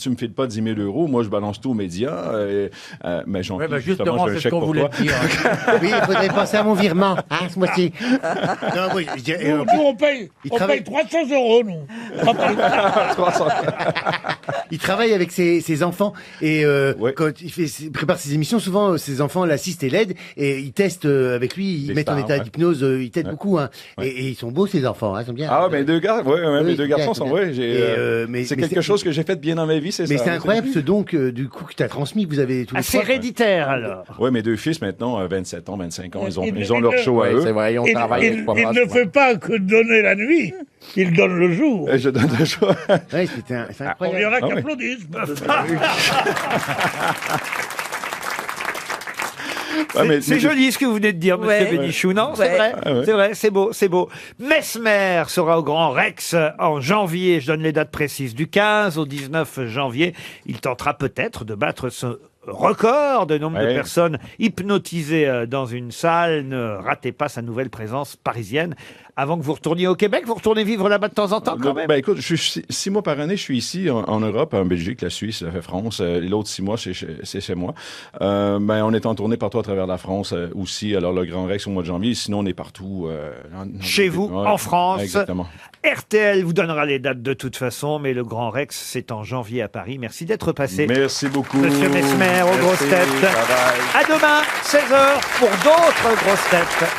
S18: me files pas 10 000 €, moi je balance tout aux médias. Mais j'en
S7: Ouais, justement, c'est ce qu'on voulait dire.
S3: Oui, il faudrait penser à mon virement, hein, ce mois-ci. Non, oui, je dirais,
S5: Nous, on paye 300 €, nous.
S3: Il travaille avec ses enfants et quand il prépare ses émissions, souvent ses enfants l'assistent et l'aident et ils testent avec lui, ils
S18: Les
S3: mettent en
S18: stars,
S3: état
S18: ouais.
S3: d'hypnose, ils t'aident beaucoup. Hein. Et ils sont beaux ces enfants, hein, ils sont bien.
S18: Ah, ben deux gars,
S3: Oui,
S18: mes deux garçons
S3: bien,
S18: sont,
S3: bien.
S18: ouais,
S3: Mais
S18: c'est quelque chose que j'ai fait bien dans ma vie, c'est ça.
S3: Mais c'est incroyable ce don que, du coup, que tu as transmis, que vous avez tous les
S2: C'est
S3: trois.
S2: héréditaire alors.
S18: Ouais, mes deux fils maintenant, 27 ans, 25 ans, ils ont
S5: Il-
S18: leur show à eux.
S4: C'est vrai, on
S5: Il,
S4: travaille
S5: il-
S4: avec trois
S5: il
S4: bras,
S5: ne
S4: je crois.
S5: fait pas que donner la nuit, il donne le jour.
S18: Et je donne le show.
S3: Ouais, c'est
S5: Il y en
S3: incroyable.
S5: a qui
S18: Ah oui.
S5: applaudissent.
S18: Ouais, mais-
S2: C'est joli ce que vous venez de dire, Monsieur
S6: Ouais.
S2: Bénichou. Non, c'est
S6: Ouais.
S2: vrai,
S18: Ah ouais.
S2: c'est vrai, c'est beau, c'est beau. Mesmer sera au Grand Rex en janvier. Je donne les dates précises. Du 15 au 19 janvier, il tentera peut-être de battre ce record de nombre de
S18: Ouais.
S2: personnes hypnotisées dans une salle. Ne ratez pas sa nouvelle présence parisienne. Avant que vous retourniez au Québec, vous retournez vivre là-bas de temps en temps quand même.
S18: Ben écoute, je suis 6 mois par année, je suis ici en Europe, en Belgique, la Suisse, la France. L'autre 6 mois, c'est chez moi. Ben on est en tournée partout à travers la France aussi. Alors le Grand Rex au mois de janvier. Sinon on est partout.
S2: Chez vous,
S18: Ouais,
S2: en France.
S18: Exactement.
S2: RTL vous donnera les dates de toute façon, mais le Grand Rex, c'est en janvier à Paris. Merci d'être passé.
S18: Merci beaucoup.
S2: Monsieur Mesmer, aux
S18: Merci.
S2: grosses têtes.
S18: Bye bye.
S2: À demain, 16h, pour d'autres grosses têtes.